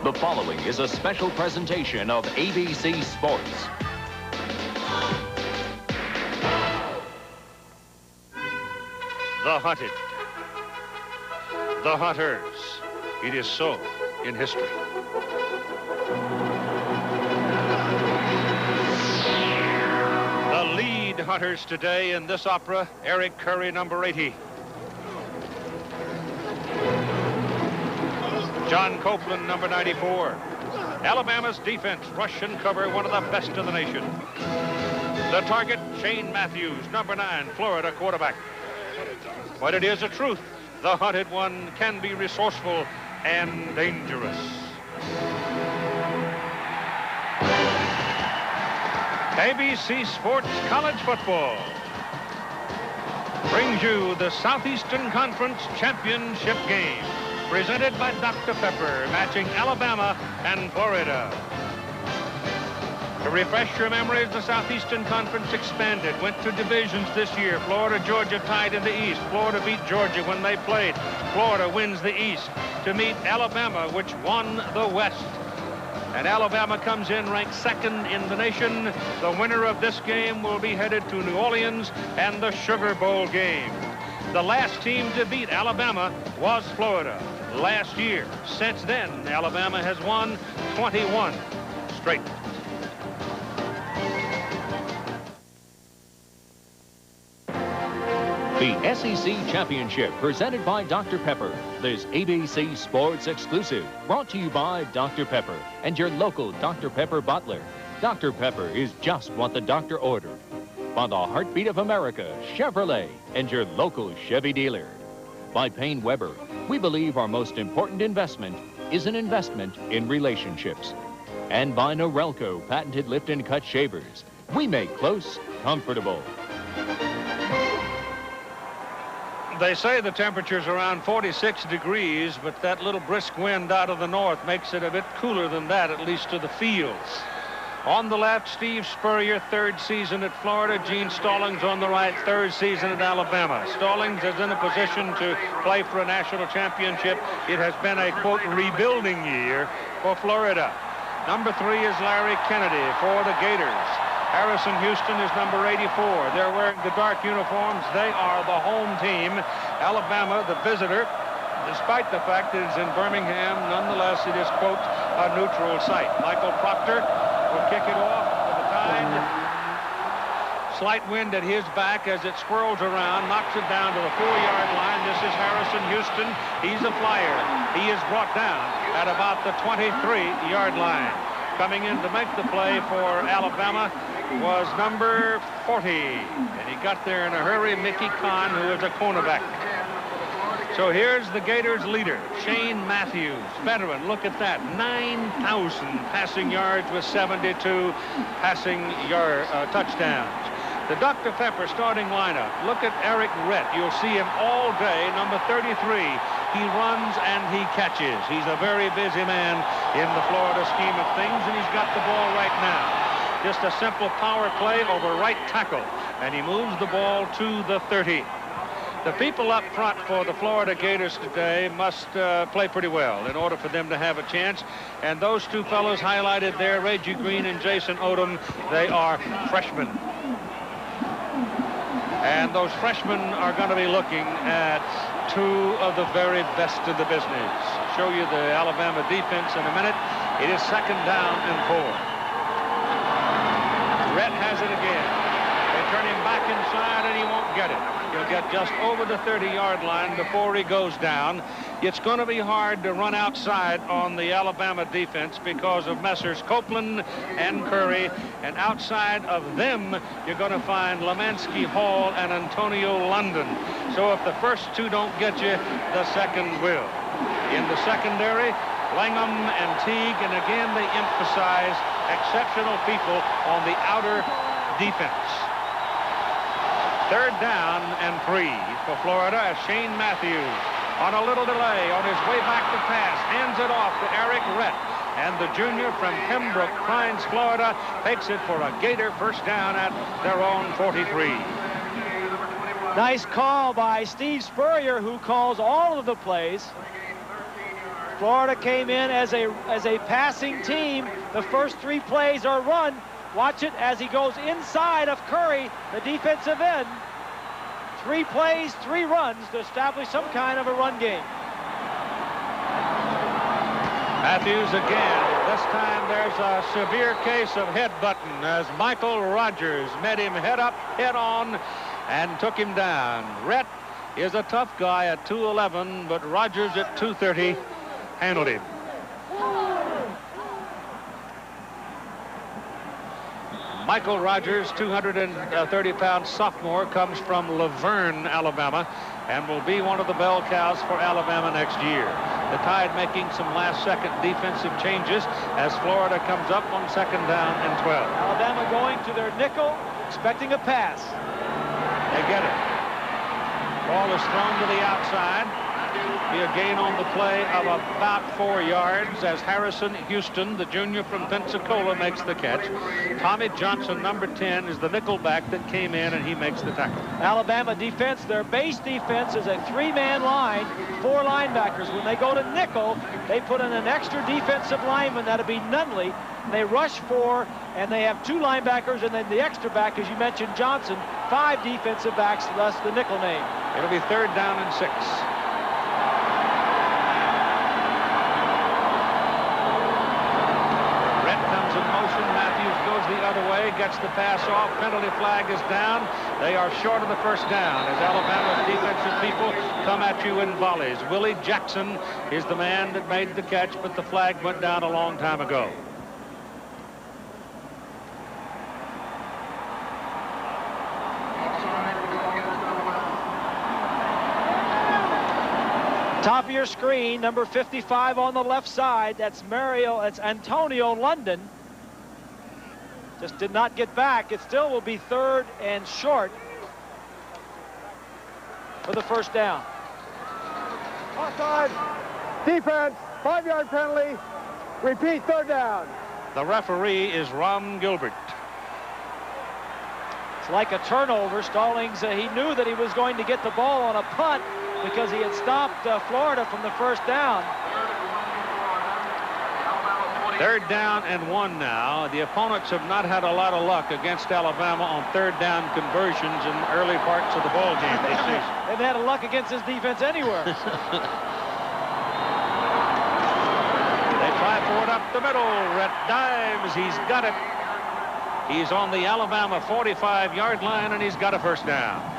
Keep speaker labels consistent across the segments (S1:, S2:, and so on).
S1: The following is a special presentation of ABC Sports.
S2: The hunted. The hunters. It is so in history. The lead hunters today in this opera, Eric Curry, number 80. John Copeland, number 94. Alabama's defense, rush and cover, one of the best in the nation. The target, Shane Matthews, number 9, Florida quarterback. But it is a truth. The hunted one can be resourceful and dangerous. ABC Sports College Football brings you the Southeastern Conference Championship game, presented by Dr. Pepper, matching Alabama and Florida. To refresh your memories, the Southeastern Conference expanded, went to divisions this year. Florida, Georgia tied in the East. Florida beat Georgia when they played. Florida wins the East to meet Alabama, which won the West. And Alabama comes in ranked second in the nation. The winner of this game will be headed to New Orleans and the Sugar Bowl game. The last team to beat Alabama was Florida last year. Since then, Alabama has won 21 straight.
S1: The SEC Championship, presented by Dr. Pepper. This ABC Sports exclusive, brought to you by Dr. Pepper and your local Dr. Pepper bottler. Dr. Pepper is just what the doctor ordered. By the heartbeat of America, Chevrolet, and your local Chevy dealer. By Payne Weber, we believe our most important investment is an investment in relationships. And by Norelco patented lift and cut shavers, we make close comfortable.
S2: They say the temperature's around 46 degrees, but that little brisk wind out of the north makes it a bit cooler than that, at least to the fields. On the left, Steve Spurrier, third season at Florida. Gene Stallings on the right, third season at Alabama. Stallings is in a position to play for a national championship. It has been a, quote, rebuilding year for Florida. Number 3 is Larry Kennedy for the Gators. Harrison Houston is number 84. They're wearing the dark uniforms. They are the home team. Alabama, the visitor, despite the fact that it's in Birmingham, nonetheless, it is, quote, a neutral site. Michael Proctor will kick it off for the Tide. Slight wind at his back as it swirls around, knocks it down to the 4-yard line. This is Harrison Houston. He's a flyer. He is brought down at about the 23-yard line. Coming in to make the play for Alabama was number 40. And he got there in a hurry, Mickey Kahn, who is a cornerback. So here's the Gators leader, Shane Matthews, veteran. Look at that, 9,000 passing yards with 72 passing touchdowns. The Dr. Pepper starting lineup. Look at Eric Rett. You'll see him all day, number 33. He runs and he catches. He's a very busy man in the Florida scheme of things, and he's got the ball right now. Just a simple power play over right tackle, and he moves the ball to the 30. The people up front for the Florida Gators today must play pretty well in order for them to have a chance. And those two fellows highlighted there, Reggie Green and Jason Odom, they are freshmen. And those freshmen are going to be looking at two of the very best in the business. Show you the Alabama defense in a minute. It is second down and 4. Rett has it again. They turn him back inside and he won't get it. He'll get just over the 30-yard line before he goes down. It's going to be hard to run outside on the Alabama defense because of Messrs. Copeland and Curry. And outside of them, you're going to find Lemansky Hall and Antonio London. So if the first two don't get you, the second will. In the secondary, Langham and Teague, and again they emphasize exceptional people on the outer defense. Third down and 3 for Florida as Shane Matthews, on a little delay on his way back to pass, hands it off to Eric Rett. And the junior from Pembroke Pines, Florida, takes it for a Gator first down at their own 43.
S3: Nice call by Steve Spurrier, who calls all of the plays. Florida came in as a passing team. The first 3 plays are run. Watch it as he goes inside of Curry, the defensive end. 3 plays, 3 runs to establish some kind of a run game.
S2: Matthews again. This time there's a severe case of headbutting as Michael Rogers met him head up, head on, and took him down. Rhett is a tough guy at 211, but Rogers at 230 handled him. Michael Rogers, 230-pound sophomore, comes from Laverne, Alabama, and will be one of the bell cows for Alabama next year. The Tide making some last-second defensive changes as Florida comes up on 2nd down and 12.
S3: Alabama going to their nickel, expecting a pass.
S2: They get it. Ball is thrown to the outside. Be a gain on the play of about 4 yards as Harrison Houston, the junior from Pensacola, makes the catch. Tommy Johnson, number 10, is the nickelback that came in, and he makes the tackle.
S3: Alabama defense, their base defense is a 3-man line, 4 linebackers. When they go to nickel, they put in an extra defensive lineman, that'll be Nunley. They rush 4, and they have 2 linebackers, and then the extra back, as you mentioned, Johnson, 5 defensive backs, thus the nickel name.
S2: It'll be 3rd down and 6. The other way, gets the pass off, penalty flag is down. They are short of the 1st down as Alabama's defensive people come at you in volleys. Willie Jackson is the man that made the catch, but the flag went down a long time ago.
S3: Top of your screen, number 55 on the left side, that's Antonio London. Just did not get back. It still will be 3rd and short for the 1st down.
S4: Offside. Defense. 5-yard penalty. Repeat, 3rd down.
S2: The referee is Ron Gilbert.
S3: It's like a turnover. Stallings, he knew that he was going to get the ball on a punt because he had stopped Florida from the 1st down.
S2: 3rd down and 1 now. The opponents have not had a lot of luck against Alabama on 3rd down conversions in early parts of the ball game this season.
S3: They've had a luck against this defense anywhere.
S2: They try for it up the middle. Rhett dives. He's got it. He's on the Alabama 45-yard line, and he's got a 1st down.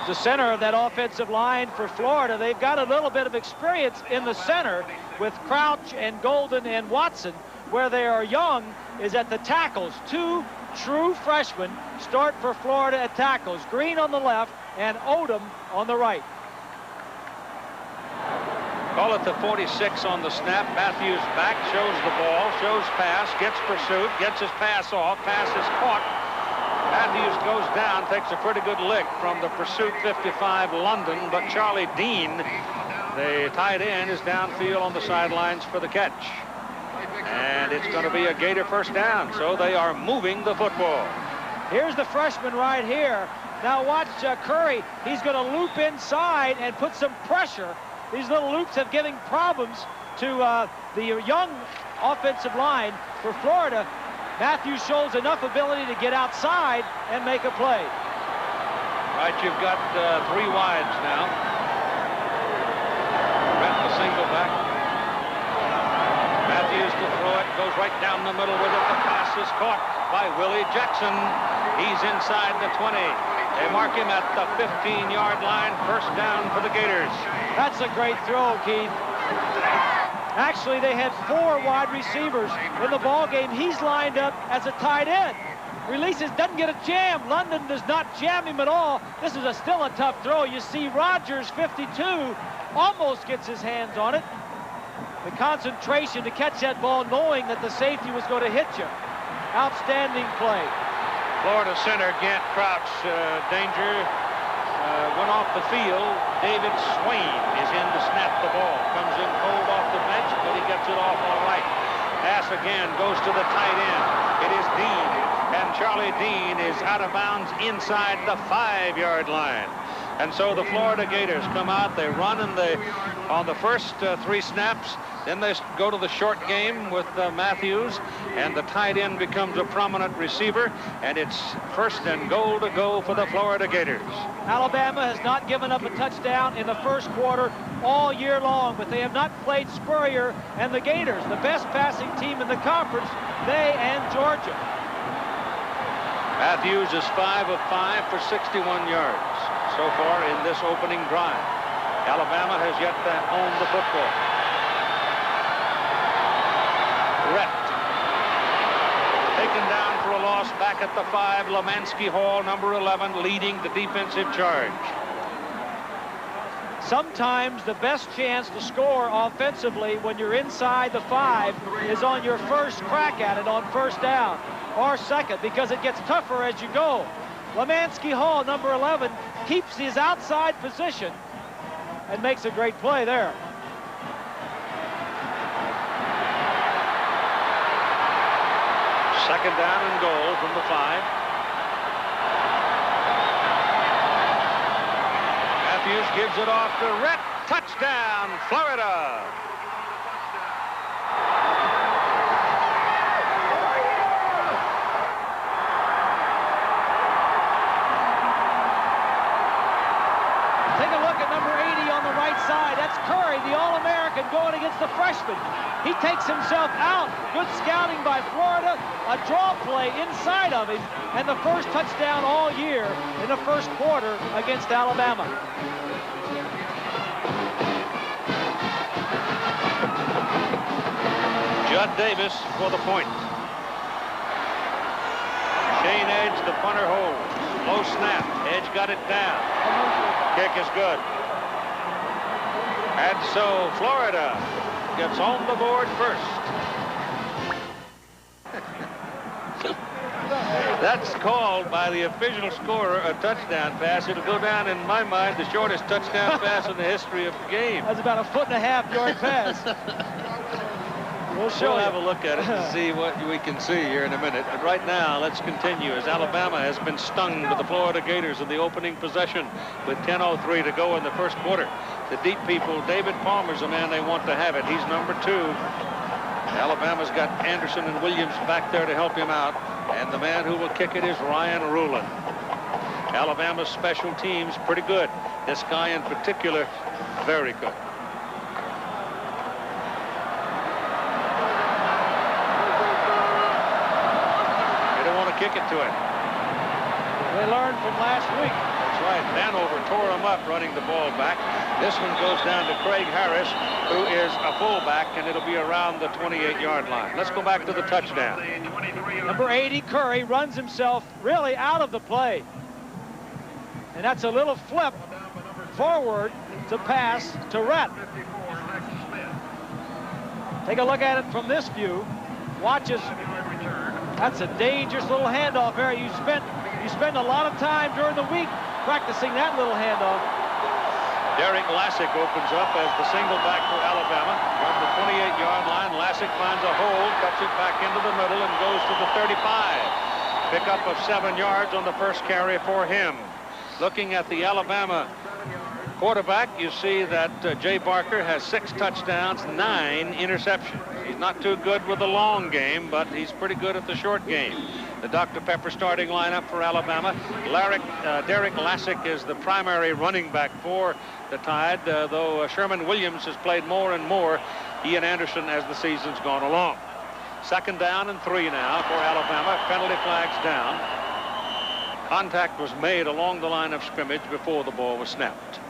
S3: The center of that offensive line for Florida. They've got a little bit of experience in the center with Crouch and Golden and Watson. Where they are young is at the tackles. 2 true freshmen start for Florida at tackles. Green on the left and Odom on the right.
S2: Call it the 46 on the snap. Matthews back, shows the ball, shows pass, gets pursuit, gets his pass off, pass is caught. Matthews goes down, takes a pretty good lick from the pursuit 55 London, but Charlie Dean, the tight end, is downfield on the sidelines for the catch. And it's going to be a Gator 1st down, so they are moving the football.
S3: Here's the freshman right here. Now watch Curry. He's going to loop inside and put some pressure. These little loops have given problems to the young offensive line for Florida. Matthews shows enough ability to get outside and make a play.
S2: Right, you've got 3 wides now. Rhett the single back. Matthews to throw it, goes right down the middle with it. The pass is caught by Willie Jackson. He's inside the 20. They mark him at the 15-yard line. 1st down for the Gators.
S3: That's a great throw, Keith. Actually, they had 4 wide receivers in the ball game. He's lined up as a tight end. Releases, doesn't get a jam. London does not jam him at all. This is still a tough throw. You see Rogers, 52, almost gets his hands on it. The concentration to catch that ball knowing that the safety was going to hit you. Outstanding play.
S2: Florida center Gant Crouch, danger. Went off the field. David Swain is in to snap the ball. Comes in cold off the bench, but he gets it off all right. Pass again, goes to the tight end. It is Dean. and Charlie Dean is out of bounds inside the 5-yard line. And so the Florida Gators come out, they run on the first 3 snaps, then they go to the short game with Matthews, and the tight end becomes a prominent receiver, and it's 1st and goal to go for the Florida Gators.
S3: Alabama has not given up a touchdown in the first quarter all year long, but they have not played Spurrier and the Gators, the best passing team in the conference, they and Georgia.
S2: Matthews is 5 of 5 for 61 yards so far in this opening drive. Alabama has yet to own the football. Rhett taken down for a loss back at the 5. Lemansky Hall, number 11, leading the defensive charge.
S3: Sometimes the best chance to score offensively when you're inside the 5 is on your first crack at it on first down, or second, because it gets tougher as you go. Lemansky Hall, number 11, keeps his outside position and makes a great play there.
S2: Second down and goal from the 5. Matthews gives it off to Rhett. Touchdown, Florida.
S3: Take a look at number 80 on the right side. That's Curry, the All-American, going against the freshman. He takes himself out. Good scouting by Florida. A draw play inside of him, and the first touchdown all year in the first quarter against Alabama.
S2: Judd Davis for the point. Shane Edge, the punter, holds. Low snap. Edge got it down. Kick is good. And so Florida gets on the board first. That's called by the official scorer a touchdown pass. It'll go down in my mind the shortest touchdown pass in the history of the game.
S3: That's about a 1.5-yard pass.
S2: We'll have a look at it and see what we can see here in a minute. But right now, let's continue as Alabama has been stung to the Florida Gators in the opening possession with 10:03 to go in the first quarter. The deep people, David Palmer's the man they want to have it. He's number 2. Alabama's got Anderson and Williams back there to help him out. And the man who will kick it is Ryan Rulin. Alabama's special teams pretty good. This guy in particular, very good. Kick it to him.
S3: They learned from last week.
S2: That's right. Hanover tore him up running the ball back. This one goes down to Craig Harris, who is a fullback, and it'll be around the 28-yard line. Let's go back to the touchdown.
S3: Number 80, Curry, runs himself really out of the play. And that's a little flip forward to pass to Rhett. Take a look at it from this view. Watches. That's a dangerous little handoff there. You spend a lot of time during the week practicing that little handoff.
S2: Derek Lassick opens up as the single back for Alabama. From the 28-yard line, Lassick finds a hole, cuts it back into the middle, and goes to the 35. Pickup of 7 yards on the first carry for him. Looking at the Alabama quarterback, you see that Jay Barker has 6 touchdowns, 9 interceptions. He's not too good with the long game, but he's pretty good at the short game. The Dr. Pepper starting lineup for Alabama. Derek Lassick is the primary running back for the Tide, though Sherman Williams has played more and more, Ian Anderson, as the season's gone along. Second down and 3 now for Alabama. Penalty flags down. Contact was made along the line of scrimmage before the ball was snapped.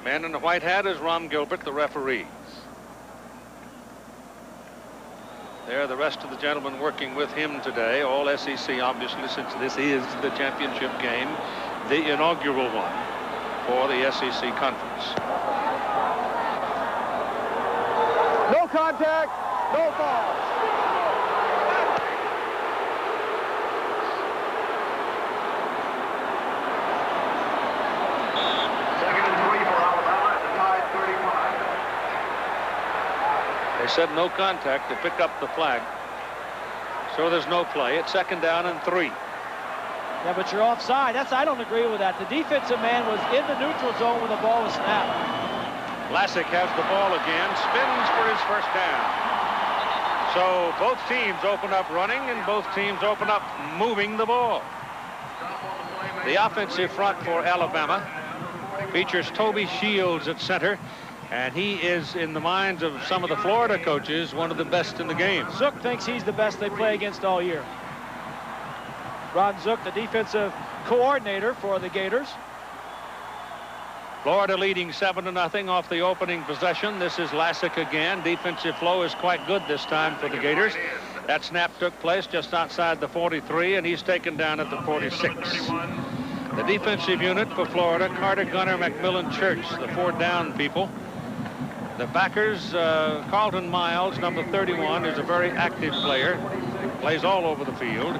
S2: Man in the white hat is Ron Gilbert, the referee. There are the rest of the gentlemen working with him today, all SEC, obviously, since this is the championship game, the inaugural one for the SEC conference.
S4: No contact, no ball.
S2: They said no contact to pick up the flag. So there's no play. It's 2nd down and 3.
S3: Yeah, but you're offside. I don't agree with that. The defensive man was in the neutral zone when the ball was snapped.
S2: Vlasic has the ball again, spins for his 1st down. So both teams open up running and both teams open up moving the ball. The offensive front for Alabama features Toby Shields at center, and he is, in the minds of some of the Florida coaches, one of the best in the game.
S3: Zook thinks he's the best they play against all year. Ron Zook, the defensive coordinator for the Gators.
S2: Florida leading 7-0 off the opening possession. This is Vlasic again. Defensive flow is quite good this time for the Gators. That snap took place just outside the 43, and he's taken down at the 46. The defensive unit for Florida, Carter, Gunner, McMillan, Church, the 4 down people. The backers, Carlton Miles, number 31, is a very active player. Plays all over the field.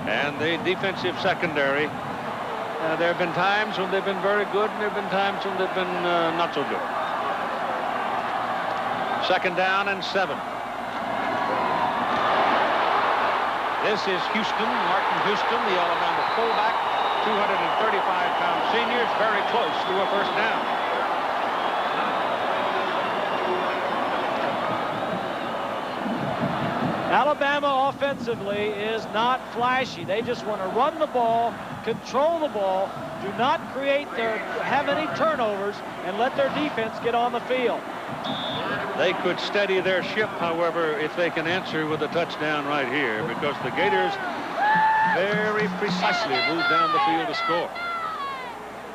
S2: And the defensive secondary, there have been times when they've been very good, and there have been times when they've been not so good. 2nd down and 7. This is Houston, Martin Houston, the Alabama fullback, 235-pound senior, very close to a 1st down.
S3: Alabama offensively is not flashy. They just want to run the ball, control the ball, do not have any turnovers, and let their defense get on the field.
S2: They could steady their ship, however, if they can answer with a touchdown right here, because the Gators very precisely moved down the field to score.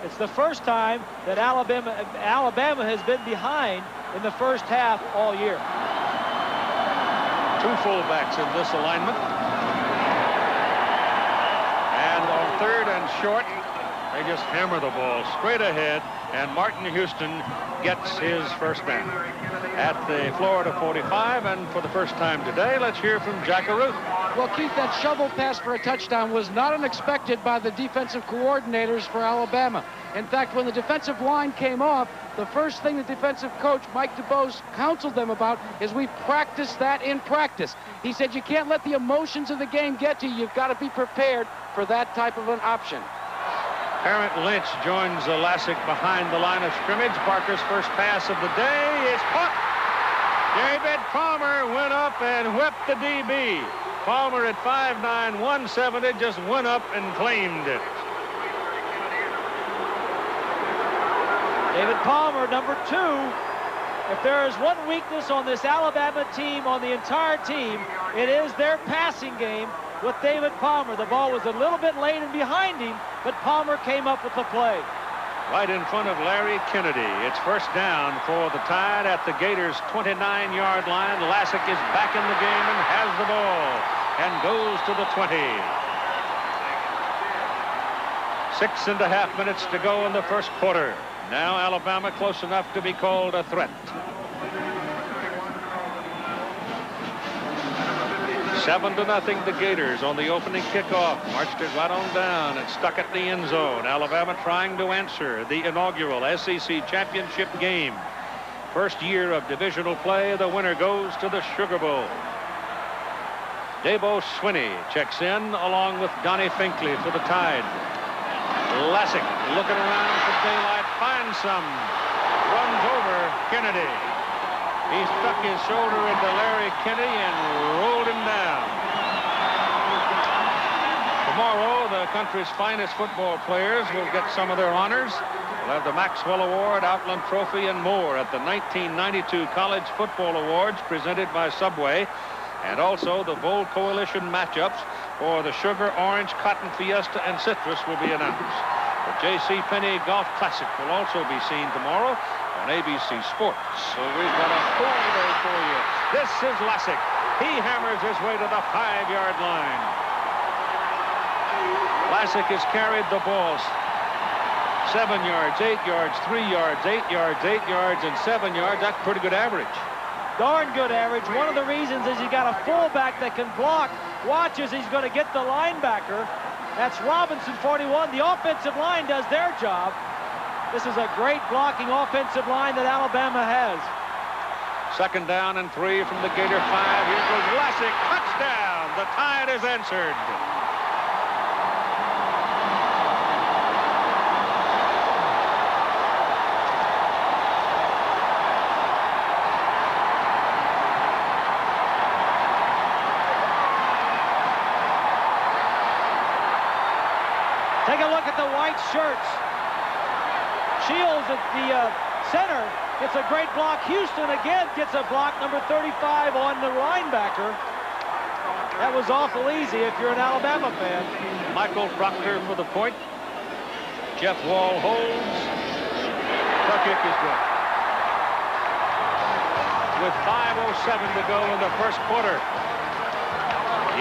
S3: It's the first time that Alabama has been behind in the 1st half all year.
S2: 2 fullbacks in this alignment. And on 3rd and short, they just hammer the ball straight ahead, and Martin Houston gets his 1st down at the Florida 45. And for the first time today, let's hear from Jack Arute.
S5: Well, Keith, that shovel pass for a touchdown was not unexpected by the defensive coordinators for Alabama. In fact, when the defensive line came off, the first thing the defensive coach, Mike DuBose, counseled them about is we practiced that in practice. He said you can't let the emotions of the game get to you. You've got to be prepared for that type of an option.
S2: Parent Lynch joins Vlasic behind the line of scrimmage. Parker's first pass of the day is caught. David Palmer went up and whipped the DB. Palmer at 5'9", 170 just went up and claimed it.
S3: David Palmer, number 2. If there is one weakness on this Alabama team, on the entire team, it is their passing game with David Palmer. The ball was a little bit late and behind him, but Palmer came up with the play.
S2: Right in front of Larry Kennedy. It's 1st down for the Tide at the Gators' 29-yard line. Vlasic is back in the game and has the ball and goes to the 20. 6.5 minutes to go in the 1st quarter. Now Alabama close enough to be called a threat. 7-0 the Gators on the opening kickoff. Marched it right on down and stuck it in the end zone. Alabama trying to answer the inaugural SEC championship game. First year of divisional play. The winner goes to the Sugar Bowl. Dabo Swinney checks in along with Donnie Finkley for the Tide. Vlasic looking around for daylight, finds some, runs over Kennedy. He stuck his shoulder into Larry Kennedy and rolled him down. Tomorrow, the country's finest football players will get some of their honors. We'll have the Maxwell Award, Outland Trophy, and more at the 1992 College Football Awards presented by Subway, and also the Bold Coalition matchups for the Sugar, Orange, Cotton, Fiesta, and Citrus will be announced. The J.C. Penney Golf Classic will also be seen tomorrow on ABC Sports. So we've got a full day for you. This is Vlasic. He hammers his way to the 5-yard line. Vlasic has carried the ball 7 yards, 8 yards, 3 yards, 8 yards, 8 yards, and 7 yards. That's pretty good average.
S3: Darn good average. One of the reasons is you got a fullback that can block. Watch as he's going to get the linebacker. That's Robinson, 41. The offensive line does their job. This is a great blocking offensive line that Alabama has.
S2: Second down and 3 from the Gator 5. Here goes Lassick. Touchdown. The Tide is answered.
S3: Take a look at the white shirts. Shields at the center gets a great block. Houston again gets a block, number 35 on the linebacker. That was awful easy if you're an Alabama fan.
S2: Michael Proctor for the point. Jeff Wall holds. The kick is good. With 5:07 to go in the first quarter,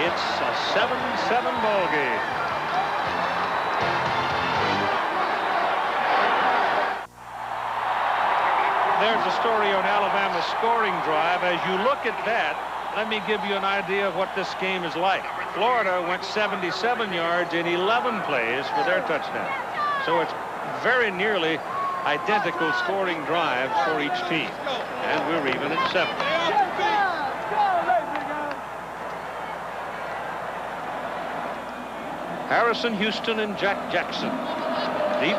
S2: it's a 7-7 ball game. There's a story on Alabama's scoring drive. As you look at that, let me give you an idea of what this game is like. Florida went 77 yards in 11 plays for their touchdown. So it's very nearly identical scoring drives for each team. And we're even at 7. Harrison Houston and Jack Jackson. Deep.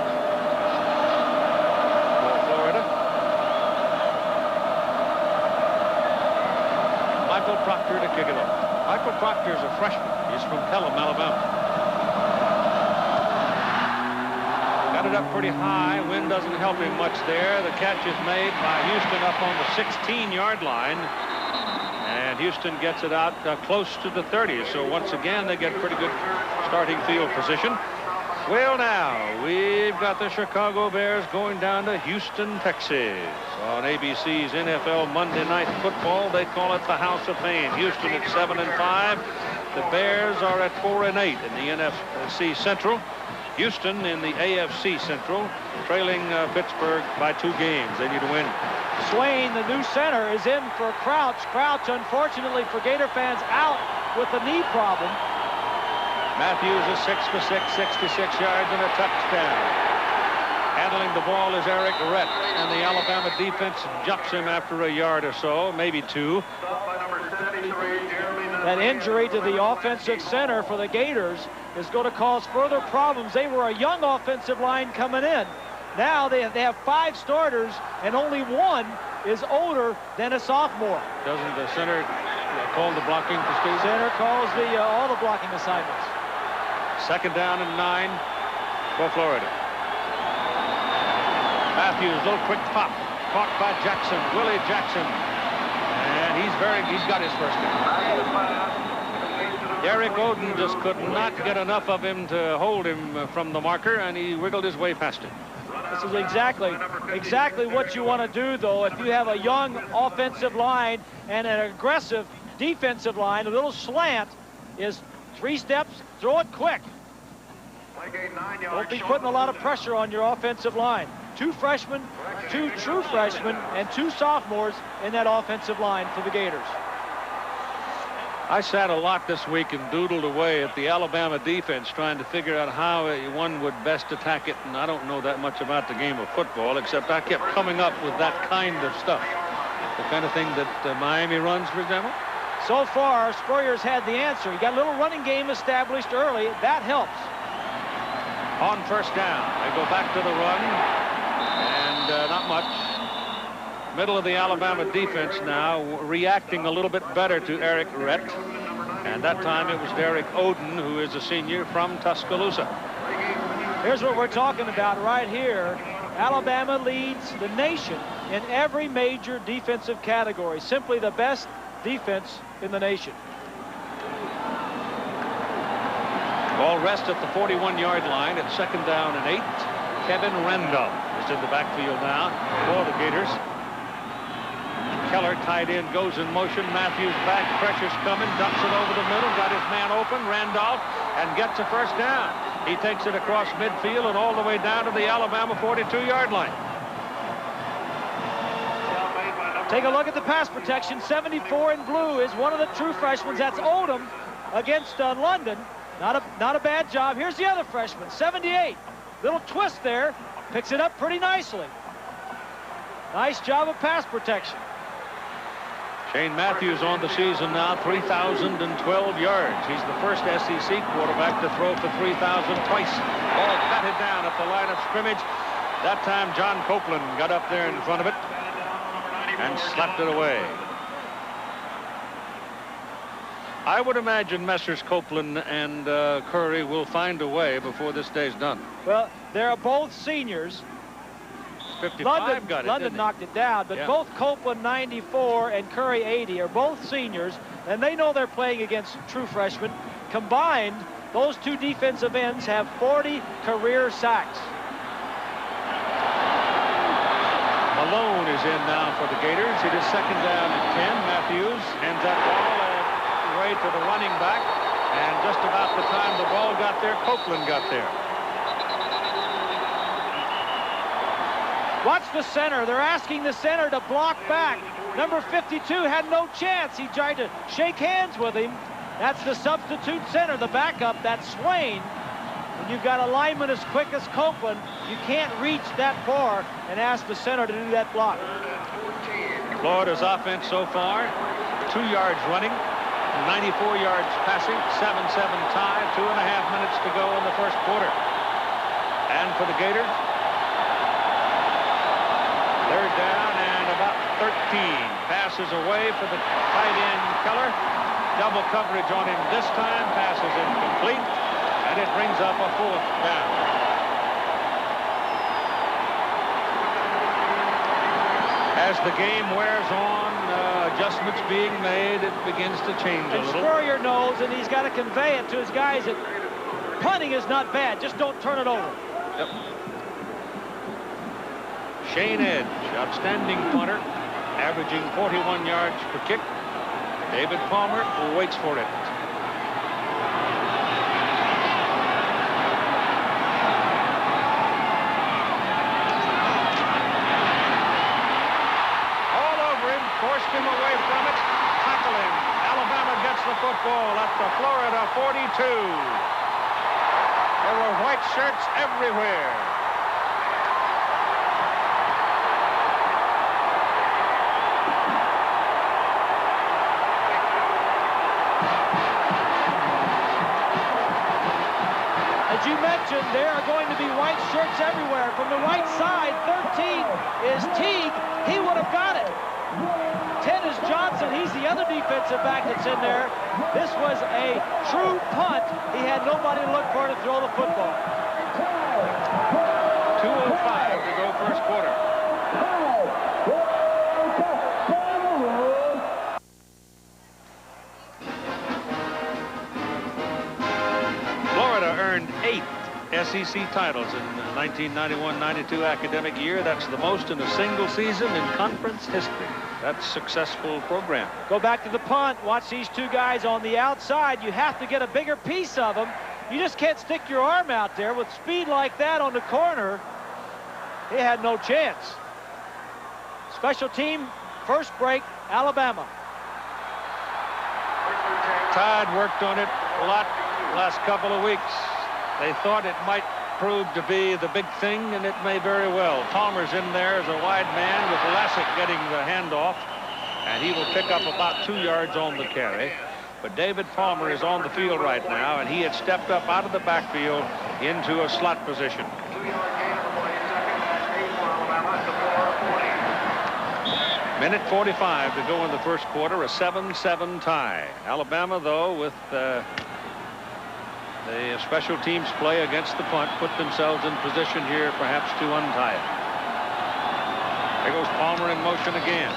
S2: Michael Proctor to kick it off. Michael Proctor is a freshman. He's from Pelham, Alabama. Got it up pretty high. Wind doesn't help him much there. The catch is made by Houston up on the 16-yard line. And Houston gets it out close to the 30. So once again, they get pretty good starting field position. Well, now, we've got the Chicago Bears going down to Houston, Texas. On ABC's NFL Monday Night Football, they call it the House of Pain. Houston at 7-5. The Bears are at 4-8 in the NFC Central. Houston in the AFC Central, trailing Pittsburgh by 2 games. They need to win.
S3: Swain, the new center, is in for Crouch. Crouch, unfortunately for Gator fans, out with a knee problem.
S2: Matthews is 6 for 6, 66 yards and a touchdown. Handling the ball is Eric Rhett, and the Alabama defense jumps him after a yard or so, maybe 2.
S3: That injury to the offensive center for the Gators is going to cause further problems. They were a young offensive line coming in. Now they have 5 starters, and only 1 is older than a sophomore.
S2: Doesn't the center call the blocking for Steve?
S3: Center calls all the blocking assignments.
S2: Second down and 9 for Florida. Matthews, little quick pop, caught by Jackson, Willie Jackson, and he's got his first down. Derek Oden just could not get enough of him to hold him from the marker, and he wiggled his way past it.
S3: This is exactly what you want to do, though. If you have a young offensive line and an aggressive defensive line, a little slant is 3 steps, throw it quick. Don't be putting a lot of pressure on your offensive line. 2 freshmen, 2 true freshmen, and 2 sophomores in that offensive line for the Gators.
S2: I sat a lot this week and doodled away at the Alabama defense trying to figure out how one would best attack it, and I don't know that much about the game of football, except I kept coming up with that kind of stuff. The kind of thing that Miami runs, for example.
S3: So far, Spurrier's had the answer. He got a little running game established early. That helps.
S2: On first down, they go back to the run, and not much. Middle of the Alabama defense now, reacting a little bit better to Eric Rhett. And that time it was Derek Oden, who is a senior from Tuscaloosa.
S3: Here's what we're talking about right here. Alabama leads the nation in every major defensive category. Simply the best defense in the nation.
S2: Ball rests at the 41-yard line at second down and 8. Kevin Randolph is in the backfield now for the Gators. Keller tight end goes in motion. Matthews back, pressure's coming, ducks it over the middle, got his man open, Randolph, and gets a first down. He takes it across midfield and all the way down to the Alabama 42-yard line.
S3: Take a look at the pass protection. 74 in blue is one of the true freshmen. That's Odom against London. Not a bad job. Here's the other freshman, 78. Little twist there, picks it up pretty nicely. Nice job of pass protection.
S2: Shane Matthews on the season now, 3,012 yards. He's the first SEC quarterback to throw for 3,000 twice. Ball batted down at the line of scrimmage. That time John Copeland got up there in front of it and slapped it away. I would imagine Messrs. Copeland and Curry will find a way before this day's done.
S3: Well, they're both seniors.
S2: 55 got it,
S3: London knocked it down, but both Copeland 94 and Curry 80 are both seniors, and they know they're playing against true freshmen. Combined, those two defensive ends have 40 career sacks.
S2: Malone is in now for the Gators. It is second down and 10. Matthews hands that ball away to the running back, and just about the time the ball got there, Copeland got there.
S3: Watch the center. They're asking the center to block back. Number 52 had no chance. He tried to shake hands with him. That's the substitute center, the backup. That's Swain. When you've got a lineman as quick as Copeland, you can't reach that far and ask the center to do that block.
S2: Florida's offense so far, 2 yards running, 94 yards passing, 7-7 tie, 2.5 minutes to go in the first quarter. And for the Gators, third down and about 13. Passes away for the tight end Keller. Double coverage on him this time. Passes incomplete. And it brings up a fourth down. As the game wears on, adjustments being made, it begins to change a
S3: And
S2: little.
S3: Spurrier knows, and he's got to convey it to his guys that punting is not bad. Just don't turn it over.
S2: Yep. Shane Edge, outstanding punter, averaging 41 yards per kick. David Palmer waits for it. All over him, forced him away from it, tackle him. Alabama gets the football at the Florida 42. There were white shirts everywhere.
S3: As you mentioned, there are going to be white shirts everywhere. From the right side, 13 is Teague. He would have got it. 10 is Johnson. He's the other defensive back that's in there. This was a true punt. He had nobody to look for to throw the football.
S2: 2:05 to go first quarter. Florida earned 8 SEC titles in the 1991-92 academic year. That's the most in a single season in conference history. That's a successful program.
S3: Go back to the punt. Watch these two guys on the outside. You have to get a bigger piece of them. You just can't stick your arm out there with speed like that on the corner. He had no chance. Special team, first break, Alabama.
S2: Tide worked on it a lot last couple of weeks. They thought it might prove to be the big thing, and it may very well. Palmer's in there as a wide man with Lassick getting the handoff, and he will pick up about 2 yards on the carry. But David Palmer is on the field right now, and he had stepped up out of the backfield into a slot position. Minute 45 to go in the first quarter, a 7-7 tie. Alabama, though, with the special teams play against the punt, put themselves in position here perhaps to untie it. There goes Palmer in motion again.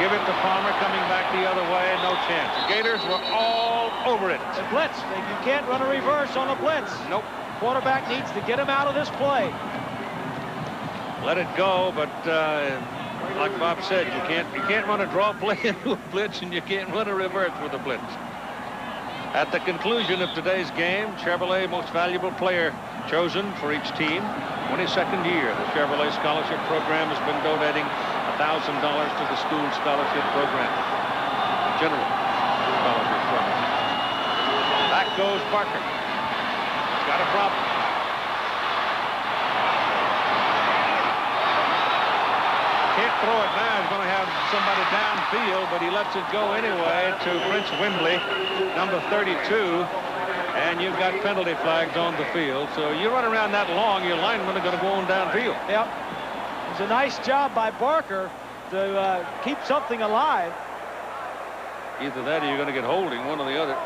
S2: Give it to Palmer, coming back the other way, no chance. The Gators were all over it.
S3: The blitz. You can't run a reverse on a blitz.
S2: Nope.
S3: Quarterback needs to get him out of this play.
S2: Let it go, but like Bob said, you can't run a draw play into a blitz, and you can't run a reverse with a blitz. At the conclusion of today's game, Chevrolet Most Valuable Player chosen for each team. 22nd year, the Chevrolet Scholarship Program has been donating $1,000 to the school scholarship program. General scholarship program. Back goes Parker. Got a problem. Can't throw it now. He's going to have somebody downfield, but he lets it go anyway to Prince Wimbley, number 32. And you've got penalty flags on the field. So you run around that long, your linemen are going to go on downfield.
S3: Yep. It was a nice job by Barker to keep something alive.
S2: Either that or you're going to get holding, one or the other.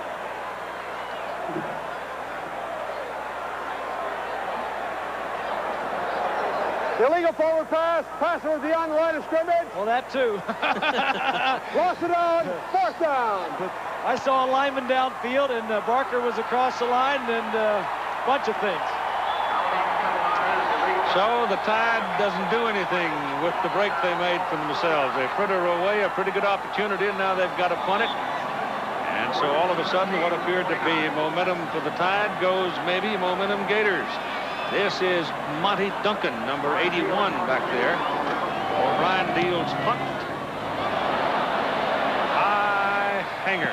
S4: Illegal forward pass. Passer was beyond the line of scrimmage.
S3: Well, that too.
S4: Lost it on. Fourth down.
S3: I saw a lineman downfield, and Barker was across the line, and a bunch of things.
S2: So the Tide doesn't do anything with the break they made for themselves. They fritter away a pretty good opportunity, and now they've got to punt it. And so all of a sudden, what appeared to be momentum for the Tide goes maybe momentum Gators. This is Monty Duncan, number 81 back there. O'Brien Deal's punt. High hanger.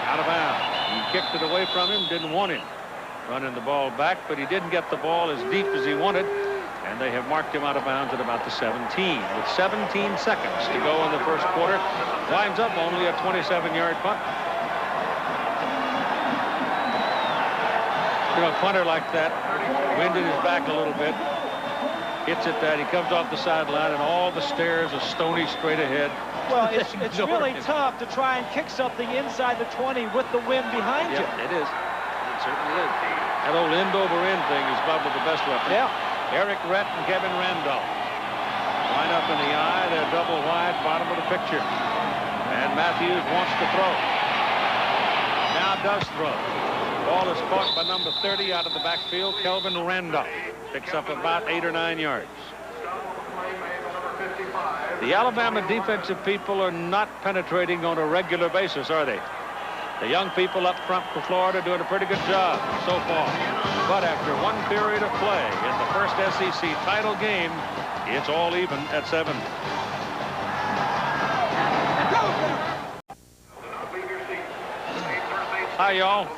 S2: Out of bounds. He kicked it away from him, didn't want him running the ball back, but he didn't get the ball as deep as he wanted, and they have marked him out of bounds at about the 17. With 17 seconds to go in the first quarter, winds up only a 27-yard punt. You know, a punter like that, winded his back a little bit, hits it that, he comes off the sideline, and all the stairs are stony straight ahead.
S3: Well, it's really tough to try and kick something inside the 20 with the wind behind you.
S2: It is. It certainly is. That old end over end thing is probably the best weapon.
S3: Yeah.
S2: Eric Rhett and Kevin Randolph line up in the eye. They're double wide, bottom of the picture. And Matthews wants to throw. Now does throw. Ball is caught by number 30 out of the backfield, Kelvin Randolph. Picks up about 8 or 9 yards. The Alabama defensive people are not penetrating on a regular basis, are they? The young people up front for Florida doing a pretty good job so far. But after one period of play in the first SEC title game, it's all even at 7. Hi, y'all.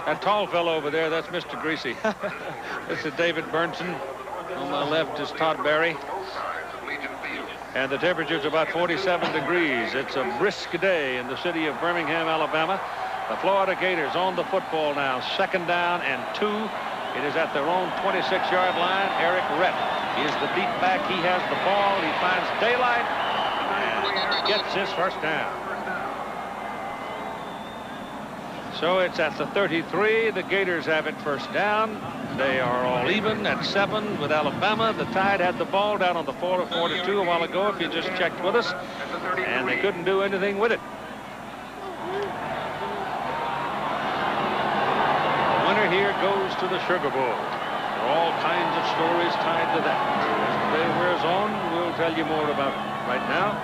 S2: That tall fellow over there, that's Mr. Greasy. This is David Burnson. On my left is Todd Barry. And the temperature's about 47 degrees. It's a brisk day in the city of Birmingham, Alabama. The Florida Gators on the football now. 2nd down and 2. It is at their own 26-yard line. Eric Rhett is the deep back. He has the ball. He finds daylight and gets his first down. So it's at the 33. The Gators have it first down. They are all even at 7 with Alabama. The Tide had the ball down on the 4-42 a while ago, if you just checked with us, and they couldn't do anything with it. The winner here goes to the Sugar Bowl. There are all kinds of stories tied to that. As the day wears on, we'll tell you more about it. Right now,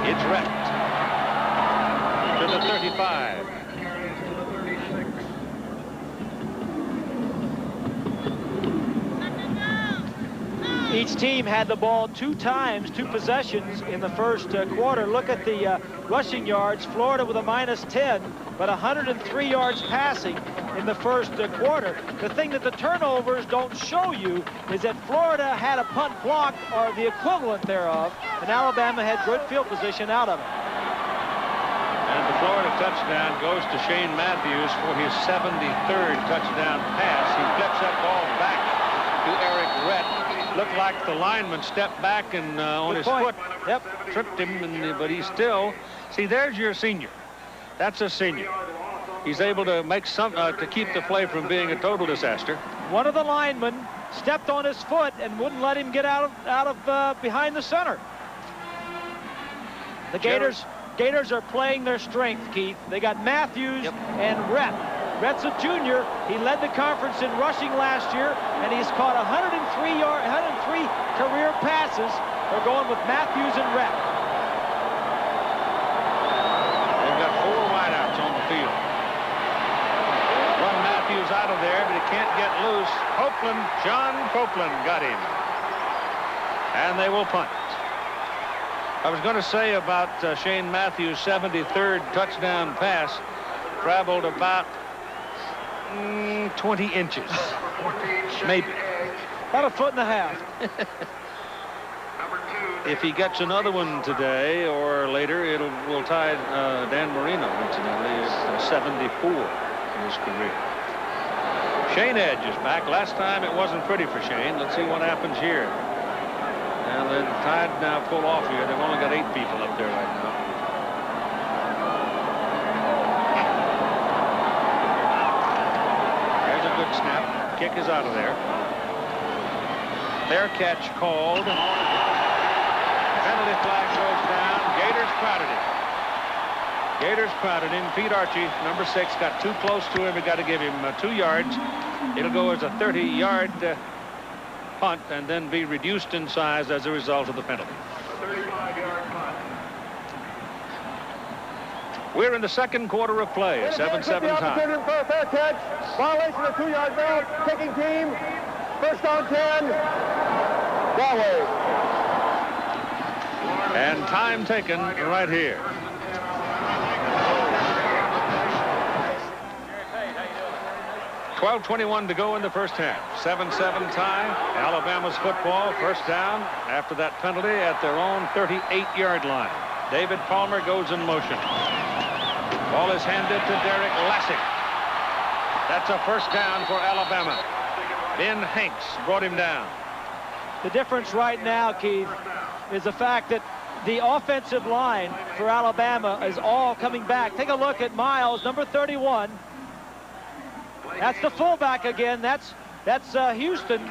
S2: it's Rhett to the 35.
S3: Each team had the ball 2 times, 2 possessions in the first quarter. Look at the rushing yards. Florida with a -10, but 103 yards passing in the first quarter. The thing that the turnovers don't show you is that Florida had a punt blocked, or the equivalent thereof, and Alabama had good field position out of it.
S2: And the Florida touchdown goes to Shane Matthews for his 73rd touchdown pass. He flips that ball back to Eric Rhett. Looked like the lineman stepped back and on his foot, tripped him, but he's still, see, there's your senior. That's a senior. He's able to make some, to keep the play from being a total disaster.
S3: One of the linemen stepped on his foot and wouldn't let him get out of behind the center. The Gators are playing their strength, Keith. They got Matthews and Rhett. Rhett's a junior. He led the conference in rushing last year, and he's caught 103 career passes. They're going with Matthews and Rhett.
S2: They've got 4 wideouts on the field. Run Matthews out of there, but he can't get loose. Copeland, John Copeland got him. And they will punt. I was going to say about Shane Matthews' 73rd touchdown pass, traveled about 20 inches, maybe.
S3: About 1.5 feet.
S2: if he gets another one today or later, will tie Dan Marino, incidentally, at 74 in his career. Shane Edge is back. Last time it wasn't pretty for Shane. Let's see what happens here. And the tide now full off here. They've only got 8 people up there right now. There's a good snap. Kick is out of there. Fair catch called. Penalty flag goes down. Gators crowded him. Gators crowded him. Pete Archie, number 6, got too close to him. We got to give him 2 yards. It'll go as a 30-yard punt and then be reduced in size as a result of the penalty. 35-yard punt. We're in the second quarter of play. 7-7 tie.
S4: For a fair catch. Violation of 2-yard belt. Kicking team. First down 10. Galway.
S2: And time taken right here. .12:21 to go in the first half. 7-7 tie. Alabama's football. First down after that penalty at their own 38-yard line. David Palmer goes in motion. Ball is handed to Derek Lassick. That's a first down for Alabama. Ben Hanks brought him down.
S3: The difference right now, Keith, is the fact that the offensive line for Alabama is all coming back. Take a look at Miles, number 31. That's the fullback again. That's Houston.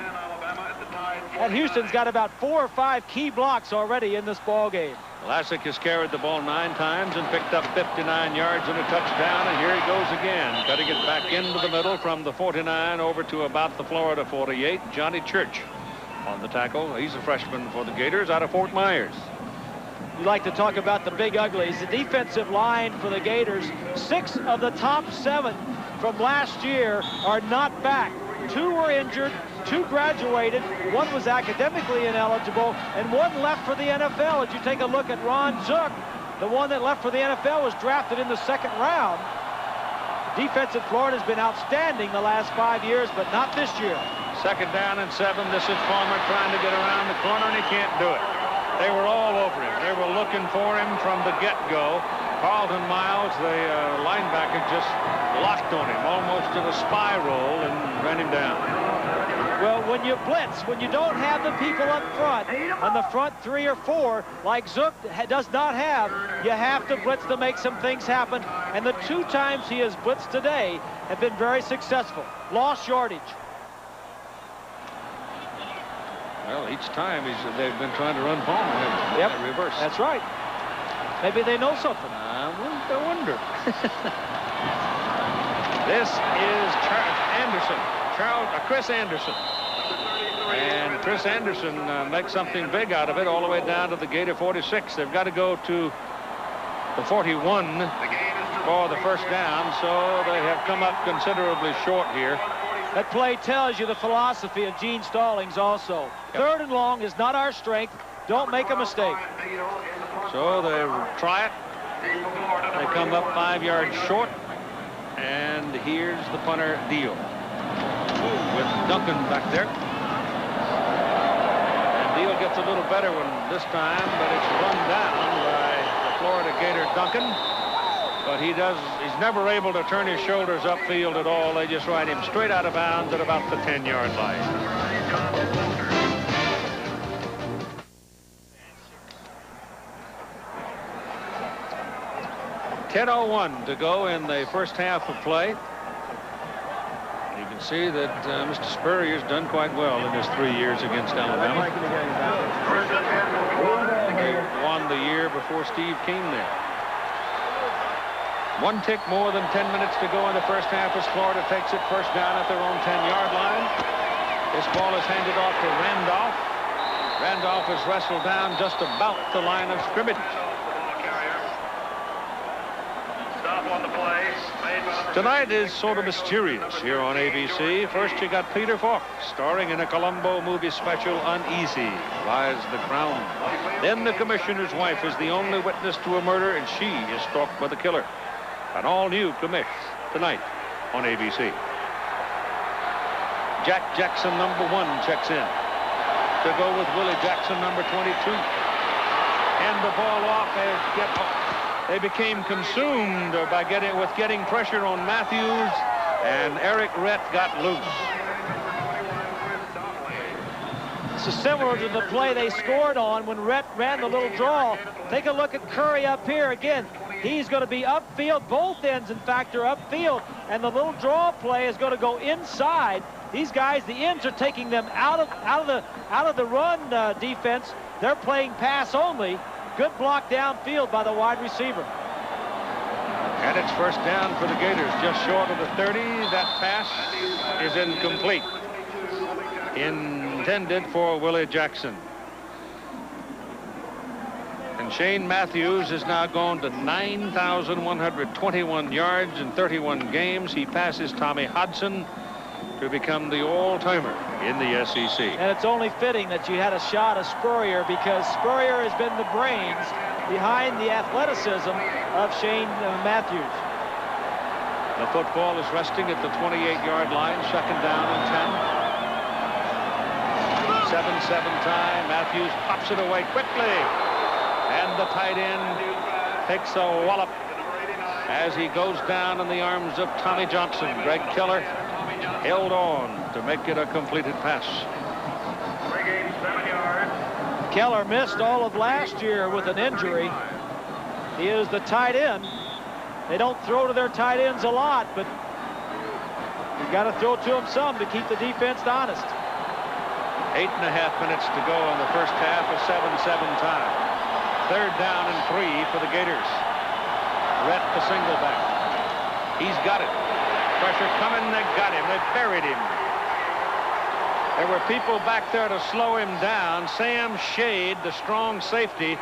S3: And Houston's got about 4 or 5 key blocks already in this ball game.
S2: Lassick has carried the ball 9 times and picked up 59 yards and a touchdown, and here he goes again. Got to get back into the middle from the 49 over to about the Florida 48. Johnny Church on the tackle. He's a freshman for the Gators out of Fort Myers.
S3: You like to talk about the big uglies. The defensive line for the Gators, 6 of the top 7 from last year are not back. 2 were injured, 2 graduated, 1 was academically ineligible, and 1 left for the NFL. As you take a look at Ron Zook, the one that left for the NFL was drafted in the 2nd round. Defense at Florida has been outstanding the last 5 years, but not this year.
S2: 2nd down and 7. This is Palmer trying to get around the corner, and he can't do it. They were all over him. They were looking for him from the get-go. Carlton Miles, the linebacker, just locked on him, almost did a spy roll and ran him down.
S3: Well, when you blitz, when you don't have the people up front, on the front 3 or 4, like Zook does not have, you have to blitz to make some things happen. And the 2 times he has blitzed today have been very successful. Lost yardage.
S2: Well, each time they've been trying to run Palmer.
S3: Yep,
S2: reverse.
S3: That's right. Maybe they know something.
S2: I wonder. This is Chris Anderson. And Chris Anderson makes something big out of it all the way down to the Gator 46. They've got to go to the 41 for the first down, so they have come up considerably short here.
S3: That play tells you the philosophy of Gene Stallings also. Yep. 3rd and long is not our strength. Don't make a mistake.
S2: So they try it. They come up 5 yards short. And here's the punter, Deal, with Duncan back there. And Deal gets a little better one this time, but it's run down by the Florida Gator Duncan. But he's never able to turn his shoulders upfield at all. They just ride him straight out of bounds at about the 10-yard line. .10:01 to go in the first half of play. You can see that Mr. Spurrier's done quite well in his 3 years against Alabama. They won the year before Steve came there. 1 tick more than 10 minutes to go in the first half as Florida takes it first down at their own 10-yard line. This ball is handed off to Randolph. Randolph is wrestled down just about the line of scrimmage. Tonight is sort of mysterious here on ABC. First, you got Peter Falk, starring in a Columbo movie special, Uneasy, Lies the Crown. Then the commissioner's wife is the only witness to a murder, and she is stalked by the killer. An all-new commish tonight on ABC. Jack Jackson, number 1, checks in to go with Willie Jackson, number 22. hand the ball off. They became consumed by getting pressure on Matthews, and Eric Rhett got loose.
S3: This is similar to the play they scored on when Rhett ran the little draw. Take a look at Curry up here again. He's going to be upfield. Both ends, in fact, are upfield, and the little draw play is going to go inside. These guys, the ends, are taking them out of the run defense. They're playing pass only. Good block downfield by the wide receiver.
S2: And it's first down for the Gators, just short of the 30. That pass is incomplete. Intended for Willie Jackson. And Shane Matthews has now gone to 9,121 yards in 31 games. He passes Tommy Hodson to become the all-timer in the SEC.
S3: And it's only fitting that you had a shot of Spurrier, because Spurrier has been the brains behind the athleticism of Shane Matthews.
S2: The football is resting at the 28-yard line, second down and 10. 7-7 tie. Matthews pops it away quickly. And the tight end takes a wallop as he goes down in the arms of Tommy Johnson. Greg Keller held on to make it a completed pass.
S3: Keller missed all of last year with an injury. He is the tight end. They don't throw to their tight ends a lot, but you got to throw to them some to keep the defense honest.
S2: 8.5 minutes to go in the first half, a 7-7 tie. Third down and 3 for the Gators. Rhett the single back. He's got it. Pressure coming. They got him. They buried him. There were people back there to slow him down. Sam Shade, the strong safety,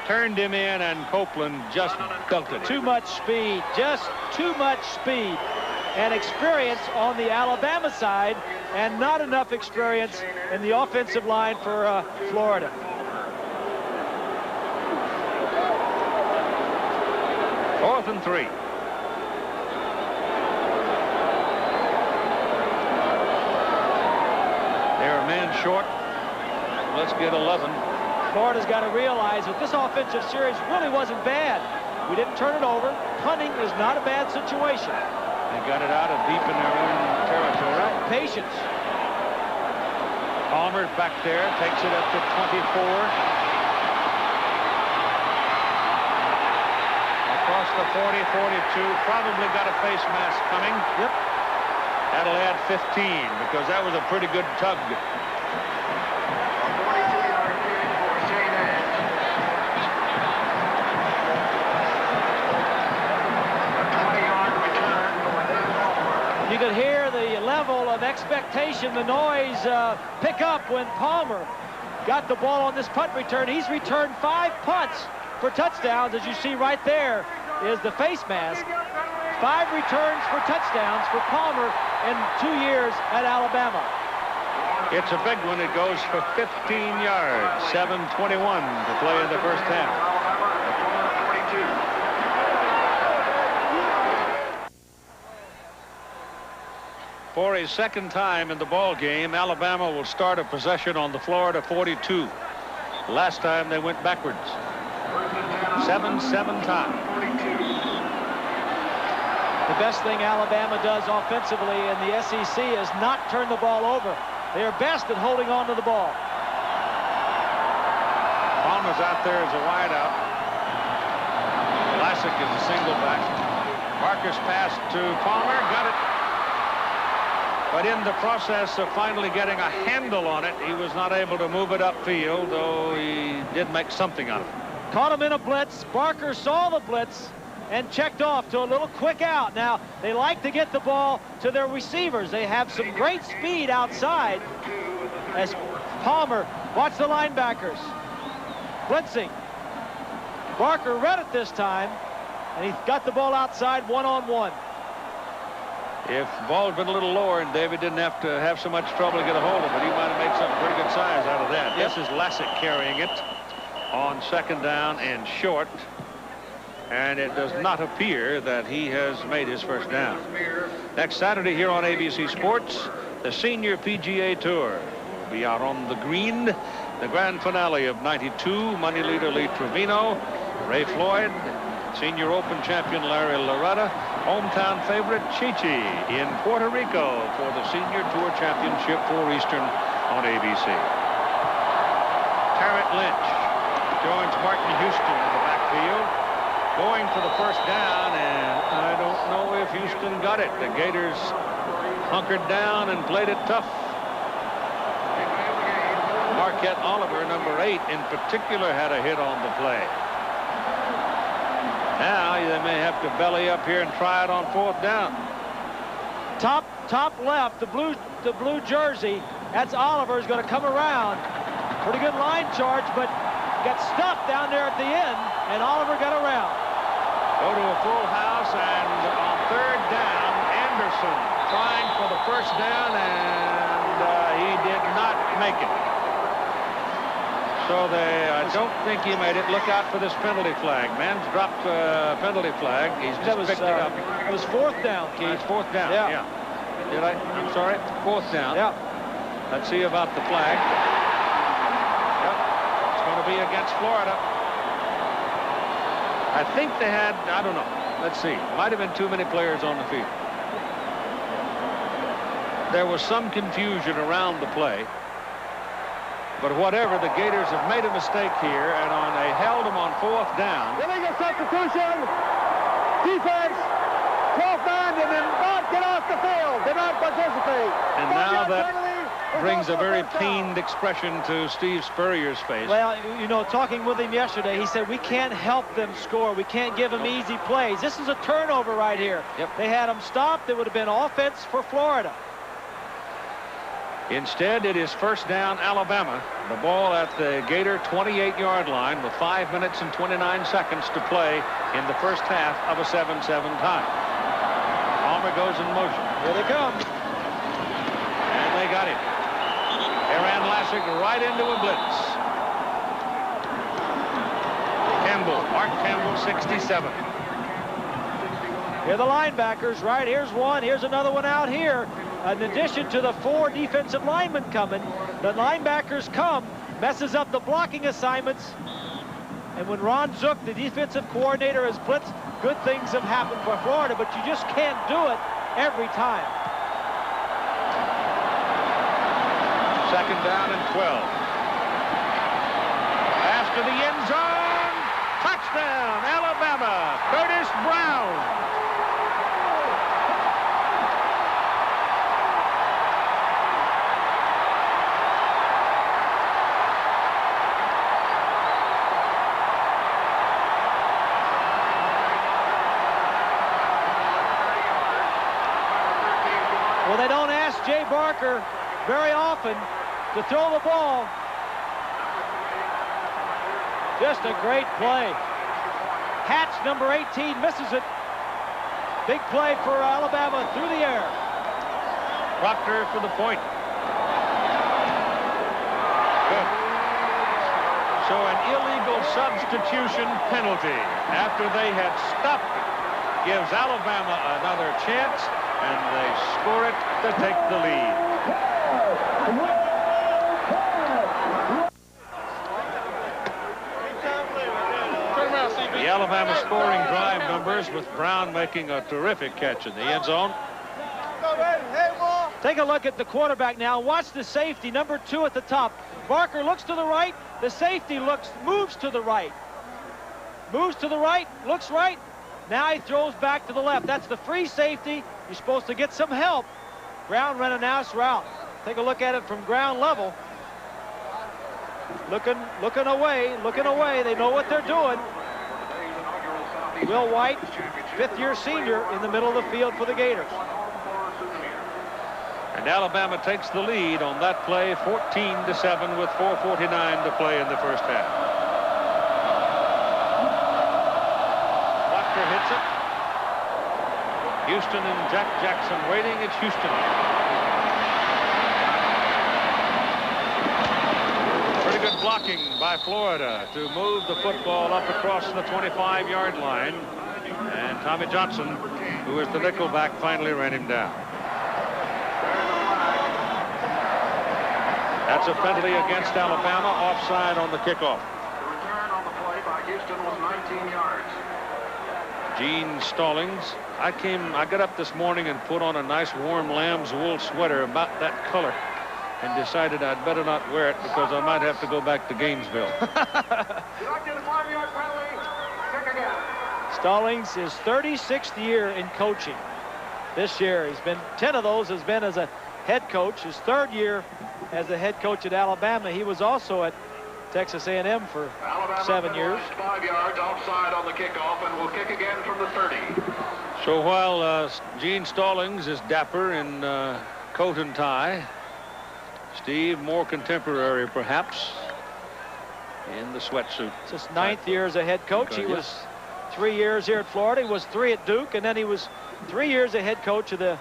S2: turned him in, and Copeland just belted him.
S3: Too much speed. Just too much speed. And experience on the Alabama side, and not enough experience in the offensive line for Florida.
S2: Fourth and 3. They're a man short. Let's get 11.
S3: Florida's got to realize that this offensive series really wasn't bad. We didn't turn it over. Punting is not a bad situation.
S2: They got it out of deep in their own territory.
S3: Patience.
S2: Palmer's back there, takes it up to 24. Across the 40, 42, probably got a face mask coming.
S3: Yep.
S2: That'll add 15, because that was a pretty good tug.
S3: You could hear the level of expectation, the noise pick up when Palmer got the ball on this punt return. He's returned 5 punts for touchdowns. As you see right there is the face mask. 5 returns for touchdowns for Palmer in 2 years at Alabama.
S2: It's a big one. It goes for 15 yards. 7:21 to play in the first half. For a second time in the ball game, Alabama will start a possession on the Florida 42. Last time they went backwards. 7-7 tie.
S3: The best thing Alabama does offensively in the SEC is not turn the ball over. They are best at holding on to the ball.
S2: Palmer's out there as a wideout. Vlasic is a single back. Marcus passed to Palmer, got it. But in the process of finally getting a handle on it, he was not able to move it upfield, though he did make something out of it.
S3: Caught him in a blitz. Barker saw the blitz and checked off to a little quick out. Now, they like to get the ball to their receivers. They have some great speed outside. As Palmer, watch the linebackers. Blitzing. Barker read it this time, and he got the ball outside one-on-one.
S2: If the ball had been a little lower and David didn't have to have so much trouble to get a hold of it, he might have made something pretty good size out of that.
S3: Yep.
S2: This is Vlasic carrying it on second down and short. And it does not appear that he has made his first down. Next Saturday here on ABC Sports, the Senior PGA Tour will be out on the green The grand finale of '92, money leader Lee Trevino, Ray Floyd, senior Open champion Larry Loretta, hometown favorite Chi-Chi in Puerto Rico for the Senior Tour Championship for Eastern on ABC. Tarrant Lynch joins Martin Houston in the backfield, going for the first down, and I don't know if Houston got it. The Gators hunkered down and played it tough. Marquette Oliver, number 8, in particular, had a hit on the play. Now they may have to belly up here and try it on 4th down.
S3: Top left, the blue jersey. That's Oliver, is going to come around. Pretty good line charge, but got stuffed down there at the end, and Oliver got around.
S2: Go to a full house, and on 3rd down, Anderson trying for the first down, and he did not make it. So I don't think he made it. Look out for this penalty flag. Man's dropped a penalty flag. He's just picked it up.
S3: It was 4th down, Keith.
S2: It's 4th down, yeah. Did I? I'm sorry, 4th down.
S3: Yeah.
S2: Let's see about the flag. Yep. It's going to be against Florida. I think they had, I don't know. Let's see. Might have been too many players on the field. There was some confusion around the play. But whatever, the Gators have made a mistake here, and they held them on 4th down.
S4: Illegal substitution. Defense. 12th down, did not get off the field. Did not participate.
S2: And now that brings a very pained expression to Steve Spurrier's face.
S3: Well, you know, talking with him yesterday, he said, we can't help them score. We can't give them easy plays. This is a turnover right here.
S2: Yep.
S3: They had them stopped. It would have been offense for Florida.
S2: Instead, it is 1st down, Alabama. The ball at the Gator 28-yard line with 5 minutes and 29 seconds to play in the first half of a 7-7 tie. Palmer goes in motion.
S3: Here they come.
S2: And they got him. They ran Lassick right into a blitz. Campbell, Mark Campbell, 67.
S3: Here are the linebackers, right? Here's one. Here's another one out here. In addition to the 4 defensive linemen coming, the linebackers come, messes up the blocking assignments. And when Ron Zook, the defensive coordinator, has blitzed, good things have happened for Florida, but you just can't do it every time.
S2: 2nd down and 12. Pass to the end zone. Touchdown, Alabama. Curtis Brown.
S3: Well, they don't ask Jay Barker very often to throw the ball. Just a great play. Hatch, number 18, misses it. Big play for Alabama through the air.
S2: Proctor for the point. Good. So an illegal substitution penalty after they had stopped it gives Alabama another chance, and they score it to take the lead. The Alabama scoring drive numbers, with Brown making a terrific catch in the end zone.
S3: Take a look at the quarterback now. Watch the safety, number 2 at the top. Barker looks to the right. The safety moves to the right. Moves to the right, looks right. Now he throws back to the left. That's the free safety. You're supposed to get some help. Brown ran a nice route. Take a look at it from ground level. Looking away. They know what they're doing. Will White, 5th-year senior, in the middle of the field for the Gators.
S2: And Alabama takes the lead on that play, 14-7, with 4:49 to play in the first half. Proctor hits it. Houston and Jack Jackson waiting. It's Houston. Pretty good blocking by Florida to move the football up across the 25-yard line. And Tommy Johnson, who is the nickelback, finally ran him down. That's a penalty against Alabama, offside on the kickoff.
S6: The return on the play by Houston was 19 yards.
S2: Gene Stallings. I got up this morning and put on a nice warm lamb's wool sweater about that color and decided I'd better not wear it because I might have to go back to Gainesville.
S6: Deducted a 5-yard penalty. Kick again.
S3: Stallings is 36th year in coaching. This year, he's been 10 of those has been as a head coach. His 3rd year as a head coach at Alabama. He was also at Texas A&M for
S6: Alabama
S3: 7 years.
S6: 5 yards outside on the kickoff and will kick again from the 30.
S2: So while Gene Stallings is dapper in coat and tie, Steve more contemporary perhaps in the sweatsuit.
S3: It's his 9th year as a head coach. He was 3 years here at Florida. He was 3 at Duke, and then he was 3 years a head coach of the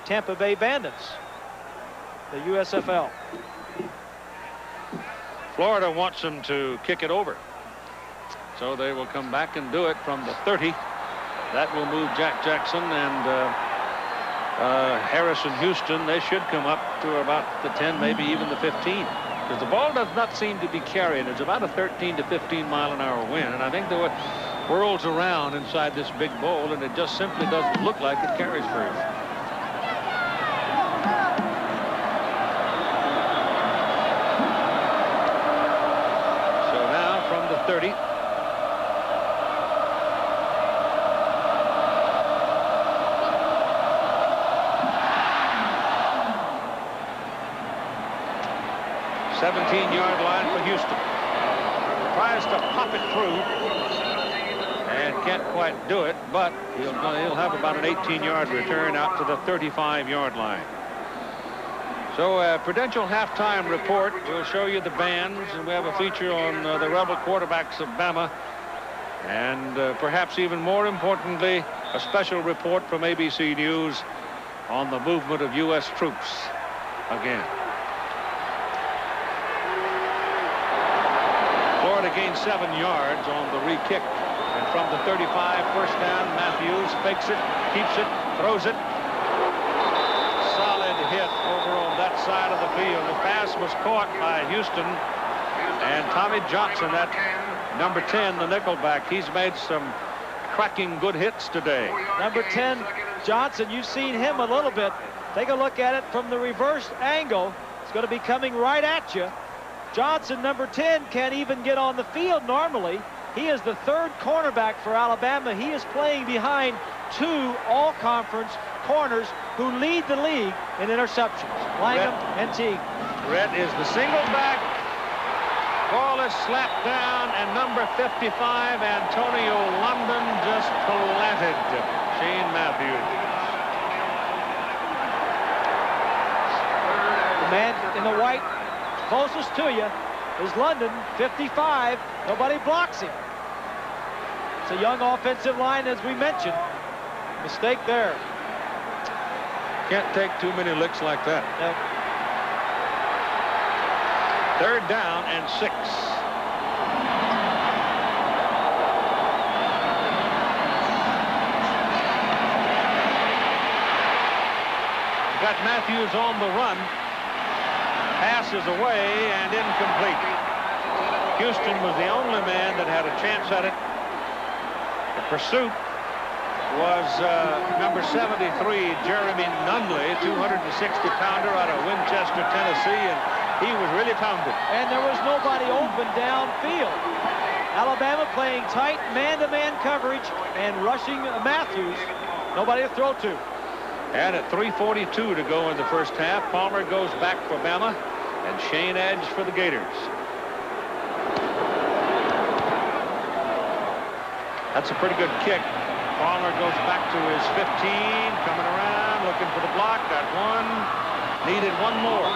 S3: Tampa Bay Bandits, the USFL.
S2: Florida wants them to kick it over. So they will come back and do it from the 30. That will move Jack Jackson and Harrison Houston. They should come up to about the 10, maybe even the 15. Because the ball does not seem to be carried. It's about a 13 to 15 mile an hour wind. And I think the whirls around inside this big bowl, and it just simply doesn't look like it carries very well. So now from the 30. Yard line for Houston. Tries to pop it through and can't quite do it, but he'll have about an 18-yard return out to the 35-yard line. So Prudential halftime report. We'll show you the bands, and we have a feature on the Rebel quarterbacks of Bama, and perhaps even more importantly, a special report from ABC News on the movement of U.S. troops again. Florida gained 7 yards on the re-kick. And from the 35, first down, Matthews fakes it, keeps it, throws it. Solid hit over on that side of the field. The pass was caught by Houston. And Tommy Johnson, that number 10, the nickelback, he's made some cracking good hits today.
S3: Number 10, Johnson, you've seen him a little bit. Take a look at it from the reverse angle. It's going to be coming right at you. Johnson, number 10, can't even get on the field normally. He is the 3rd cornerback for Alabama. He is playing behind 2 all-conference corners who lead the league in interceptions, Langham and Teague.
S2: Red is the single back. Ball is slapped down, and number 55, Antonio London, just planted Shane Matthews.
S3: The man in the white closest to you is London, 55. Nobody blocks him. It's a young offensive line, as we mentioned. Mistake there.
S2: Can't take too many licks like that.
S3: Nope.
S2: 3rd down and 6. Got Matthews on the run. Pass is away and incomplete. Houston was the only man that had a chance at it. The pursuit was number 73, Jeremy Nunley, 260-pounder out of Winchester, Tennessee, and he was really pounded.
S3: And there was nobody open downfield. Alabama playing tight man-to-man coverage and rushing Matthews. Nobody to throw to.
S2: And at 3:42 to go in the first half, Palmer goes back for Bama, and Shane Edge for the Gators. That's a pretty good kick. Palmer goes back to his 15, coming around, looking for the block. Got one, needed one more.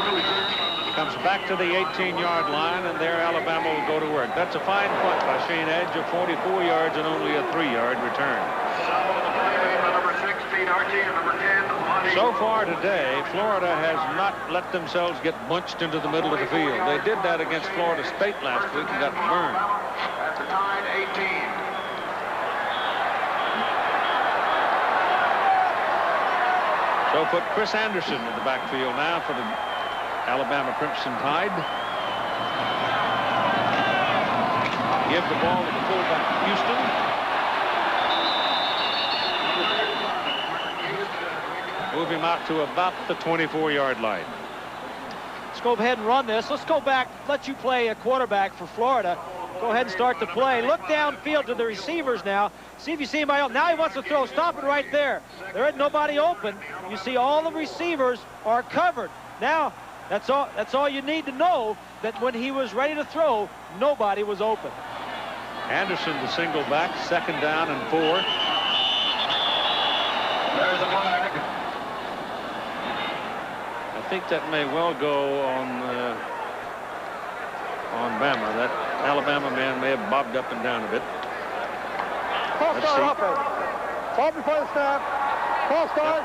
S2: Comes back to the 18-yard line, and there Alabama will go to work. That's a fine punt by Shane Edge of 44 yards and only a 3-yard return. So far today, Florida has not let themselves get bunched into the middle of the field. They did that against Florida State last week and got burned.
S6: At the time, 18.
S2: So put Chris Anderson in the backfield now for the Alabama Crimson Tide. Give the ball to the fullback, Houston. Move him out to about the 24-yard line.
S3: Let's go ahead and run this. Let's go back, let you play a quarterback for Florida. Go ahead and start the play. Look downfield to the receivers now. See if you see anybody else. Now he wants to throw. Stop it right there. There ain't nobody open. You see all the receivers are covered. Now, that's all you need to know, that when he was ready to throw, nobody was open.
S2: Anderson, the single back, 2nd down and 4.
S6: There's a flag.
S2: I think that may well go on Bama. That Alabama man may have bobbed up and down a bit.
S4: False start offense. Ball before the snap. False start.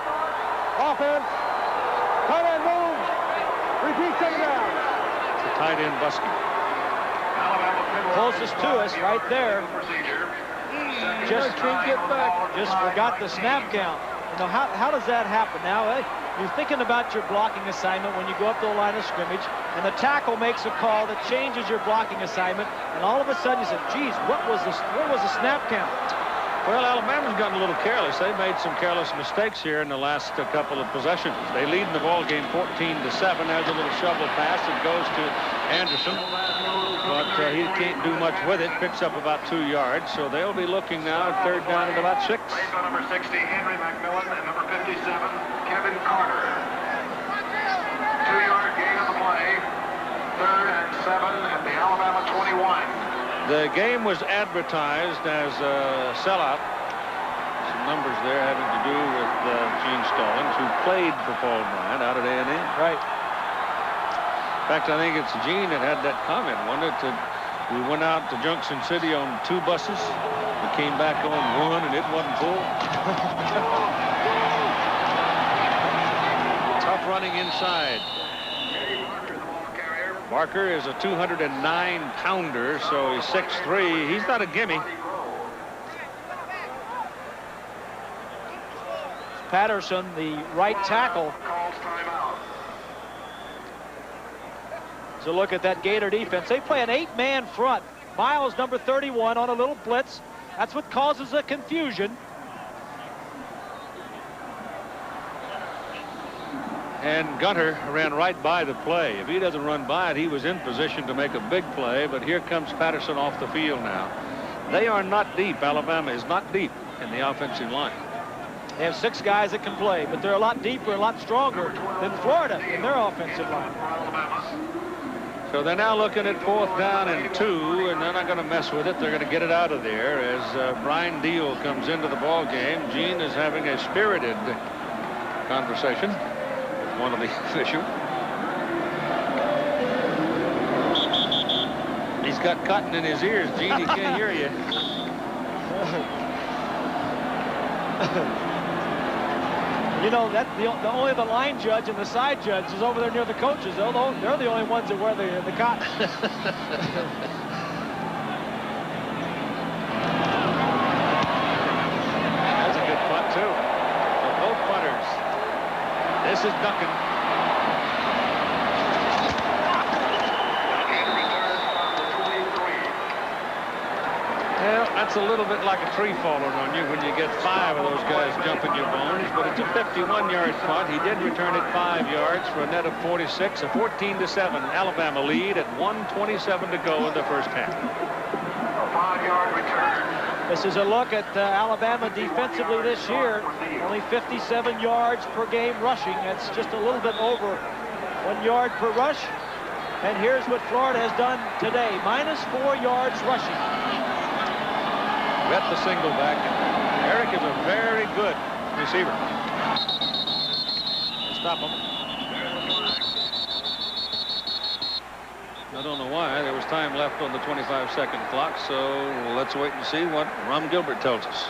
S4: Offense. Tight end move. Repeat 2nd down.
S2: It's the tight end Buskey.
S3: Closest to us right there. Just forgot the snap count. You know, how does that happen? Now, you're thinking about your blocking assignment when you go up to the line of scrimmage, and the tackle makes a call that changes your blocking assignment, and all of a sudden you said, geez, what was the snap count?
S2: Well, Alabama's gotten a little careless. They made some careless mistakes here in the last couple of possessions. They lead in the ball game 14-7. There's a little shovel pass that goes to Anderson, but he can't do much with it. Picks up about 2 yards, so they'll be looking now at 3rd down at about 6.
S6: Played by number 60, Henry McMillan, and number 57, Kevin Carter. 2-yard gain on the play. 3rd and 7 at the Alabama 21.
S2: The game was advertised as a sellout. Some numbers there having to do with Gene Stallings, who played for Paul Bryant out at A&M.
S3: Right.
S2: In fact, I think it's Gene that had that comment. We went out to Junction City on 2 buses. We came back on 1, and it wasn't full. Tough running inside. Barker is a 209-pounder, so he's 6'3". He's not a gimme.
S3: Patterson, the right tackle. So look at that Gator defense. They play an 8-man front. Miles, number 31, on a little blitz. That's what causes the confusion.
S2: And Gunter ran right by the play. If he doesn't run by it, he was in position to make a big play, but here comes Patterson off the field now. They are not deep. Alabama is not deep in the offensive line.
S3: They have 6 guys that can play, but they're a lot deeper, a lot stronger than Florida in their offensive line.
S2: So they're now looking at 4th down and 2, and they're not going to mess with it. They're going to get it out of there as Brian Deal comes into the ball game. Gene is having a spirited conversation with one of the officials. He's got cotton in his ears, Gene. He can't hear you.
S3: You know, that only the line judge and the side judge is over there near the coaches. They're the only ones that wear the cotton.
S2: That's a good punt, too. For both punters. This is Duncan. Well, that's a little bit like a tree falling on you when you get 5 of those guys jumping your bones, but it's a 51-yard punt. He did return it 5 yards for a net of 46, a 14-7 Alabama lead at 1:27 to go in the first half.
S6: A 5-yard return.
S3: This is a look at Alabama defensively this year. Only 57 yards per game rushing. That's just a little bit over 1 yard per rush. And here's what Florida has done today. -4 yards rushing.
S2: Bet the single back. Eric is a very good receiver. Stop him. I don't know why. There was time left on the 25-second clock, so let's wait and see what Ron Gilbert tells us.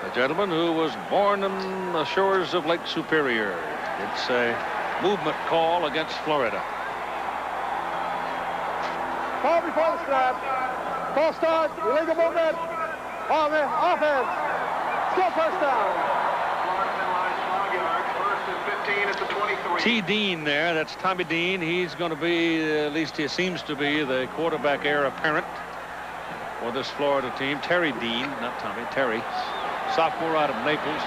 S2: The gentleman who was born on the shores of Lake Superior. It's a movement call against Florida.
S4: Ball before the snap. False start. Illegal movement. Offense. Still first down.
S6: Florida penalized 5 yards. First 15 at the 23.
S2: T. Dean there, that's Tommy Dean. He's going to be, at least he seems to be, the quarterback heir apparent for this Florida team. Terry Dean, not Tommy, Terry, sophomore out of Naples.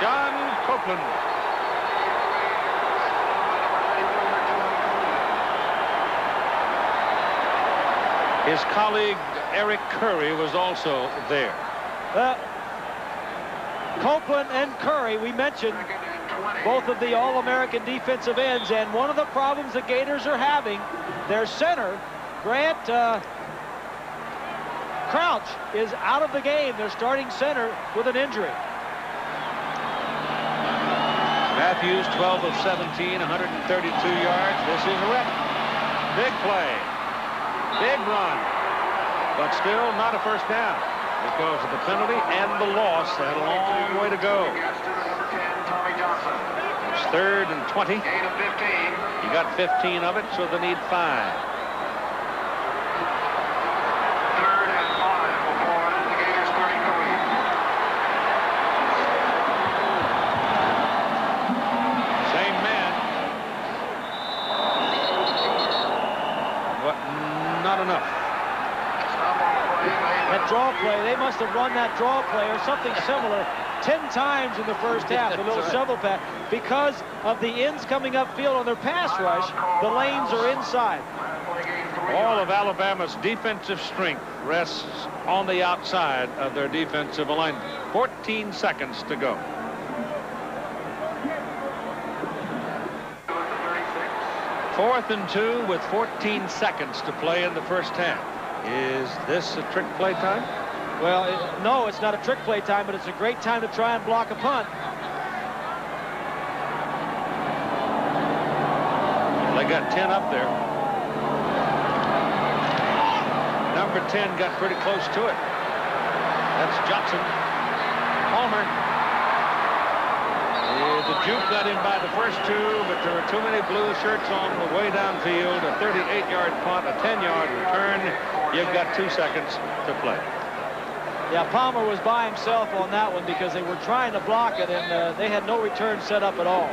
S2: John Copeland. His colleague Eric Curry was also there.
S3: Copeland and Curry, we mentioned both of the All-American defensive ends, and one of the problems the Gators are having, their center, Grant Crouch, is out of the game. Their starting center with an injury.
S2: Matthews, 12 of 17, 132 yards. This is a rep. Big play. Big run. But still not a first down because of the penalty and the loss. They had a long way to go. It's 3rd and 20.
S6: Gain of 15.
S2: You got 15 of it, so they need 5.
S6: 3rd and 5 for Florida. The Gators 33.
S2: Same man. But not enough.
S3: That draw play, they must have run that draw play or something similar 10 times in the first half, the little shovel pass. Because of the ends coming upfield on their pass rush, the lanes are inside.
S2: All of Alabama's defensive strength rests on the outside of their defensive alignment. 14 seconds to go. Fourth and 2 with 14 seconds to play in the first half. Is this a trick play time?
S3: Well, no, it's not a trick play time, but it's a great time to try and block a punt.
S2: They got 10 up there. Number 10 got pretty close to it. That's Johnson. Palmer. The juke got in by the first 2, but there were too many blue shirts on the way downfield. A 38-yard punt, a 10-yard return. You've got 2 seconds to play.
S3: Yeah, Palmer was by himself on that one because they were trying to block it, and they had no return set up at all.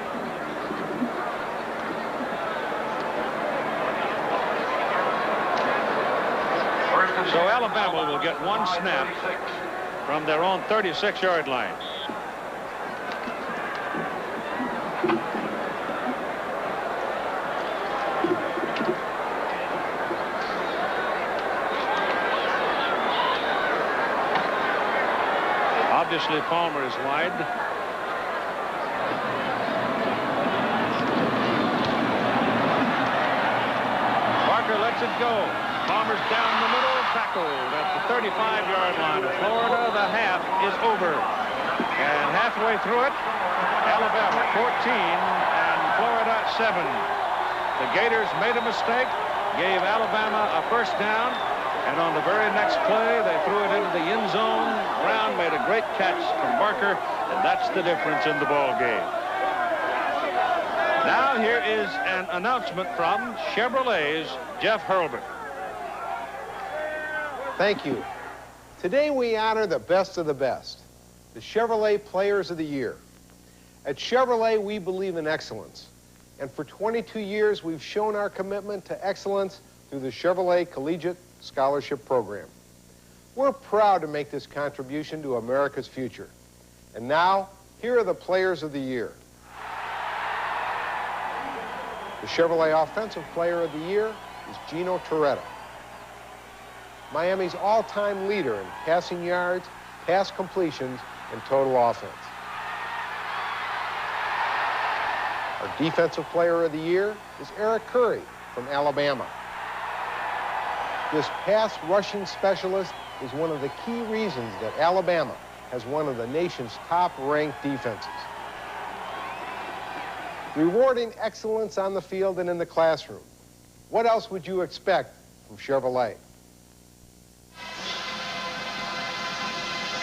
S2: So Alabama will get 1 snap from their own 36-yard line. Obviously, Palmer is wide. Parker lets it go. Palmer's down the middle, tackled at the 35-yard line of Florida. The half is over. And halfway through it, Alabama 14 and Florida 7. The Gators made a mistake, gave Alabama a first down. And on the very next play, they threw it into the end zone. Brown made a great catch from Barker, and that's the difference in the ball game. Now here is an announcement from Chevrolet's Jeff Hurlburt.
S7: Thank you. Today we honor the best of the best, the Chevrolet Players of the Year. At Chevrolet, we believe in excellence. And for 22 years, we've shown our commitment to excellence through the Chevrolet Collegiate Scholarship Program. We're proud to make this contribution to America's future. And now, here are the Players of the Year. The Chevrolet Offensive Player of the Year is Gino Torretta. Miami's all-time leader in passing yards, pass completions, and total offense. Our Defensive Player of the Year is Eric Curry from Alabama. This pass rushing specialist is one of the key reasons that Alabama has one of the nation's top-ranked defenses. Rewarding excellence on the field and in the classroom. What else would you expect from Chevrolet?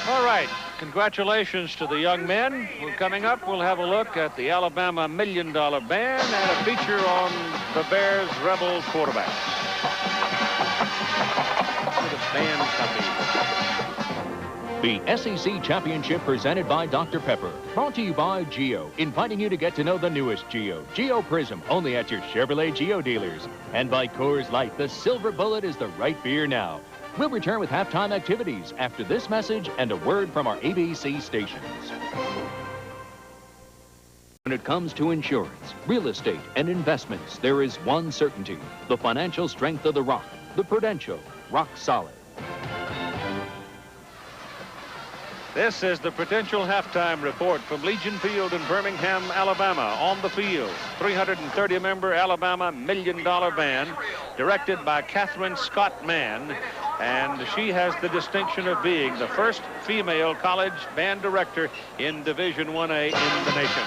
S2: All right, congratulations to the young men. Coming up, we'll have a look at the Alabama $1 Million Band and a feature on the Bears' Rebel quarterbacks. The band copy.
S1: The SEC Championship presented by Dr. Pepper. Brought to you by Geo, inviting you to get to know the newest Geo. Geo Prism, only at your Chevrolet Geo dealers. And by Coors Light, the Silver Bullet is the right beer now. We'll return with halftime activities after this message and a word from our ABC stations. When it comes to insurance, real estate, and investments, there is one certainty: the financial strength of the Rock, the Prudential, rock solid.
S2: This is the Prudential halftime report from Legion Field in Birmingham, Alabama. On the field, 330-member Alabama $1 Million Band, directed by Catherine Scott Mann, and she has the distinction of being the first female college band director in Division 1A in the nation.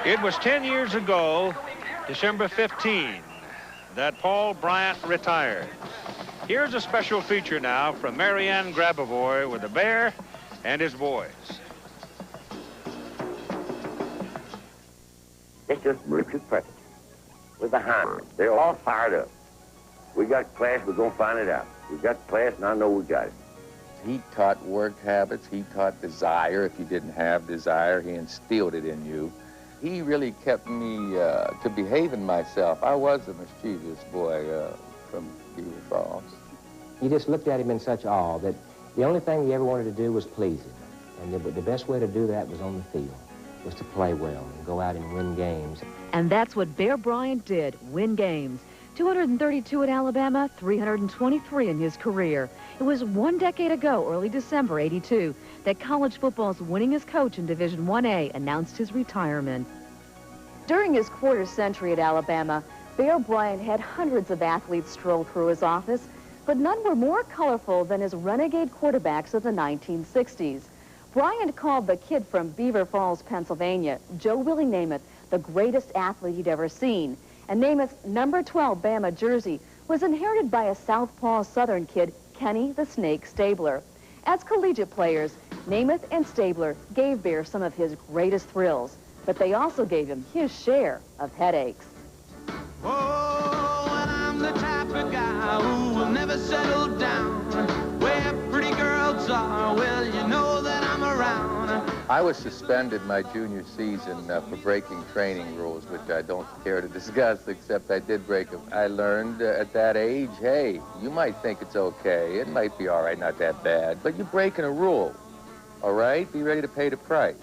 S2: It was 10 years ago, December 15, that Paul Bryant retired. Here's a special feature now from Marianne Grabavoy with the Bear and his boys.
S8: It's just Richard Preston with the Hyman. They're all fired up. We got class, we're going to find it out. We got class, and I know we got it.
S9: He taught work habits. He taught desire. If you didn't have desire, he instilled it in you. He really kept me to behaving myself. I was a mischievous boy from Beaver Falls.
S10: You just looked at him in such awe that the only thing you ever wanted to do was please him. And the best way to do that was on the field, was to play well and go out and win games.
S11: And that's what Bear Bryant did, win games. 232 at Alabama, 323 in his career. It was 1 decade ago, early December '82, that college football's winningest coach in Division 1A announced his retirement. During his quarter century at Alabama, Bear Bryant had hundreds of athletes stroll through his office, but none were more colorful than his renegade quarterbacks of the 1960s. Bryant called the kid from Beaver Falls, Pennsylvania, Joe Willie Namath, the greatest athlete he'd ever seen. And Namath's number 12 Bama jersey was inherited by a Southpaw Southern kid, Kenny the Snake Stabler. As collegiate players, Namath and Stabler gave Bear some of his greatest thrills, but they also gave him his share of headaches.
S12: Oh, and I'm the type of guy who will never settle down. Where pretty girls are, well, you know that I'm around.
S9: I was suspended my junior season for breaking training rules, which I don't care to discuss, except I did break them. I learned at that age, hey, you might think it's okay. It might be all right, not that bad, but you're breaking a rule, all right? Be ready to pay the price.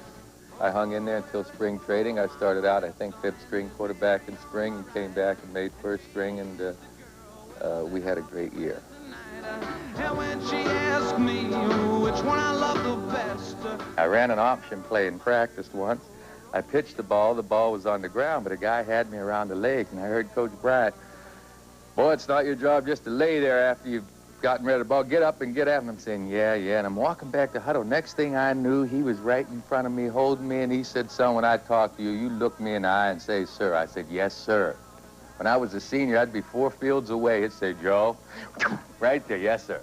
S9: I hung in there until spring training. I started out, I think, 5th string quarterback in spring and came back and made 1st string, and we had a great year.
S12: And when she asked me which one I love the best,
S9: I ran an option play in practice once. I pitched the ball was on the ground, but a guy had me around the legs, and I heard Coach Bryant, boy, it's not your job just to lay there after you've gotten rid of the ball. Get up and get at him. I'm saying, yeah, and I'm walking back to huddle. Next thing I knew, he was right in front of me, holding me, and he said, son, when I talk to you, you look me in the eye and say, sir. I said, yes, sir. When I was a senior, I'd be 4 fields away. It'd say, Joe, right there, yes, sir.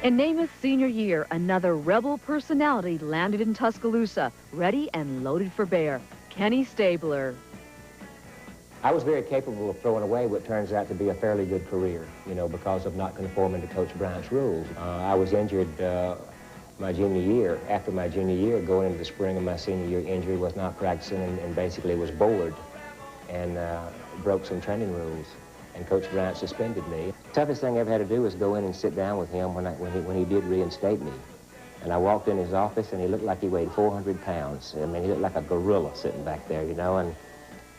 S11: In Namath's senior year, another rebel personality landed in Tuscaloosa, ready and loaded for Bear, Kenny Stabler.
S10: I was very capable of throwing away what turns out to be a fairly good career, you know, because of not conforming to Coach Bryant's rules. I was injured my junior year. After my junior year, going into the spring of my senior year, injury, was not practicing and basically was bored and broke some training rules. And Coach Bryant suspended me. The toughest thing I ever had to do was go in and sit down with him when he did reinstate me. And I walked in his office, and he looked like he weighed 400 pounds. I mean, he looked like a gorilla sitting back there, you know, and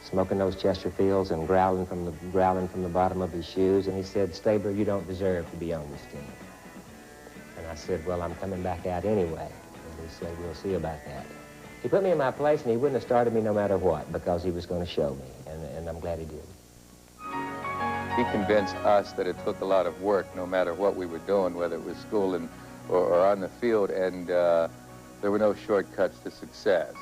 S10: smoking those Chesterfields and growling from the bottom of his shoes. And he said, "Stabler, you don't deserve to be on this team." And I said, "Well, I'm coming back out anyway." And he said, "We'll see about that." He put me in my place, and he wouldn't have started me no matter what, because he was going to show me, and I'm glad he did.
S9: He convinced us that it took a lot of work, no matter what we were doing, whether it was school or on the field, and there were no shortcuts to success.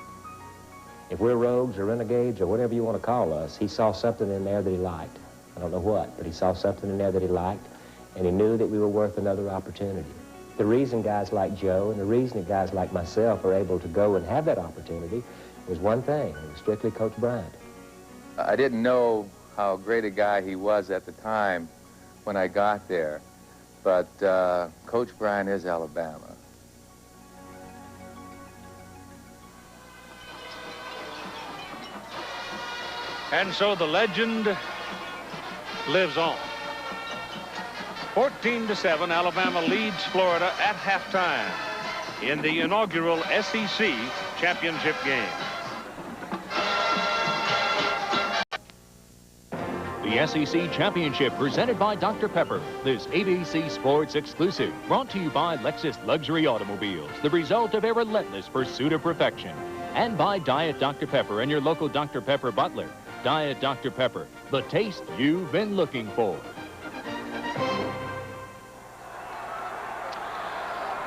S10: If we're rogues or renegades or whatever you want to call us, he saw something in there that he liked. I don't know what, but he saw something in there that he liked, and he knew that we were worth another opportunity. The reason guys like Joe and the reason that guys like myself are able to go and have that opportunity was one thing. It was strictly Coach Bryant.
S9: I didn't know how great a guy he was at the time when I got there, but Coach Bryant is Alabama.
S2: And so the legend lives on. 14-7, Alabama leads Florida at halftime in the inaugural SEC championship game.
S1: The SEC Championship presented by Dr. Pepper. This ABC Sports exclusive brought to you by Lexus Luxury Automobiles, the result of a relentless pursuit of perfection. And by Diet Dr. Pepper and your local Dr. Pepper butler. Diet Dr. Pepper, the taste you've been looking for.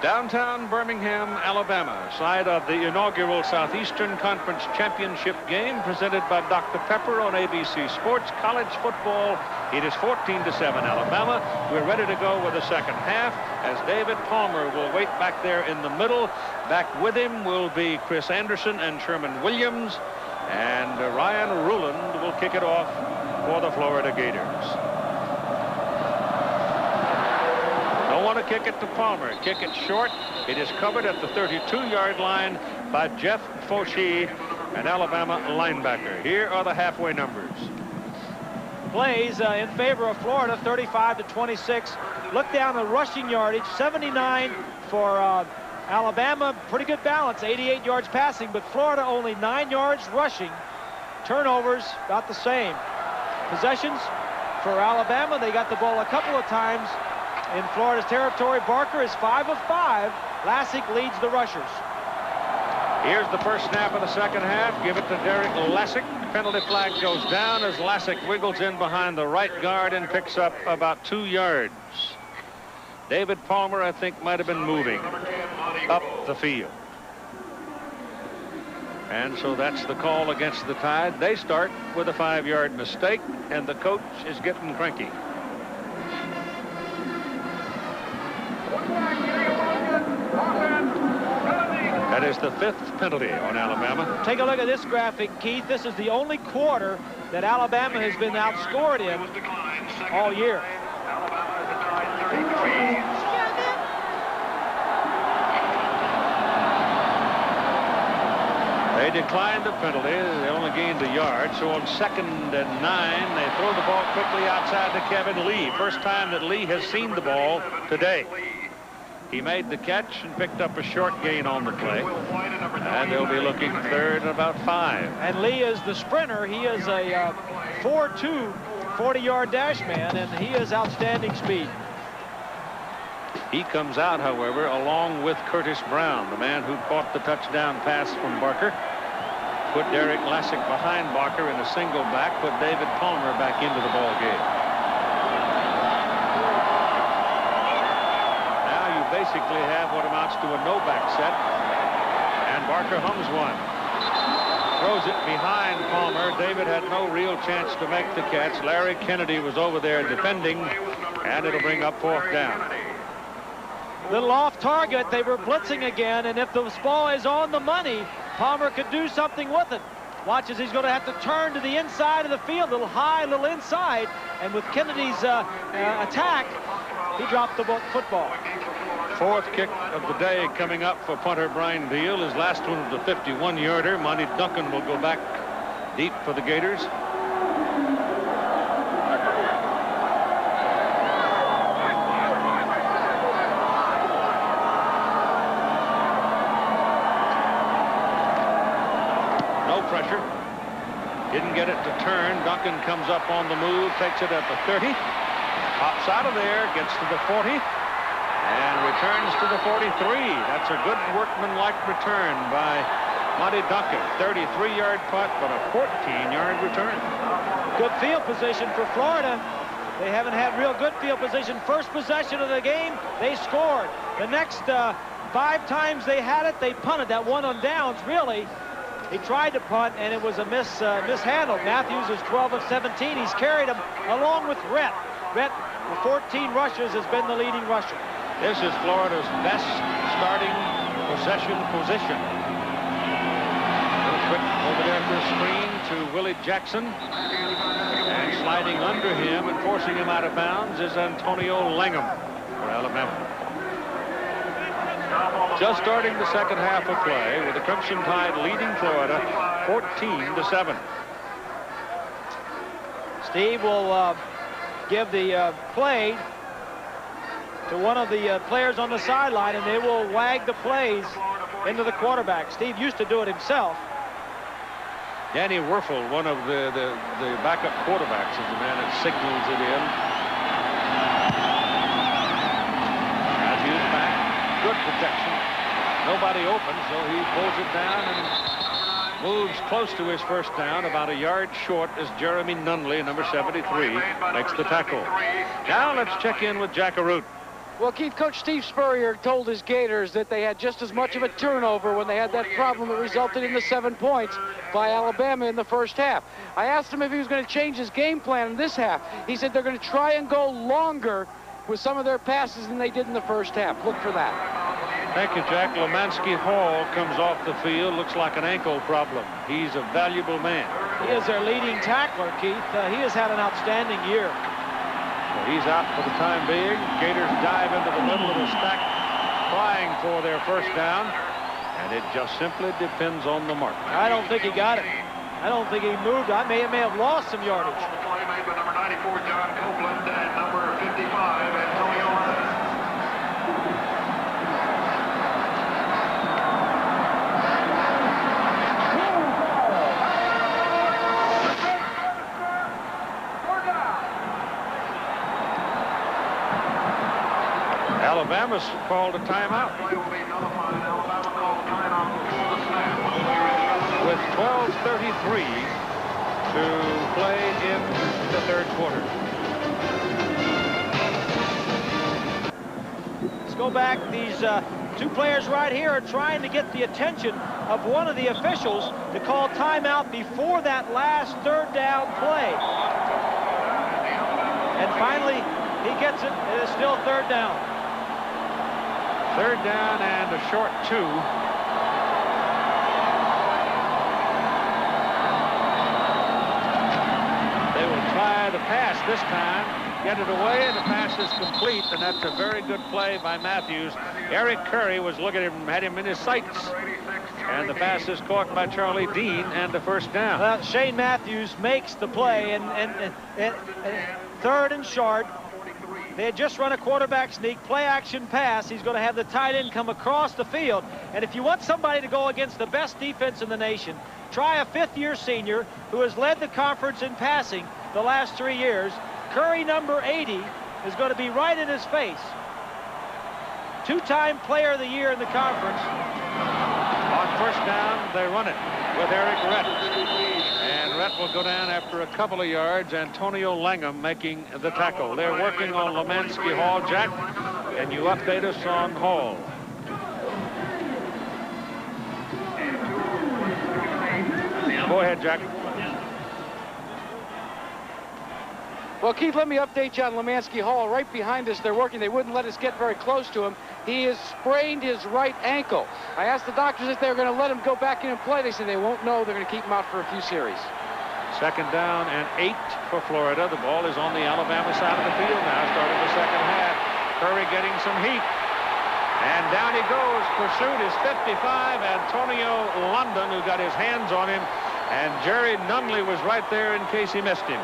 S2: Downtown Birmingham, Alabama, side of the inaugural Southeastern Conference Championship game presented by Dr. Pepper on ABC Sports College Football. It is 14-7 Alabama. We're ready to go with the second half as David Palmer will wait back there in the middle. Back with him will be Chris Anderson and Sherman Williams, and Ryan Ruland will kick it off for the Florida Gators. Don't want to kick it to Palmer. Kick it short. It is covered at the 32-yard line by Jeff Fauci, an Alabama linebacker. Here are the halfway numbers.
S3: Plays in favor of Florida, 35-26. Look down the rushing yardage, 79 for Alabama. Pretty good balance, 88 yards passing, but Florida only 9 yards rushing. Turnovers about the same. Possessions for Alabama, they got the ball a couple of times in Florida's territory. Barker is 5 of 5. Lassick leads the rushers.
S2: Here's the first snap of the second half. Give it to Derek Lassick. Penalty flag goes down as Lassick wiggles in behind the right guard and picks up about 2 yards. David Palmer, I think, might have been moving up the field. And so that's the call against the Tide. They start with a 5-yard mistake, and the coach is getting cranky. That is the 5th penalty on Alabama.
S3: Take a look at this graphic, Keith. This is the only quarter that Alabama has been outscored in all year.
S2: They declined the penalty. They only gained a yard. So on 2nd and 9, they throw the ball quickly outside to Kevin Lee. First time that Lee has seen the ball today. He made the catch and picked up a short gain on the play. And they'll be looking 3rd and about 5.
S3: And Lee is the sprinter. He is a 4.2 40-yard dash man, and he has outstanding speed.
S2: He comes out, however, along with Curtis Brown, the man who caught the touchdown pass from Barker. Put Derek Lassick behind Barker in a single back, put David Palmer back into the ball game. Basically have what amounts to a no-back set, and Barker hums one. Throws it behind Palmer. David had no real chance to make the catch. Larry Kennedy was over there defending, and it'll bring up 4th down.
S3: Little off target. They were blitzing again, and if the ball is on the money, Palmer could do something with it. Watch as he's going to have to turn to the inside of the field, a little high, a little inside, and with Kennedy's attack, he dropped the football.
S2: 4th kick of the day coming up for punter Brian Beal. His last one was a 51-yarder. Monty Duncan will go back deep for the Gators. pressure. Didn't get it to turn. Duncan comes up on the move, takes it at the 30. Hops out of there, gets to the 40, and returns to the 43. That's a good workmanlike return by Monty Duncan. 33-yard putt, but a 14-yard return.
S3: Good field position for Florida. They haven't had real good field position. First possession of the game, they scored. The next 5 times they had it, they punted. That one on downs, really. He tried to punt, and it was a mishandled. Matthews is 12 of 17. He's carried him along with Rhett. Rhett, with 14 rushes, has been the leading rusher.
S2: This is Florida's best starting possession position. Real quick over there for a screen to Willie Jackson. And sliding under him and forcing him out of bounds is Antonio Langham for Alabama. Just starting the second half of play with the Crimson Tide leading Florida 14-7.
S3: Steve will give the play to one of the players on the sideline, and they will wag the plays into the quarterback. Steve used to do it himself.
S2: Danny Werfel, one of the backup quarterbacks, is the man that signals it in. Matthews back. Good protection. Nobody open, so he pulls it down and moves close to his first down, about a yard short as Jeremy Nunley, number 73, makes the tackle. Now let's check in with Jack Arute.
S5: Well, Keith, Coach Steve Spurrier told his Gators that they had just as much of a turnover when they had that problem that resulted in the 7 points by Alabama in the first half. I asked him if he was going to change his game plan in this half. He said they're going to try and go longer with some of their passes than they did in the first half. Look for that.
S2: Thank you, Jack. Lemansky Hall comes off the field. Looks like an ankle problem. He's a valuable man.
S3: He is their leading tackler, Keith. He has had an outstanding year.
S2: So he's out for the time being. Gators dive into the middle of the stack, trying for their first down, and it just simply depends on the mark.
S3: I don't think he got it. I don't think he moved. I may have lost some yardage.
S6: Play made by number 94, John Copeland, and number 55, Antonio Langham.
S2: Alabama's called a timeout. With 12:33 to play in the third quarter.
S3: Let's go back. These two players right here are trying to get the attention of one of the officials to call timeout before that last third down play. And finally, he gets it. It is still third down.
S2: Third down and a short 2. They will try the pass this time, get it away, and the pass is complete, and that's a very good play by Matthews. Eric Curry was looking at him, had him in his sights, and the pass is caught by Charlie Dean and the first down.
S3: Well, Shane Matthews makes the play, and third and short. They had just run a quarterback sneak, play action pass. He's going to have the tight end come across the field. And if you want somebody to go against the best defense in the nation, try a fifth-year senior who has led the conference in passing the last 3 years. Curry, number 80, is going to be right in his face. Two-time player of the year in the conference.
S2: On first down, they run it with Eric Rhett. And Rhett will go down after a couple of yards. Antonio Langham making the tackle. They're working on Lemansky Hall, Jack, and you update us on Hall. Go ahead, Jack.
S5: Well, Keith, let me update you on Lemansky Hall. Right behind us, they're working. They wouldn't let us get very close to him. He has sprained his right ankle. I asked the doctors if they were going to let him go back in and play. They said they won't know. They're going to keep him out for a few series.
S2: Second down and 8 for Florida. The ball is on the Alabama side of the field now, starting the second half. Curry getting some heat. And down he goes. Pursuit is 55. Antonio London, who got his hands on him. And Jerry Nunley was right there in case he missed him.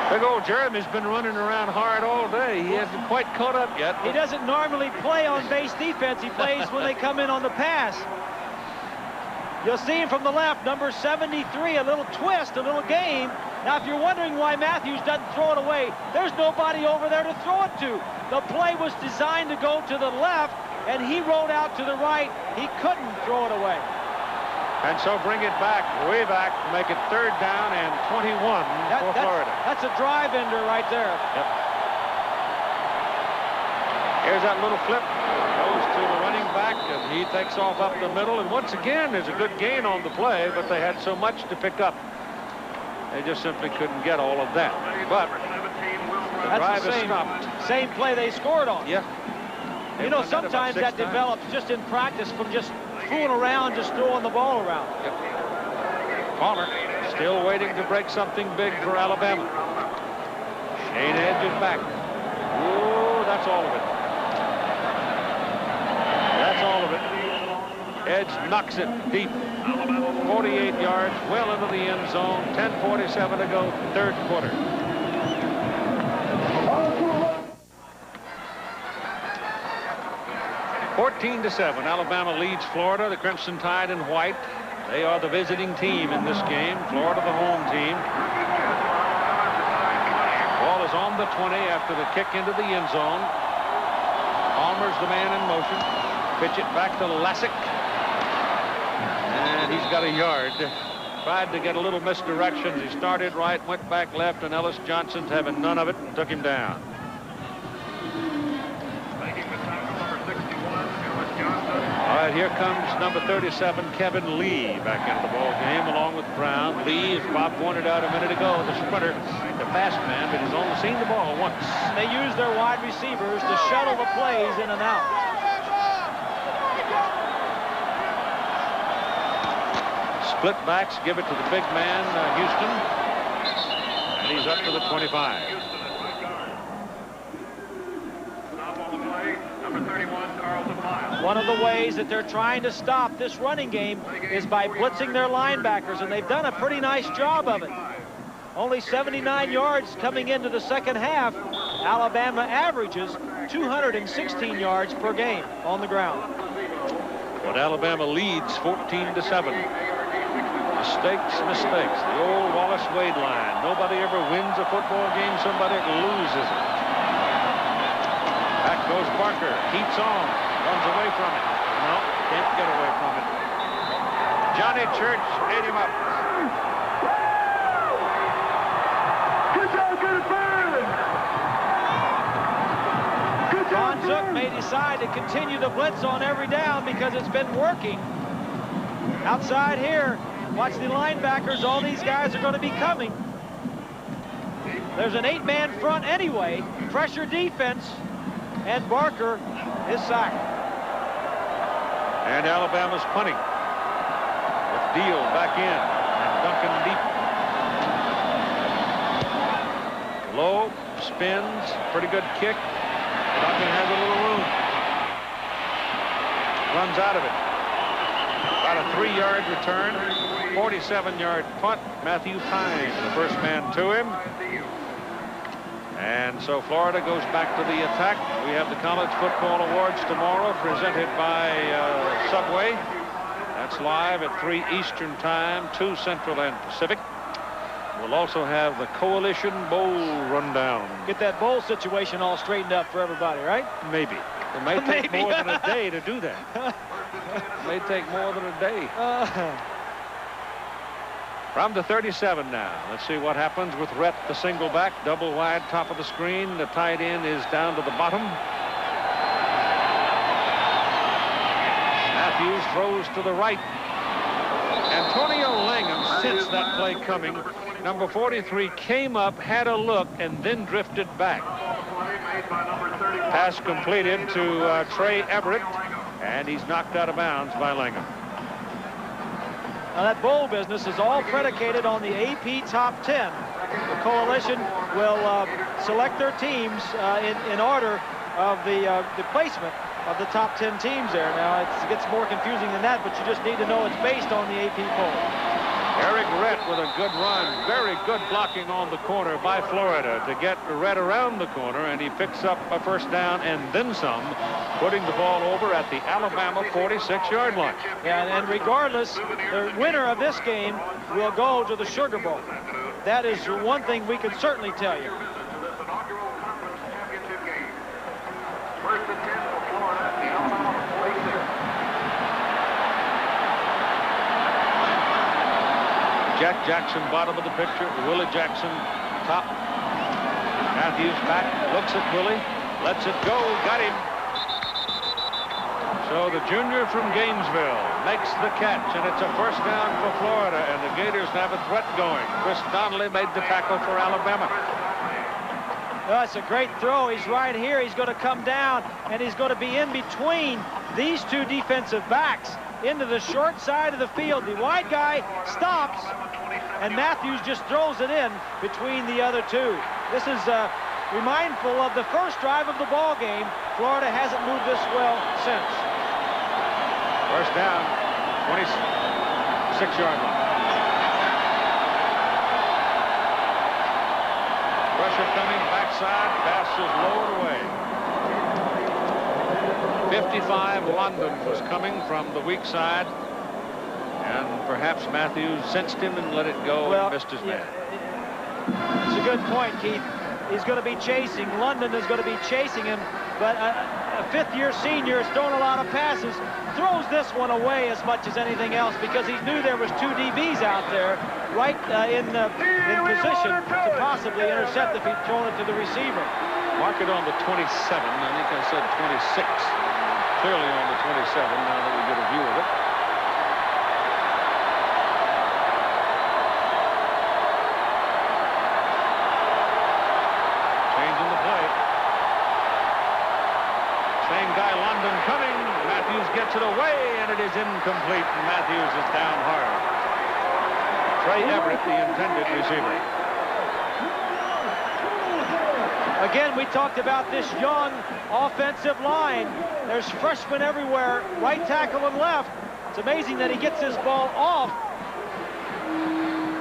S2: Big old Jeremy's been running around hard all day. He hasn't quite caught up yet.
S3: He doesn't normally play on base defense. He plays when they come in on the pass. You'll see him from the left, number 73, a little twist, a little game. Now, if you're wondering why Matthews doesn't throw it away, there's nobody over there to throw it to. The play was designed to go to the left, and he rolled out to the right. He couldn't throw it away.
S2: And so bring it back, way back, make it 3rd down and 21 for Florida.
S3: That's a drive ender right there.
S2: Yep. Here's that little flip. Goes to the running back, and he takes off up the middle. And once again, there's a good gain on the play, but they had so much to pick up. They just simply couldn't get all of that. But the drive is stopped.
S3: Same play they scored on.
S2: Yeah.
S3: You know, sometimes that develops just in practice from just fooling around, just throwing the ball around.
S2: Yep. Palmer still waiting to break something big for Alabama. Shane Edge is back. Whoa, that's all of it. That's all of it. Edge knocks it deep. 48 yards, well into the end zone. 10:47 to go, 3rd quarter. (14-7). Alabama leads Florida. The Crimson Tide in white. They are the visiting team in this game. Florida the home team. Ball is on the 20 after the kick into the end zone. Palmer's the man in motion. Pitch it back to Lassick. And he's got a yard. Tried to get a little misdirection. He started right, went back left, and Ellis Johnson's having none of it and took him down. All right, here comes number 37, Kevin Lee, back into the ball game along with Brown. Lee, as Bob pointed out a minute ago, the sprinter, the fast man, but he's only seen the ball once.
S3: They use their wide receivers to shuttle the plays in and out.
S2: Split backs, give it to the big man, Houston, and he's up to the 25.
S3: One of the ways that they're trying to stop this running game is by blitzing their linebackers, and they've done a pretty nice job of it. Only 79 yards coming into the second half. Alabama averages 216 yards per game on the ground.
S2: But Alabama leads 14-7. Mistakes, mistakes. The old Wallace Wade line. Nobody ever wins a football game. Somebody loses it. Back goes Barker. Keeps on. Runs away from it. No, can't get away from it. Johnny Church ate him up.
S4: Good job, good burn. Good job,
S3: Ron Zook may decide to continue the blitz on every down because it's been working. Outside here, watch the linebackers. All these guys are going to be coming. There's an 8-man front anyway. Pressure defense. And Barker is sacked.
S2: And Alabama's punting. With Deal back in. And Duncan deep. Low, spins, pretty good kick. Duncan has a little room. Runs out of it. About a 3-yard return. 47-yard punt. Matthew Pine, the first man to him. And so Florida goes back to the attack. We have the College Football Awards tomorrow, presented by Subway. That's live at 3 Eastern Time, 2 Central and Pacific. We'll also have the Coalition Bowl rundown.
S3: Get that bowl situation all straightened up for everybody, right?
S2: Maybe. It may take more than a day to do that. It may take more than a day. From the 37 now. Let's see what happens with Rhett, the single back, double wide, top of the screen. The tight end is down to the bottom. Matthews throws to the right. Antonio Langham sensed that play coming. Number 43 came up, had a look, and then drifted back. Pass completed to Trey Everett, and he's knocked out of bounds by Langham.
S3: Now that bowl business is all predicated on the AP top 10. The Coalition will select their teams in order of the placement of the top 10 teams there. Now it gets more confusing than that, but you just need to know it's based on the AP poll.
S2: Eric Rhett with a good run. Very good blocking on the corner by Florida to get Rhett around the corner, and he picks up a first down and then some, putting the ball over at the Alabama 46-yard line.
S3: Yeah, and regardless, the winner of this game will go to the Sugar Bowl. That is one thing we can certainly tell you.
S2: Jack Jackson, bottom of the picture. Willie Jackson, top. Matthews back, looks at Willie, lets it go, got him. So the junior from Gainesville makes the catch, and it's a first down for Florida, and the Gators have a threat going. Chris Donnelly made the tackle for Alabama.
S3: That's a great throw. He's right here. He's going to come down, and he's going to be in between these two defensive backs into the short side of the field. The wide guy stops, and Matthews just throws it in between the other two. This is remindful of the first drive of the ball game. Florida hasn't moved this well since.
S2: First down, 26-yard line. Pressure coming backside, pass is lowered away. 55, London was coming from the weak side, and perhaps Matthews sensed him and let it go and missed his man.
S3: It's a good point, Keith. He's going to be chasing. London is going to be chasing him, but a fifth-year senior has thrown a lot of passes. Throws this one away as much as anything else because he knew there was two DBs out there right in position to possibly intercept if he'd thrown it to the receiver.
S2: Mark it on the 27. I think I said 26. Clearly on the 27 now that we get a view of it. Changing the play. Same guy, London, coming. Matthews gets it away, and it is incomplete. And Matthews is down hard. Trey Everett, the intended receiver.
S3: Again, we talked about this young offensive line. There's freshmen everywhere, right tackle and left. It's amazing that he gets this ball off.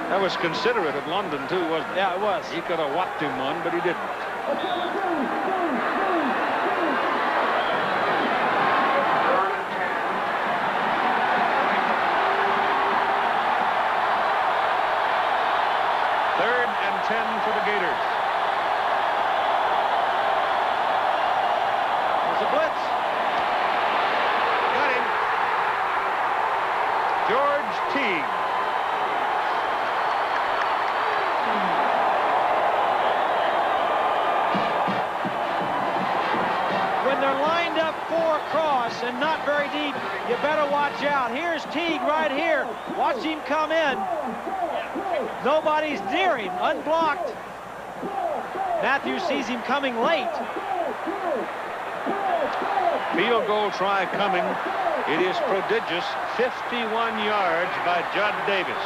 S2: That was considerate of London, too, wasn't it?
S3: Yeah, it was.
S2: He could have whacked him one, but he didn't. Third and 10 for the Gators.
S3: There's a blitz.
S2: Got him. George Teague.
S3: When they're lined up four across and not very deep, you better watch out. Here's Teague right here. Watch him come in. Nobody's near him, unblocked. Matthews sees him coming late.
S2: Field goal try coming. It is prodigious. 51 yards by Judd Davis.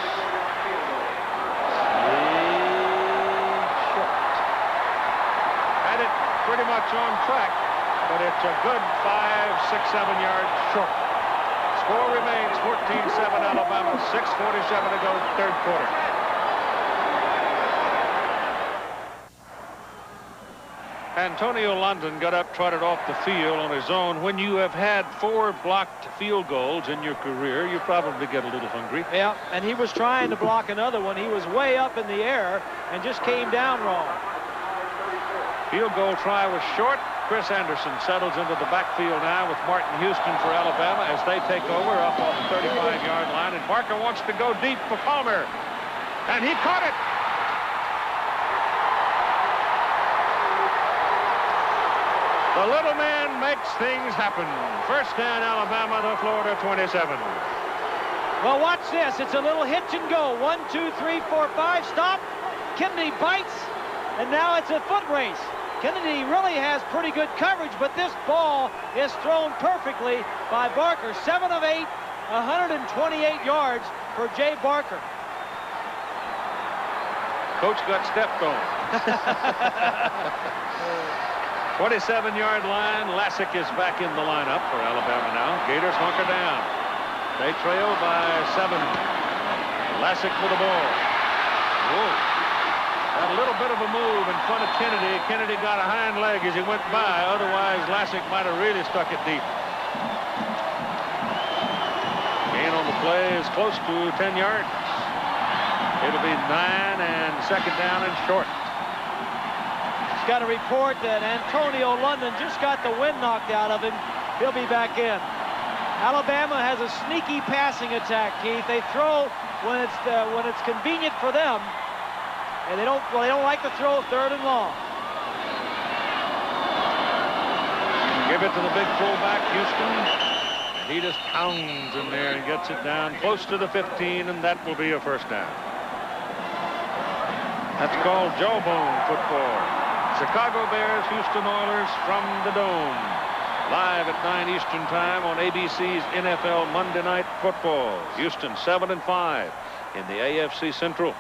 S2: Had it pretty much on track, but it's a good 5, 6, 7 yards short. Score remains 14-7 Alabama, 6:47 to go, third quarter. Antonio London got up, trotted off the field on his own. When you have had 4 blocked field goals in your career, you probably get a little hungry.
S3: Yeah, and he was trying to block another one. He was way up in the air and just came down wrong.
S2: Field goal try was short. Chris Anderson settles into the backfield now with Martin Houston for Alabama as they take over up on the 35-yard line. And Barker wants to go deep for Palmer. And he caught it. The little man makes things happen. First down, Alabama to Florida 27.
S3: Well, watch this. It's a little hitch and go. 1, 2, 3, 4, 5. Stop. Kennedy bites. And now it's a foot race. Kennedy really has pretty good coverage, but this ball is thrown perfectly by Barker. 7 of 8, 128 yards for Jay Barker.
S2: Coach got stepped on. 27-yard line. Lassick is back in the lineup for Alabama now. Gators hunker down. They trail by 7. Lassick with the ball. Whoa. Had a little bit of a move in front of Kennedy. Kennedy got a hind leg as he went by. Otherwise, Lassick might have really stuck it deep. Gain on the play is close to 10 yards. It'll be 9 and second down and short.
S3: He's got a report that Antonio London just got the wind knocked out of him. He'll be back in. Alabama has a sneaky passing attack, Keith. They throw when it's convenient for them, and they don't like to throw third and long.
S2: Give it to the big fullback, Houston. He just pounds in there and gets it down close to the 15, and that will be a first down. That's called jawbone football. Chicago Bears, Houston Oilers from the Dome. Live at 9 Eastern Time on ABC's NFL Monday Night Football. Houston 7-5 in the AFC Central.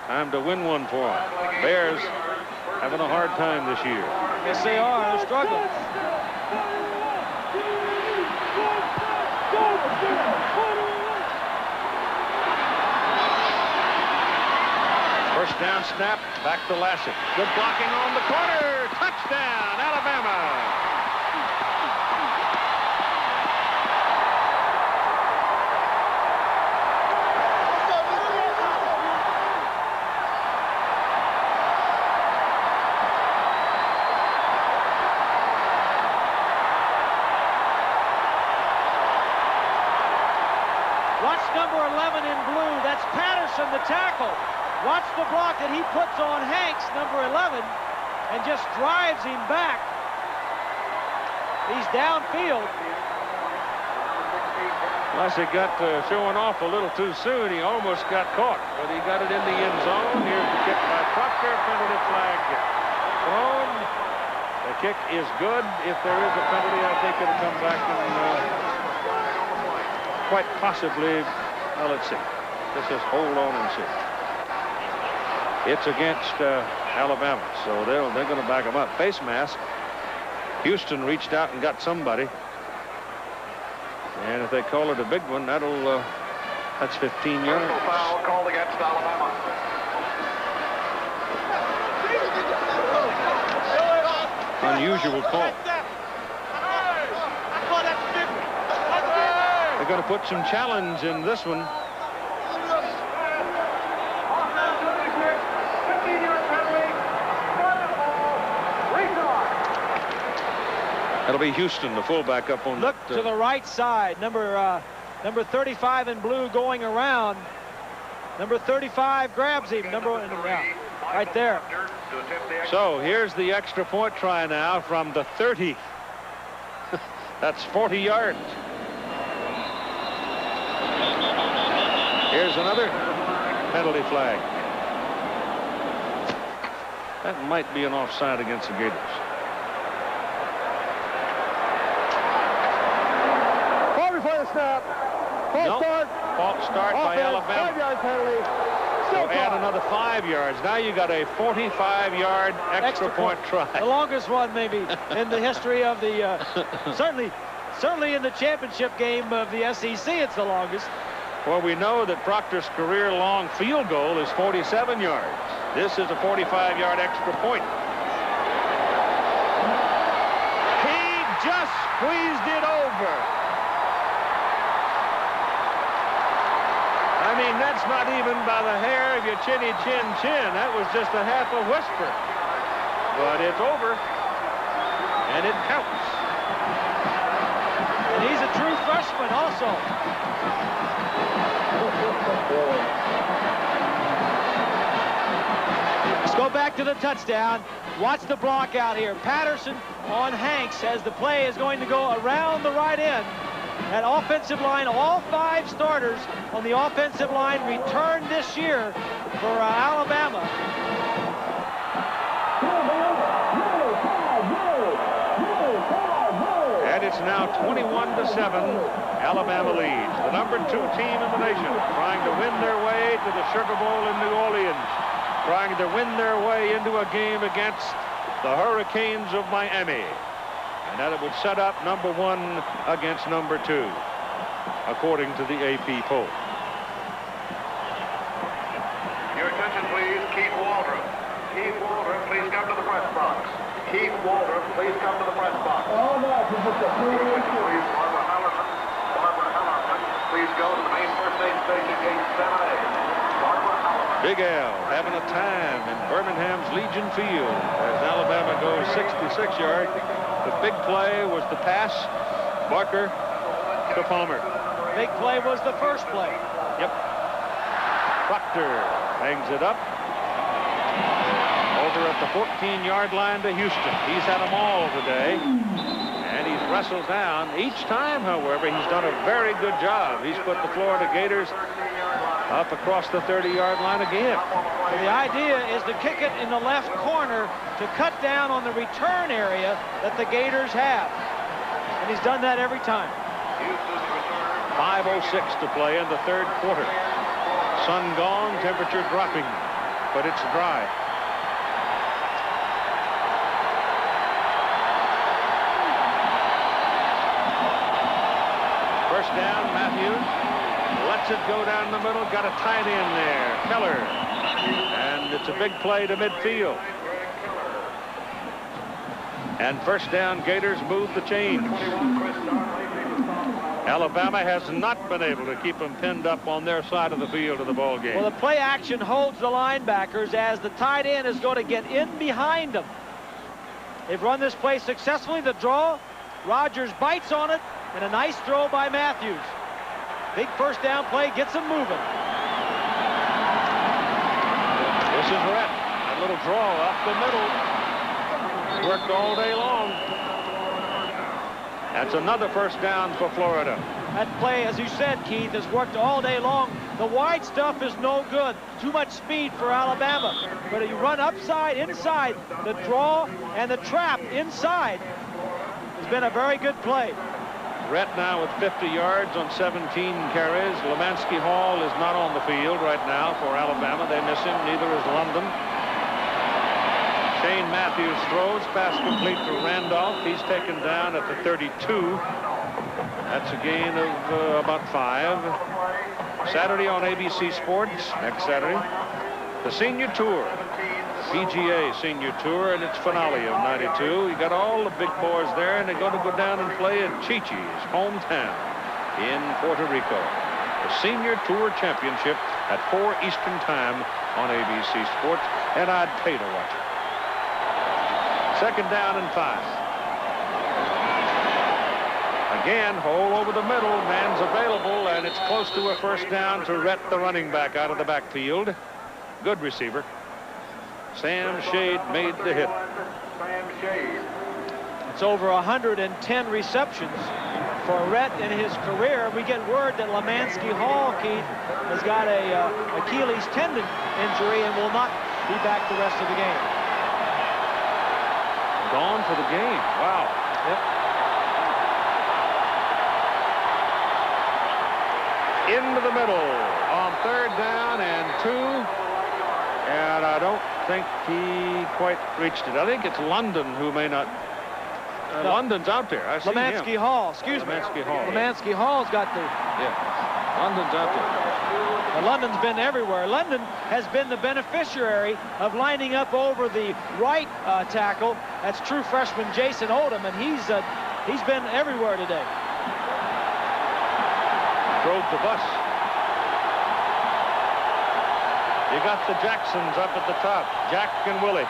S2: Time to win one for them. Bears having a hard time this year.
S3: Yes, they are. They're struggling.
S2: First down snap, back to Lassick. Good blocking on the corner. Touchdown, Alabama.
S3: Watch number 11 in blue. That's Patterson, the tackle. Watch the block that he puts on Hanks, number 11, and just drives him back. He's downfield.
S2: Lassick got showing off a little too soon. He almost got caught, but he got it in the end zone. Here's the kick by Proctor. Penalty flag thrown. The kick is good. If there is a penalty, I think it'll come back and quite possibly, well, let's see. Let's just hold on and see. It's against Alabama, so they're going to back them up. Face mask. Houston reached out and got somebody. And if they call it a big one, that's 15 yards.
S6: Foul called against Alabama.
S2: Unusual call. They're going to put some challenge in this one. That'll be Houston, the fullback up on.
S3: Look to the right side. Number 35 in blue going around. Number 35 grabs him. Right there.
S2: So here's the extra point try now from the 30. That's 40 yards. Here's another penalty flag. That might be an offside against the Gators.
S4: Snap. False start.
S2: False start by Alabama.
S4: 5-yard penalty.
S2: So add another 5 yards. Now you got a 45-yard extra point try.
S3: The longest one maybe in the history of the certainly in the championship game of the SEC. It's the longest.
S2: Well, we know that Proctor's career long field goal is 47 yards. This is a 45-yard extra point. He just squeezed it over. I mean, that's not even by the hair of your chinny chin chin. That was just a half a whisper. But it's over. And it counts.
S3: And he's a true freshman also. Let's go back to the touchdown. Watch the block out here. Patterson on Hanks as the play is going to go around the right end. That offensive line, all 5 starters on the offensive line returned this year for Alabama.
S2: And it's now 21-7. Alabama leads. The number 2 team in the nation, trying to win their way to the Sugar Bowl in New Orleans, trying to win their way into a game against the Hurricanes of Miami. And that it would set up number 1 against number 2, according to the AP poll.
S6: Keith Waldron, please come to the press box. Keith Waldron, please come to the press box. Please, Barbara Hallerman, please go to the main first aid station, gate 7A. Barbara Hallerman.
S2: Big Al having a time in Birmingham's Legion Field as Alabama goes 66 yards. The big play was the pass, Barker to Palmer.
S3: Big play was the first play.
S2: Yep. Proctor hangs it up over at the 14-yard line to Houston. He's had them all today, and he's wrestled down. Each time, however, he's done a very good job. He's put the Florida Gators up across the 30-yard line again.
S3: The idea is to kick it in the left corner to cut down on the return area that the Gators have. And he's done that every time.
S2: 5:06 to play in the third quarter. Sun gone, temperature dropping, but it's dry. First down, Matthews lets it go down the middle, got a tight end there, Keller, and it's a big play to midfield. And first down, Gators move the chains. Alabama has not been able to keep them pinned up on their side of the field of the ball game.
S3: Well, the play action holds the linebackers as the tight end is going to get in behind them. They've run this play successfully. The draw, Rogers bites on it, and a nice throw by Matthews. Big first down play, gets them moving.
S2: This is Rhett. A little draw up the middle. Worked all day long. That's another first down for Florida.
S3: That play, as you said, Keith, has worked all day long. The wide stuff is no good. Too much speed for Alabama. But you run upside, inside, the draw and the trap inside has been a very good play.
S2: Rhett now with 50 yards on 17 carries. Lemansky Hall is not on the field right now for Alabama. They miss him. Neither is London. Shane Matthews throws, pass complete to Randolph. He's taken down at the 32. That's a gain of about 5. Saturday on ABC Sports, next Saturday, the Senior Tour, PGA Senior Tour, and its finale of '92. You got all the big boys there, and they're going to go down and play in Chi-Chi's hometown in Puerto Rico. The Senior Tour Championship at 4 Eastern Time on ABC Sports, and I'd pay to watch it. Second down and 5. Again, hole over the middle. Man's available, and it's close to a first down to Rhett, the running back, out of the backfield. Good receiver. Sam Shade made the hit.
S3: It's over 110 receptions for Rhett in his career. We get word that Lemansky Hall, Keith, has got a Achilles tendon injury and will not be back the rest of the game.
S2: Gone for the game. Wow.
S3: Yep.
S2: Into the middle on third down and 2. And I don't think he quite reached it. I think it's London who may not.
S3: No.
S2: London's out there. I see
S3: Lemansky
S2: him.
S3: Hall, excuse me.
S2: Lemansky Hall.
S3: Lemansky Hall's got the...
S2: Yeah. London's out there.
S3: Well, London's been everywhere. London has been the beneficiary of lining up over the right tackle. That's true freshman Jason Odom, and he's been everywhere today.
S2: Drove the bus. You got the Jacksons up at the top. Jack and Willie.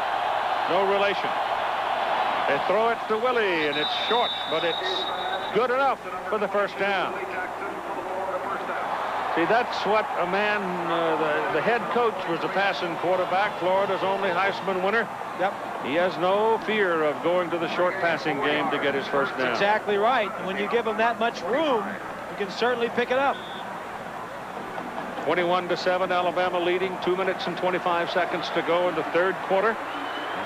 S2: No relation. They throw it to Willie, and it's short, but it's good enough for the first down. See, that's what a man, the head coach was a passing quarterback, Florida's only Heisman winner.
S3: Yep.
S2: He has no fear of going to the short passing game to get his first down.
S3: That's exactly right. When you give him that much room, you can certainly pick it up.
S2: 21-7, Alabama leading, 2 minutes and 25 seconds to go in the third quarter.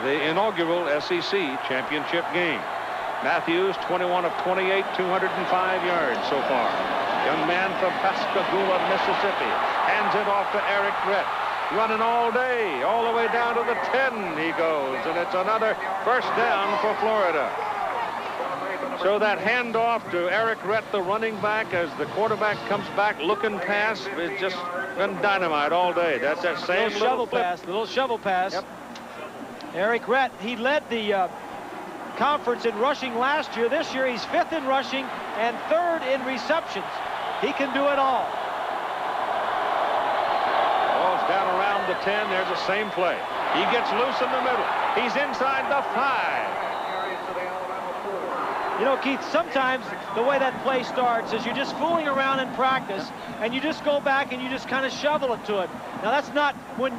S2: The inaugural SEC championship game. Matthews, 21 of 28, 205 yards so far. Young man from Pascagoula, Mississippi, hands it off to Eric Rhett. Running all day, all the way down to the 10 he goes, and it's another first down for Florida. So that handoff to Eric Rhett, the running back, as the quarterback comes back looking pass, it's just been dynamite all day. That's that same
S3: little shovel
S2: flip.
S3: pass, little shovel pass.
S2: Yep.
S3: Eric Rett, he led the conference in rushing last year. This year he's 5th in rushing and 3rd in receptions. He can do it all.
S2: Ball's down around the 10. There's the same play. He gets loose in the middle. He's inside the 5.
S3: You know, Keith, sometimes the way that play starts is you're just fooling around in practice, and you just go back and you just kind of shovel it to it. Now, that's not when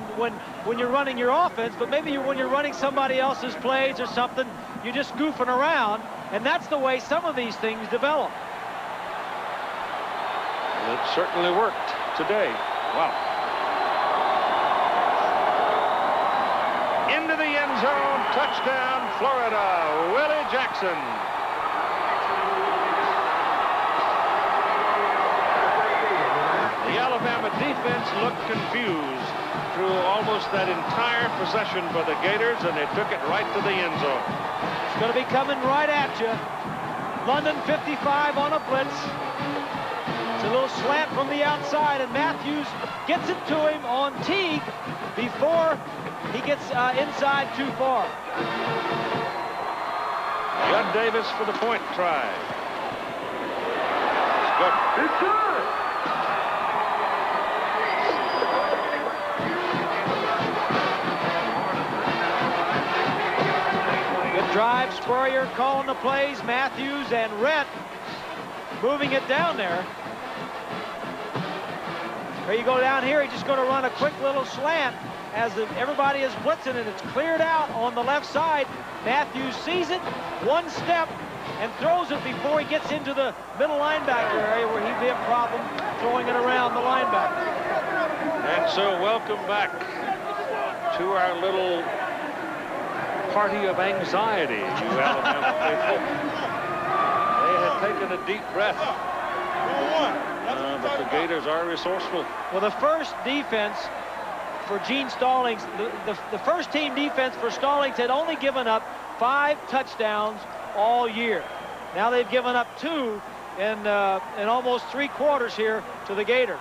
S3: you're running your offense, but maybe when you're running somebody else's plays or something, you're just goofing around, and that's the way some of these things develop.
S2: It certainly worked today. Wow. Into the end zone, touchdown, Florida, Willie Jackson. The Alabama defense looked confused through almost that entire possession for the Gators, and they took it right to the end zone.
S3: It's going to be coming right at you. London 55 on a blitz. It's a little slant from the outside, and Matthews gets it to him on Teague before he gets inside too far.
S2: Judd Davis for the point try. It's good. It's good.
S3: Drive, Spurrier calling the plays, Matthews and Rett moving it down there. Here you go down here, he's just going to run a quick little slant as everybody is blitzing, and it's cleared out on the left side. Matthews sees it, one step, and throws it before he gets into the middle linebacker area where he'd be a problem throwing it around the linebacker.
S2: And so welcome back to our little party of anxiety, you Alabama faithful. They had taken a deep breath, but the Gators are resourceful.
S3: Well, the first defense for Gene Stallings, the first team defense for Stallings had only given up 5 touchdowns all year. Now they've given up 2 in almost 3 quarters here to the Gators.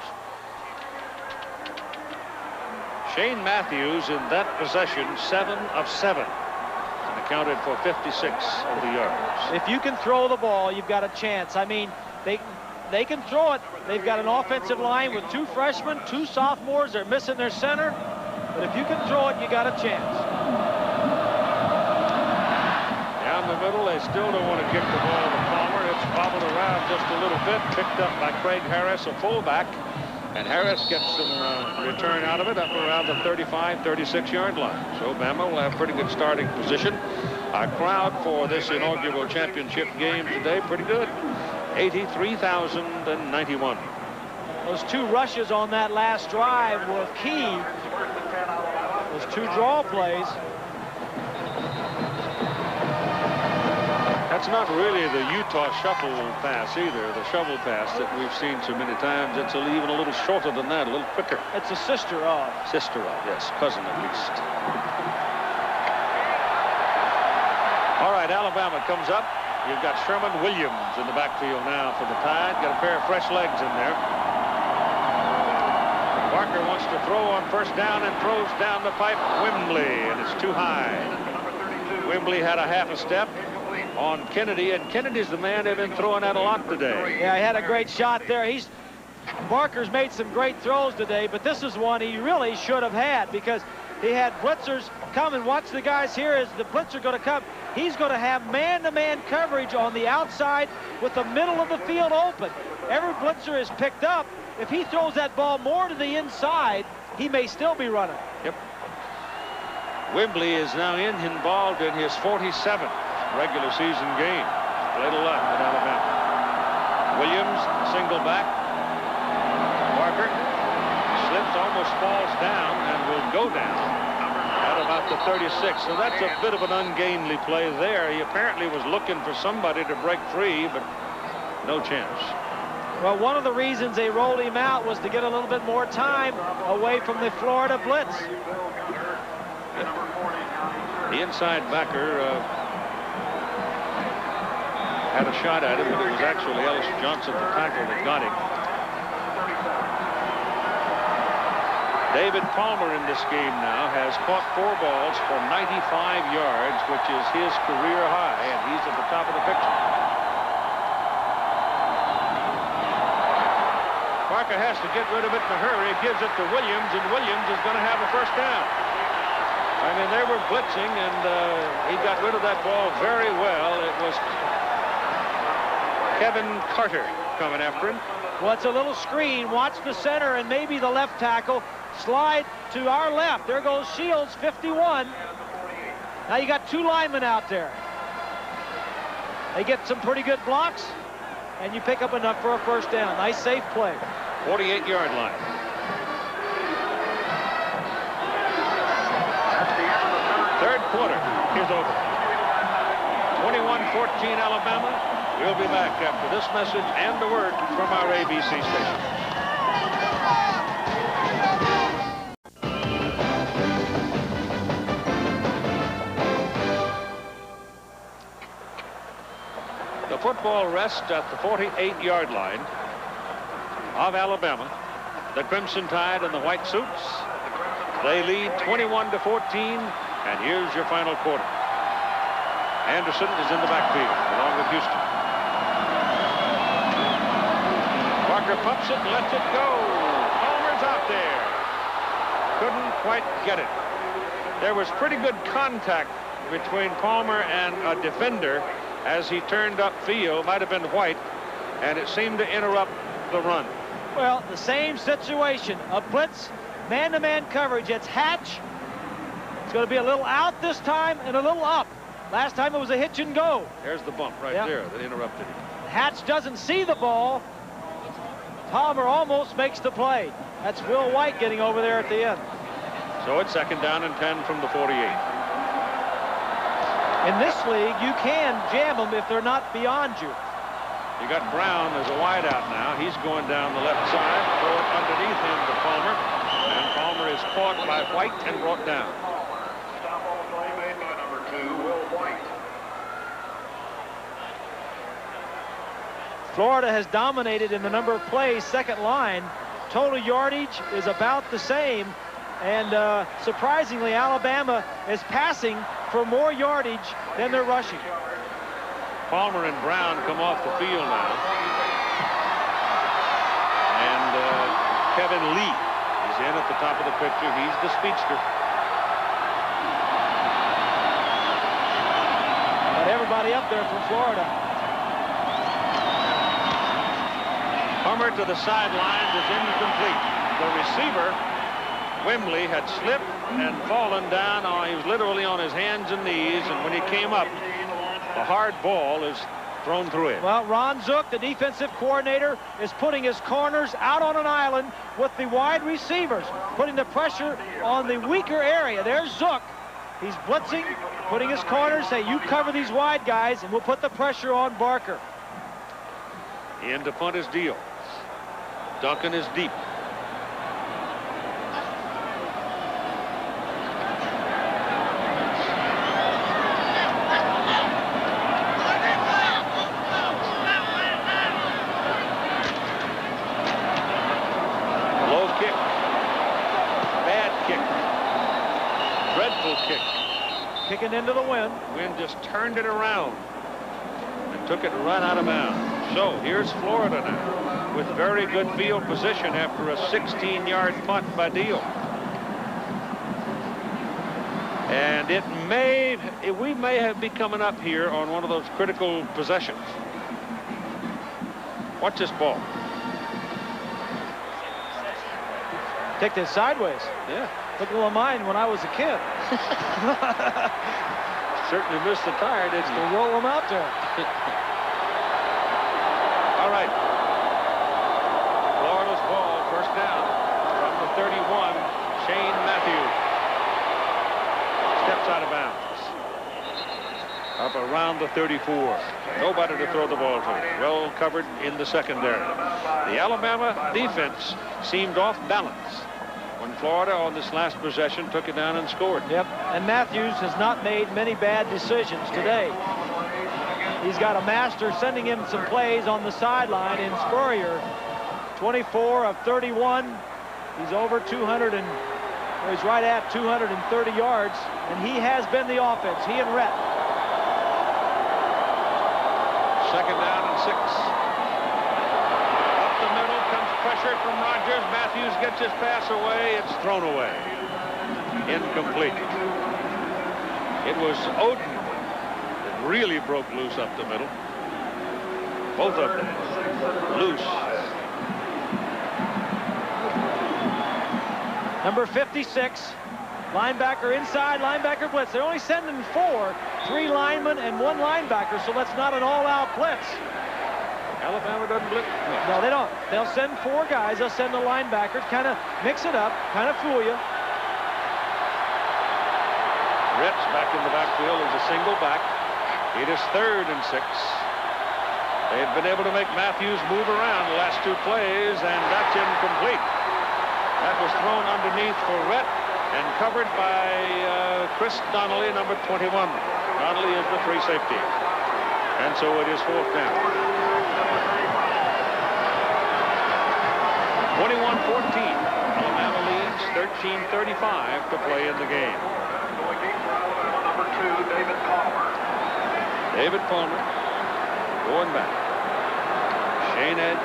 S2: Shane Matthews in that possession, 7 of 7. Accounted for 56 of the yards.
S3: If you can throw the ball, you've got a chance. I mean, they can throw it. They've got an offensive line with 2 freshmen, 2 sophomores. They're missing their center. But if you can throw it, you got a chance.
S2: Down the middle, they still don't want to kick the ball to Palmer. It's bobbled around just a little bit. Picked up by Craig Harris, a fullback. And Harris gets some return out of it up around the 35, 36-yard line. So Bama will have pretty good starting position. Our crowd for this inaugural championship game today, pretty good. 83,091.
S3: Those 2 rushes on that last drive were key. Those 2 draw plays.
S2: That's not really the Utah shuffle pass either, the shovel pass that we've seen so many times. It's even a little shorter than that, a little quicker.
S3: It's a sister of.
S2: Sister of, yes, cousin at least. All right, Alabama comes up. You've got Sherman Williams in the backfield now for the Tide. Got a pair of fresh legs in there. Barker wants to throw on first down and throws down the pipe. Wembley, and it's too high. Wembley had a half a step on Kennedy, and Kennedy's the man they've been throwing at a lot today.
S3: Yeah, he had a great shot there. Barker's made some great throws today, but this is one he really should have had because he had blitzers come, and watch the guys here as the blitzer going to come. He's going to have man-to-man coverage on the outside with the middle of the field open. Every blitzer is picked up. If he throws that ball more to the inside, he may still be running.
S2: Yep. Wembley is now involved in his 47th regular season game. Played a lot with Alabama. Williams, single back. Barker slips, almost falls down, and will go down at about the 36. So that's a bit of an ungainly play there. He apparently was looking for somebody to break free, but no chance.
S3: Well, one of the reasons they rolled him out was to get a little bit more time away from the Florida blitz.
S2: The inside backer had a shot at him, but it was actually Ellis Johnson, the tackle, that got him. David Palmer in this game now has caught 4 balls for 95 yards, which is his career high, and he's at the top of the picture. Parker has to get rid of it in a hurry, gives it to Williams, and Williams is going to have a first down. I mean, they were blitzing, and he got rid of that ball very well. It was Kevin Carter coming after him.
S3: Well, it's a little screen. Watch the center and maybe the left tackle slide to our left. There goes Shields, 51. Now you got 2 linemen out there. They get some pretty good blocks, and you pick up enough for a first down. Nice, safe play.
S2: 48-yard line. Third quarter is over. 21-14 Alabama. We'll be back after this message and a word from our ABC station. The football rests at the 48-yard line of Alabama. The Crimson Tide and the white suits. They lead 21-14, and here's your final quarter. Anderson is in the backfield along with Houston. Parker pumps it and lets it go. Palmer's out there. Couldn't quite get it. There was pretty good contact between Palmer and a defender as he turned upfield. Might have been White, and it seemed to interrupt the run.
S3: Well, the same situation. A blitz, man-to-man coverage. It's Hatch. It's going to be a little out this time and a little up. Last time it was a hitch and go.
S2: There's the bump right there that interrupted him.
S3: Hatch doesn't see the ball. Palmer almost makes the play. That's Will White getting over there at the end.
S2: So it's 2nd down and 10 from the 48.
S3: In this league, you can jam them if they're not beyond you.
S2: You got Brown as a wideout now. He's going down the left side. Throw it underneath him to Palmer. And Palmer is caught by White and brought down.
S6: Stop on play made by number 2, Will White.
S3: Florida has dominated in the number of plays, second line. Total yardage is about the same. And surprisingly, Alabama is passing for more yardage than they're rushing.
S2: Palmer and Brown come off the field now. And Kevin Lee is in at the top of the picture. He's the speedster.
S3: Got everybody up there from Florida.
S2: Palmer to the sidelines is incomplete. The receiver, Wimley, had slipped and fallen down. He was literally on his hands and knees, and when he came up, a hard ball is thrown through it.
S3: Well, Ron Zook, the defensive coordinator, is putting his corners out on an island with the wide receivers, putting the pressure on the weaker area. There's Zook. He's blitzing, putting his corners, say, you cover these wide guys, and we'll put the pressure on Barker.
S2: In to punt his deal. Duncan is deep.
S3: Kicking into the wind.
S2: Wind just turned it around and took it right out of bounds. So here's Florida now with very good field position after a 16-yard punt by Deal. And we may have be coming up here on one of those critical possessions. Watch this ball.
S3: Take this sideways.
S2: Yeah.
S3: Look at mine when I was a kid.
S2: Certainly missed the tire, didn't you?
S3: To roll them out there.
S2: All right. Florida's ball, first down from the 31. Shane Matthews steps out of bounds. Up around the 34. Nobody to throw the ball to. Well covered in the secondary. The Alabama defense seemed off balance when Florida on this last possession took it down and scored.
S3: Yep, and Matthews has not made many bad decisions today. He's got a master sending him some plays on the sideline in Spurrier. 24 of 31. He's over 200 and He's right at 230 yards, and he has been the offense, he and Rhett.
S2: Second down and 6. Up the middle comes pressure from Rogers. Matthews gets his pass away. It's thrown away. Incomplete. It was Oden that really broke loose up the middle. Both of them loose.
S3: Number 56, linebacker inside, linebacker blitz. They're only sending 4, 3 linemen and 1 linebacker, so that's not an all-out blitz.
S2: Alabama doesn't blitz?
S3: No, they don't. They'll send 4 guys. They'll send a linebacker, kind of mix it up, kind of fool you.
S2: Rhett's back in the backfield as a single back. It is 3rd and 6. They've been able to make Matthews move around the last 2 plays, and that's incomplete. That was thrown underneath for Rhett and covered by Chris Donnelly, number 21. Donnelly is the free safety. And so it is 4th down. 21-14. Alabama leads 13:35 to play in the game.
S6: Number 2, David Palmer.
S2: David Palmer going back. Shane Edge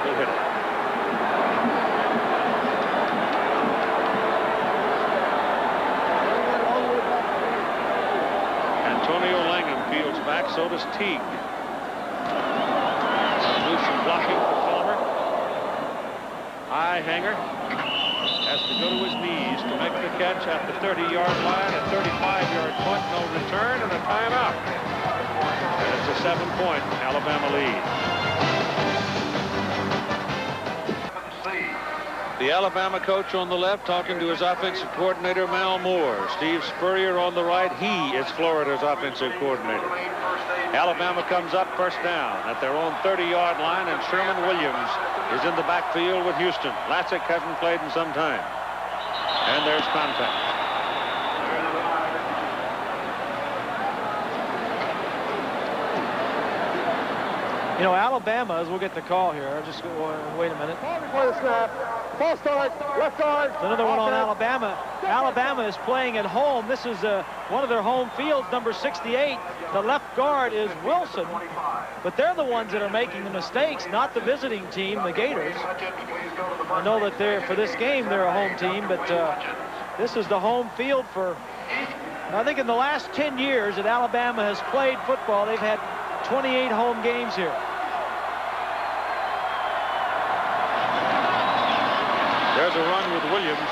S2: will hit it. Antonio Langham fields back, so does Teague. Loose blocking for Palmer. High hanger. Has to go to his knees to make the catch at the 30-yard line. A 35-yard punt, no return, and a timeout. And it's a 7-point Alabama lead. The Alabama coach on the left talking to his offensive coordinator, Mal Moore. Steve Spurrier on the right. He is Florida's offensive coordinator. Alabama comes up 1st down at their own 30-yard line, and Sherman Williams is in the backfield with Houston. Latzik hasn't played in some time. And there's contact.
S3: You know, Alabama, as we'll get the call here, just wait a minute.
S4: Before the snap. False start, left guard.
S3: Another one on Alabama. Alabama is playing at home. This is one of their home fields, number 68. The left guard is Wilson, but they're the ones that are making the mistakes, not the visiting team, the Gators. I know that for this game, they're a home team, but this is the home field for, I think in the last 10 years that Alabama has played football, they've had 28 home games here.
S2: There's a run with Williams,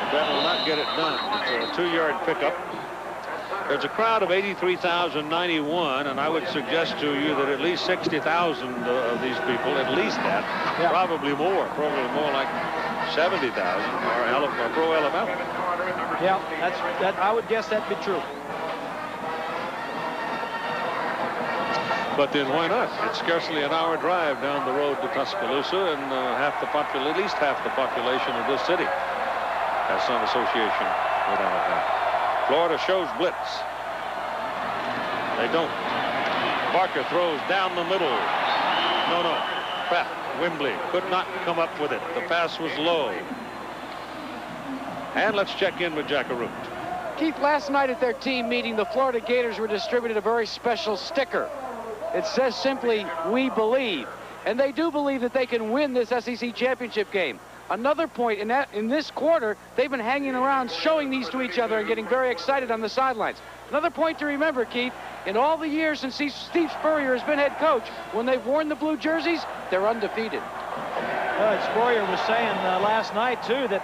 S2: but that will not get it done. It's a 2-yard pickup. There's a crowd of 83,091, and I would suggest to you that at least 60,000 of these people, at least that, probably more like 70,000 are pro Alabama.
S3: Yeah, I would guess that'd be true.
S2: But then why not? It's scarcely an hour drive down the road to Tuscaloosa, and at least half the population of this city has some association with Alabama. Florida shows blitz. They don't. Barker throws down the middle. No. Pratt, Wembley could not come up with it. The pass was low. And let's check in with Jack Arute.
S5: Keith, last night at their team meeting, the Florida Gators were distributed a very special sticker. It says simply, "We believe." And they do believe that they can win this SEC championship game. Another point in this quarter, they've been hanging around showing these to each other and getting very excited on the sidelines. Another point to remember, Keith, in all the years since Steve Spurrier has been head coach, when they've worn the blue jerseys, they're undefeated.
S3: Spurrier was saying last night, too, that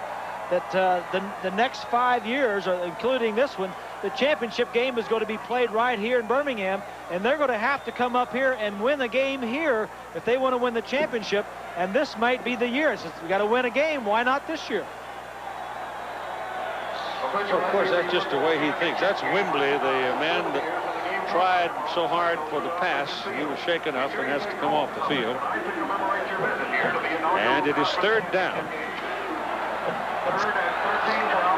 S3: the next 5 years, including this one, the championship game is going to be played right here in Birmingham, and they're going to have to come up here and win a game here if they want to win the championship, and this might be the year. Since we got to win a game, why not this year?
S2: So of course, that's just the way he thinks. That's Wembley, the man that tried so hard for the pass. He was shaken up and has to come off the field. And it is 3rd down.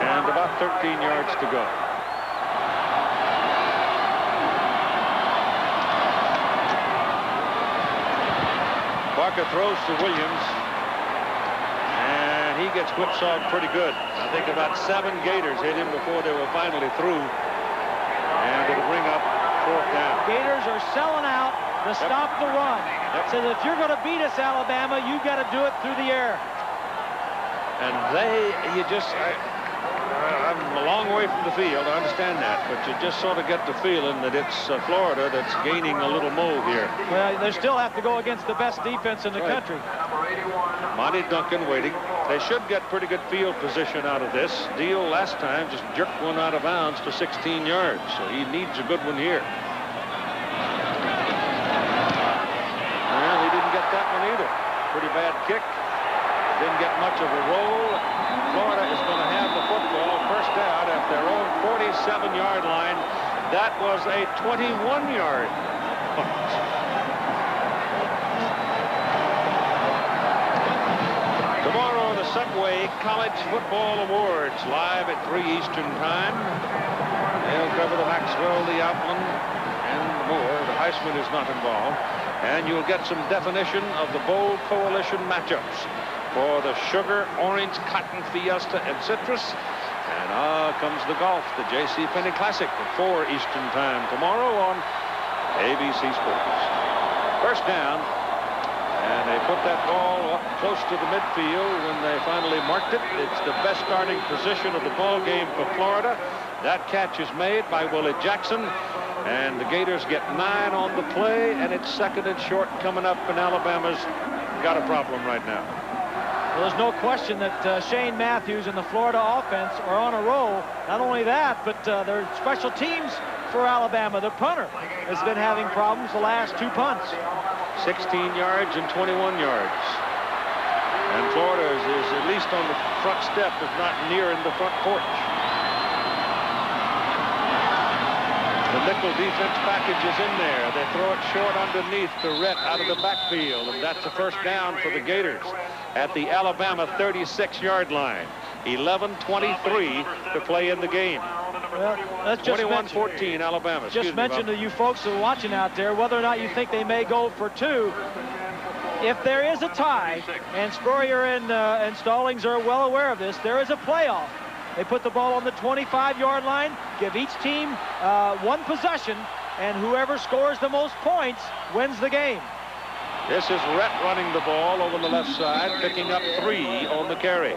S2: And about 13 yards to go. Barker throws to Williams, and and he gets whipsawed pretty good. I think about 7 Gators hit him before they were finally through. And it'll bring up 4th down.
S3: Gators are selling out to stop the run. Says if you're going to beat us, Alabama, you got to do it through the air.
S2: And I'm a long way from the field, I understand that, but you just sort of get the feeling that it's Florida that's gaining a little move here.
S3: Well, they still have to go against the best defense in the country.
S2: Monty Duncan waiting. They should get pretty good field position out of this. Deal last time just jerked one out of bounds for 16 yards, so he needs a good one here. Well, he didn't get that one either. Pretty bad kick. Didn't get much of a roll. Florida is going to have the football first down at their own 47-yard line. That was a 21-yard punt. Tomorrow, the Subway College Football Awards, live at 3 Eastern Time. They'll cover the Maxwell, the Outland, and more. The Heisman is not involved. And you'll get some definition of the Bowl Coalition matchups for the Sugar, Orange, Cotton, Fiesta, and Citrus. And comes the golf, the J.C. Penney Classic at 4 Eastern Time tomorrow on ABC Sports. First down, and they put that ball up close to the midfield when they finally marked it. It's the best starting position of the ball game for Florida. That catch is made by Willie Jackson, and the Gators get 9 on the play, and it's 2nd and short coming up, and Alabama's got a problem right now.
S3: Well, there's no question that Shane Matthews and the Florida offense are on a roll. Not only that, but their special teams for Alabama. The punter has been having problems the last 2 punts.
S2: 16 yards and 21 yards. And Florida is at least on the front step, if not near in the front porch. The nickel defense package is in there. They throw it short underneath to Rhett out of the backfield, and that's a first down for the Gators at the Alabama 36-yard line. 11:23 to play in the game.
S3: Well, let's just
S2: 21-14 Alabama.
S3: Just mention to you folks who are watching out there whether or not you think they may go for 2. If there is a tie, and Spurrier and Stallings are well aware of this, there is a playoff. They put the ball on the 25-yard line, give each team 1 possession, and whoever scores the most points wins the game.
S2: This is Rhett running the ball over the left side, picking up 3 on the carry.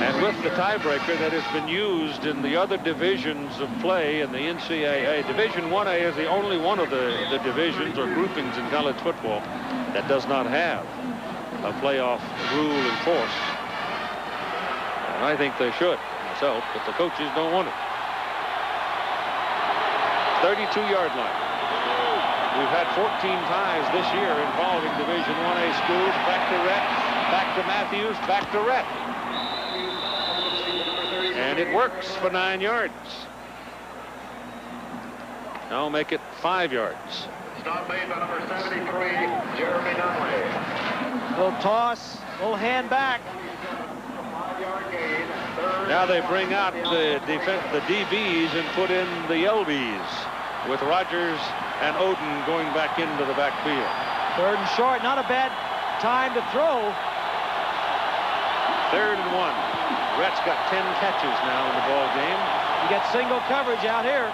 S2: And with the tiebreaker that has been used in the other divisions of play in the NCAA, Division 1A is the only one of the divisions or groupings in college football that does not have a playoff rule in force. And I think they should myself, but the coaches don't want it. 32-yard line. We've had 14 ties this year involving Division 1A schools. Back to Rhett, back to Matthews, back to Rhett. And it works for 9 yards. Now make it 5 yards.
S6: Stop made by number 73, Jeremy Nunley.
S3: Little toss, little hand back.
S6: 5-yard gain.
S2: Now they bring out the DBs and put in the LBs with Rogers and Oden going back into the backfield.
S3: 3rd and short, not a bad time to throw.
S2: 3rd and 1. Rhett's got 10 catches now in the ball game.
S3: You get single coverage out here.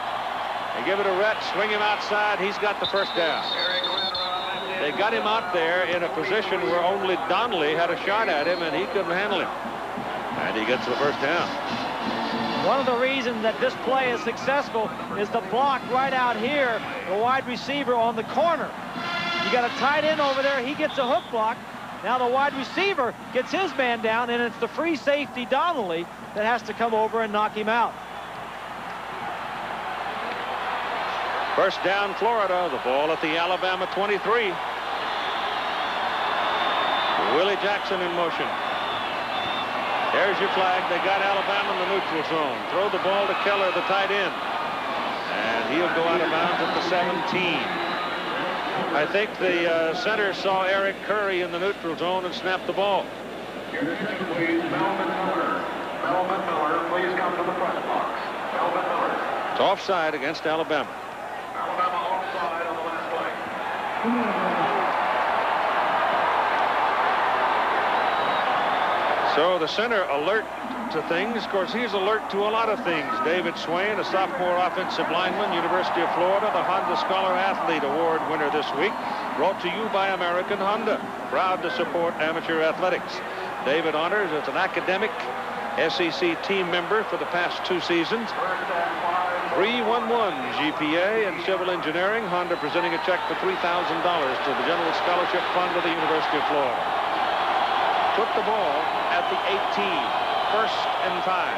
S2: They give it to Rhett, swing him outside. He's got the first down. They got him out there in a position where only Donnelly had a shot at him, and he couldn't handle him. And he gets the first down.
S3: One of the reasons that this play is successful is the block right out here, the wide receiver on the corner. You got a tight end over there. He gets a hook block. Now the wide receiver gets his man down, and it's the free safety Donnelly that has to come over and knock him out.
S2: First down, Florida. The ball at the Alabama 23. Willie Jackson in motion. There's your flag. They got Alabama in the neutral zone. Throw the ball to Keller, the tight end. And he'll go out of bounds at the 17. I think the center saw Eric Curry in the neutral zone and snapped the ball.
S6: Your attention, please. Melvin Miller. Melvin Miller, please come to the press box. Melvin Miller.
S2: It's offside against Alabama.
S6: Alabama offside on the last play.
S2: So the center alert to things. Of course, he's alert to a lot of things. David Swain, a sophomore offensive lineman, University of Florida, the Honda Scholar Athlete Award winner this week. Brought to you by American Honda. Proud to support amateur athletics. David honors as an academic SEC team member for the past 2 seasons. 3.11 GPA in civil engineering. Honda presenting a check for $3,000 to the General Scholarship Fund of the University of Florida. Took the ball at the 18. 1st and 5.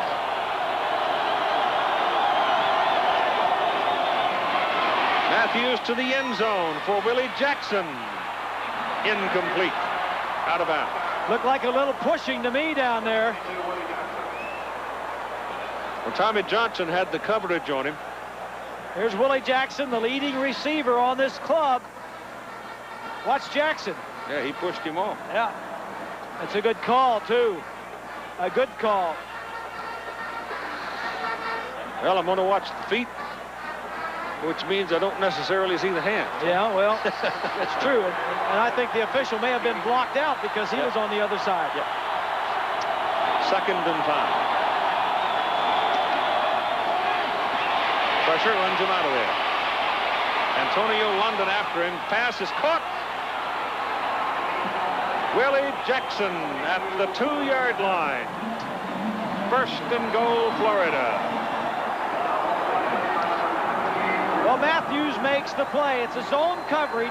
S2: Matthews to the end zone for Willie Jackson. Incomplete. Out of bounds.
S3: Looked like a little pushing to me down there.
S2: Well, Tommy Johnson had the coverage on him.
S3: Here's Willie Jackson, the leading receiver on this club. Watch Jackson.
S2: Yeah, he pushed him off.
S3: Yeah. That's a good call, too. A good call.
S2: Well, I'm going to watch the feet, which means I don't necessarily see the hand.
S3: Yeah, well, that's true. And I think the official may have been blocked out because he was on the other side.
S2: Yeah. 2nd and 5. Pressure runs him out of there. Antonio London after him. Pass is caught. Willie Jackson at the 2-yard line. 1st and goal, Florida.
S3: Well, Matthews makes the play. It's a zone coverage.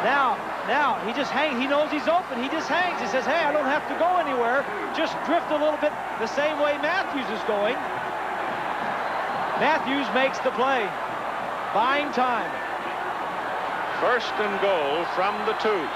S3: Now, he just hangs. He knows he's open. He just hangs. He says, hey, I don't have to go anywhere. Just drift a little bit the same way Matthews is going. Matthews makes the play. Buying time.
S2: 1st and goal from the 2.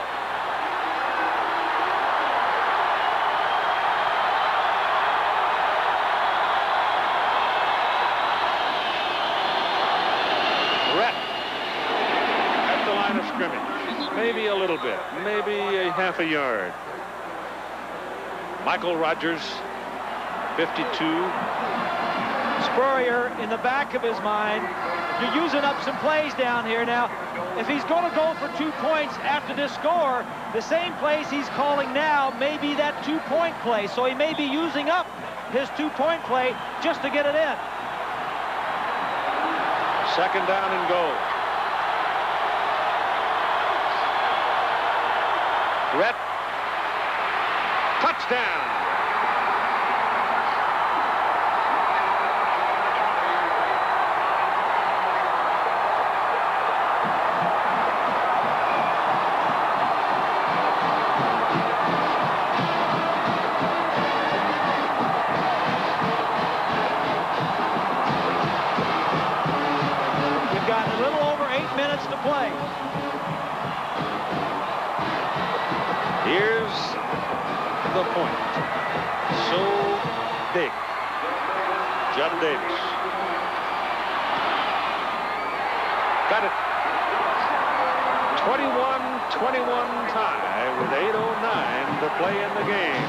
S2: Scrimmage. Maybe a little bit. Maybe a half a yard. Michael Rogers, 52.
S3: Spurrier in the back of his mind. You're using up some plays down here now. If he's going to go for 2 points after this score, the same plays he's calling now may be that 2-point play. So he may be using up his 2-point play just to get it in.
S2: 2nd down and goal. Brett. Touchdown.
S3: We've got a little over 8 minutes to play.
S2: Here's the point. So big. Judd Davis. Got it. 21-21 tie with 8:09 to play in the game.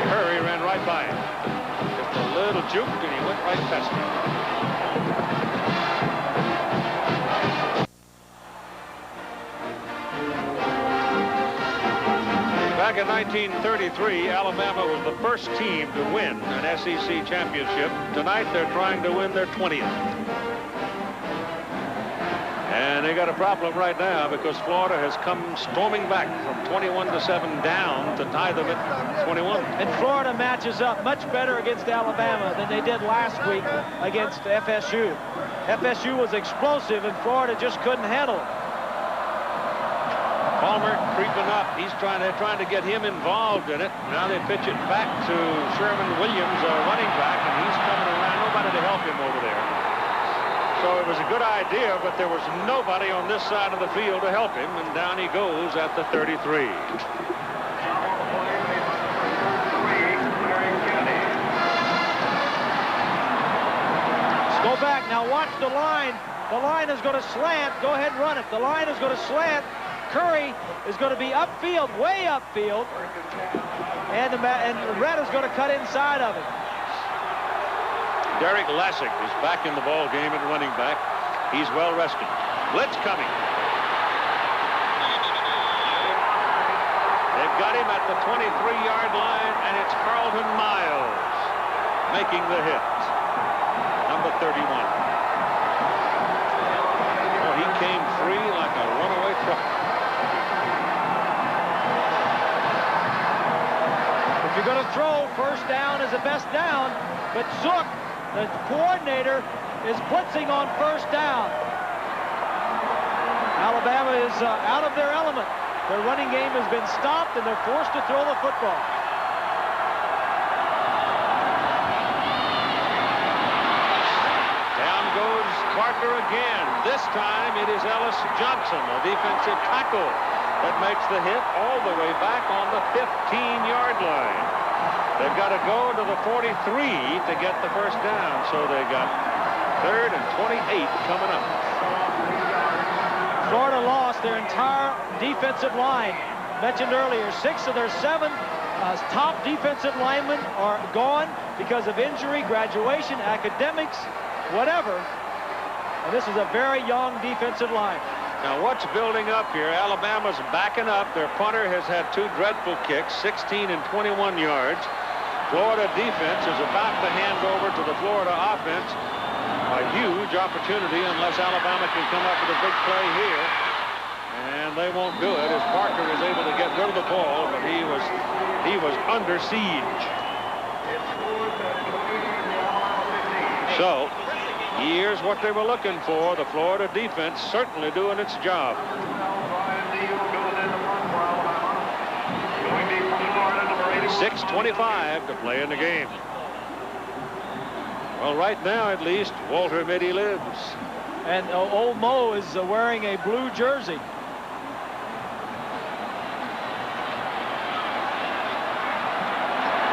S2: Hurry ran right by him. Just a little juke and he went right past him. Back in 1933, Alabama was the first team to win an SEC championship. Tonight, they're trying to win their 20th. And they got a problem right now because Florida has come storming back from 21-7 down to tie them at 21.
S3: And Florida matches up much better against Alabama than they did last week against FSU. FSU was explosive and Florida just couldn't handle it.
S2: Palmer creeping up. He's trying to get him involved in it. Now they pitch it back to Sherman Williams, running back, and he's coming around. Nobody to help him over there. So it was a good idea, but there was nobody on this side of the field to help him, and down he goes at the 33.
S3: Let's go back. Now watch the line. The line is going to slant. Go ahead and run it. The line is going to slant. Curry is going to be upfield, way upfield, and Loretta's going to cut inside of him.
S2: Derek Lassick is back in the ball game at running back. He's well rested. Blitz coming. They've got him at the 23-yard line, and it's Carlton Miles making the hit. Number 31. Oh, he came free like a runaway truck.
S3: If you're going to throw, first down is the best down, but Zook, the coordinator, is blitzing on first down. Alabama is out of their element. Their running game has been stopped, and they're forced to throw the football.
S2: Down goes Parker again. This time it is Ellis Johnson, a defensive tackle, that makes the hit all the way back on the 15-yard line. They've got to go to the 43 to get the first down, so they got 3rd and 28 coming up.
S3: Florida lost their entire defensive line. Mentioned earlier, 6 of their 7 top defensive linemen are gone because of injury, graduation, academics, whatever. And this is a very young defensive line.
S2: Now what's building up here? Alabama's backing up. Their punter has had 2 dreadful kicks, 16 and 21 yards. Florida defense is about to hand over to the Florida offense a huge opportunity unless Alabama can come up with a big play here. And they won't do it as Parker is able to get rid of the ball, but he was under siege. So here's what they were looking for. The Florida defense certainly doing its job. 6:25 to play in the game. Well, right now, at least, Walter Mitty lives.
S3: And old Mo is wearing a blue jersey.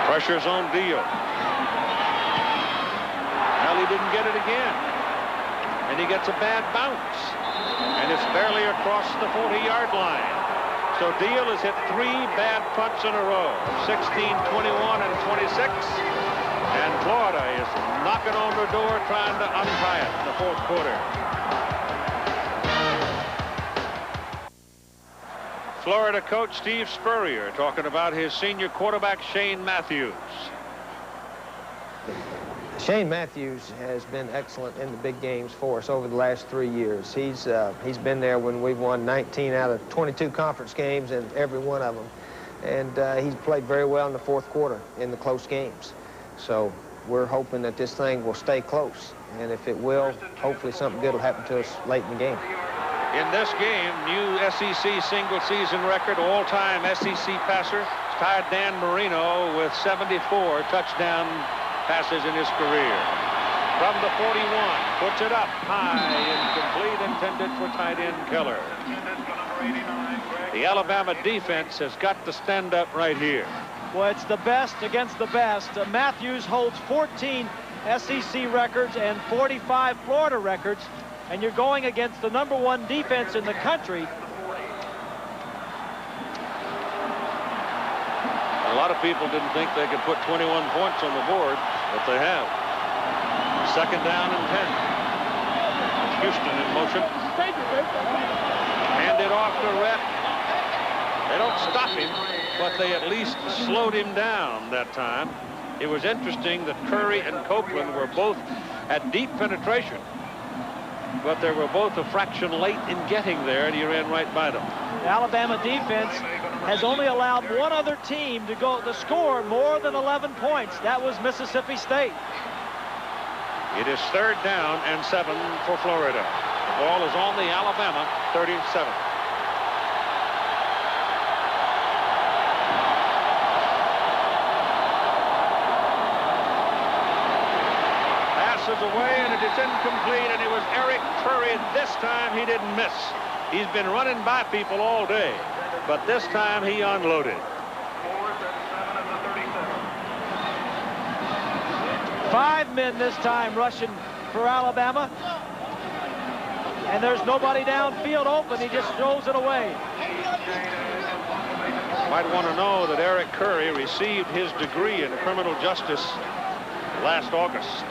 S2: Pressure's on Deal. Well, he didn't get it again. And he gets a bad bounce. And it's barely across the 40-yard line. So Deal has hit 3 bad punts in a row. 16, 21, and 26. And Florida is knocking on the door trying to untie it in the 4th quarter. Florida coach Steve Spurrier talking about his senior quarterback Shane Matthews.
S13: Shane Matthews has been excellent in the big games for us over the last 3 years. He's been there when we've won 19 out of 22 conference games in every one of them. And he's played very well in the 4th quarter in the close games. So we're hoping that this thing will stay close. And if it will, hopefully something good will happen to us late in the game.
S2: In this game, new SEC single-season record, all-time SEC passer, tied Dan Marino with 74 touchdown passes in his career. From the 41, puts it up high, incomplete, intended for tight end Keller. The Alabama defense has got to stand up right here.
S3: Well, it's the best against the best. Matthews holds 14 SEC records and 45 Florida records, and you're going against the #1 defense in the country.
S2: A lot of people didn't think they could put 21 points on the board, but they have. 2nd down and 10. Houston in motion. Hand it off to Rhett. They don't stop him, but they at least slowed him down that time. It was interesting that Curry and Copeland were both at deep penetration, but they were both a fraction late in getting there, and he ran right by them.
S3: The Alabama defense has only allowed one other team to score more than 11 points. That was Mississippi State.
S2: It is 3rd down and 7 for Florida. The ball is on the Alabama 37. Passes away, and it is incomplete, and it was Eric Curry. This time he didn't miss. He's been running by people all day, but this time he unloaded.
S3: 5 men this time rushing for Alabama. and there's nobody downfield open. He just throws it away.
S2: Might want to know that Eric Curry received his degree in criminal justice last August.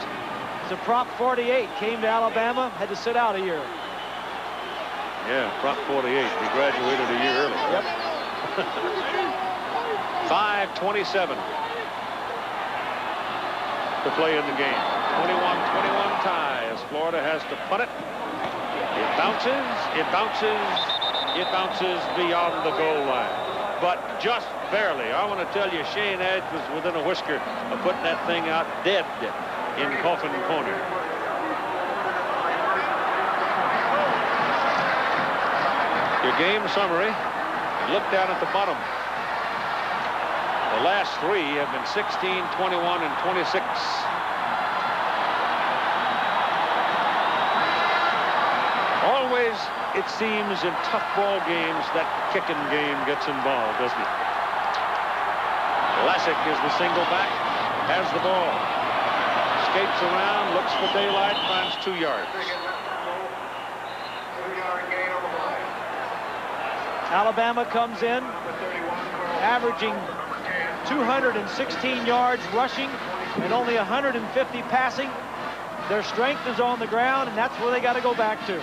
S3: It's a Prop 48, came to Alabama, had to sit out a year.
S2: Yeah, Prop 48. He graduated a year early.
S3: Yep.
S2: 5:27 to play in the game. 21-21 tie as Florida has to punt it. It bounces, it bounces, it bounces beyond the goal line. But just barely. I want to tell you, Shane Edge was within a whisker of putting that thing out dead in Coffin Corner. Your game summary. Look down at the bottom. The last three have been 16, 21, and 26. Always, it seems, in tough ball games, that kicking game gets involved, doesn't it? Lasick is the single back, has the ball. Skates around, looks for daylight, finds 2 yards.
S3: Alabama comes in, averaging 216 yards rushing and only 150 passing. Their strength is on the ground, and that's where they got to go back to.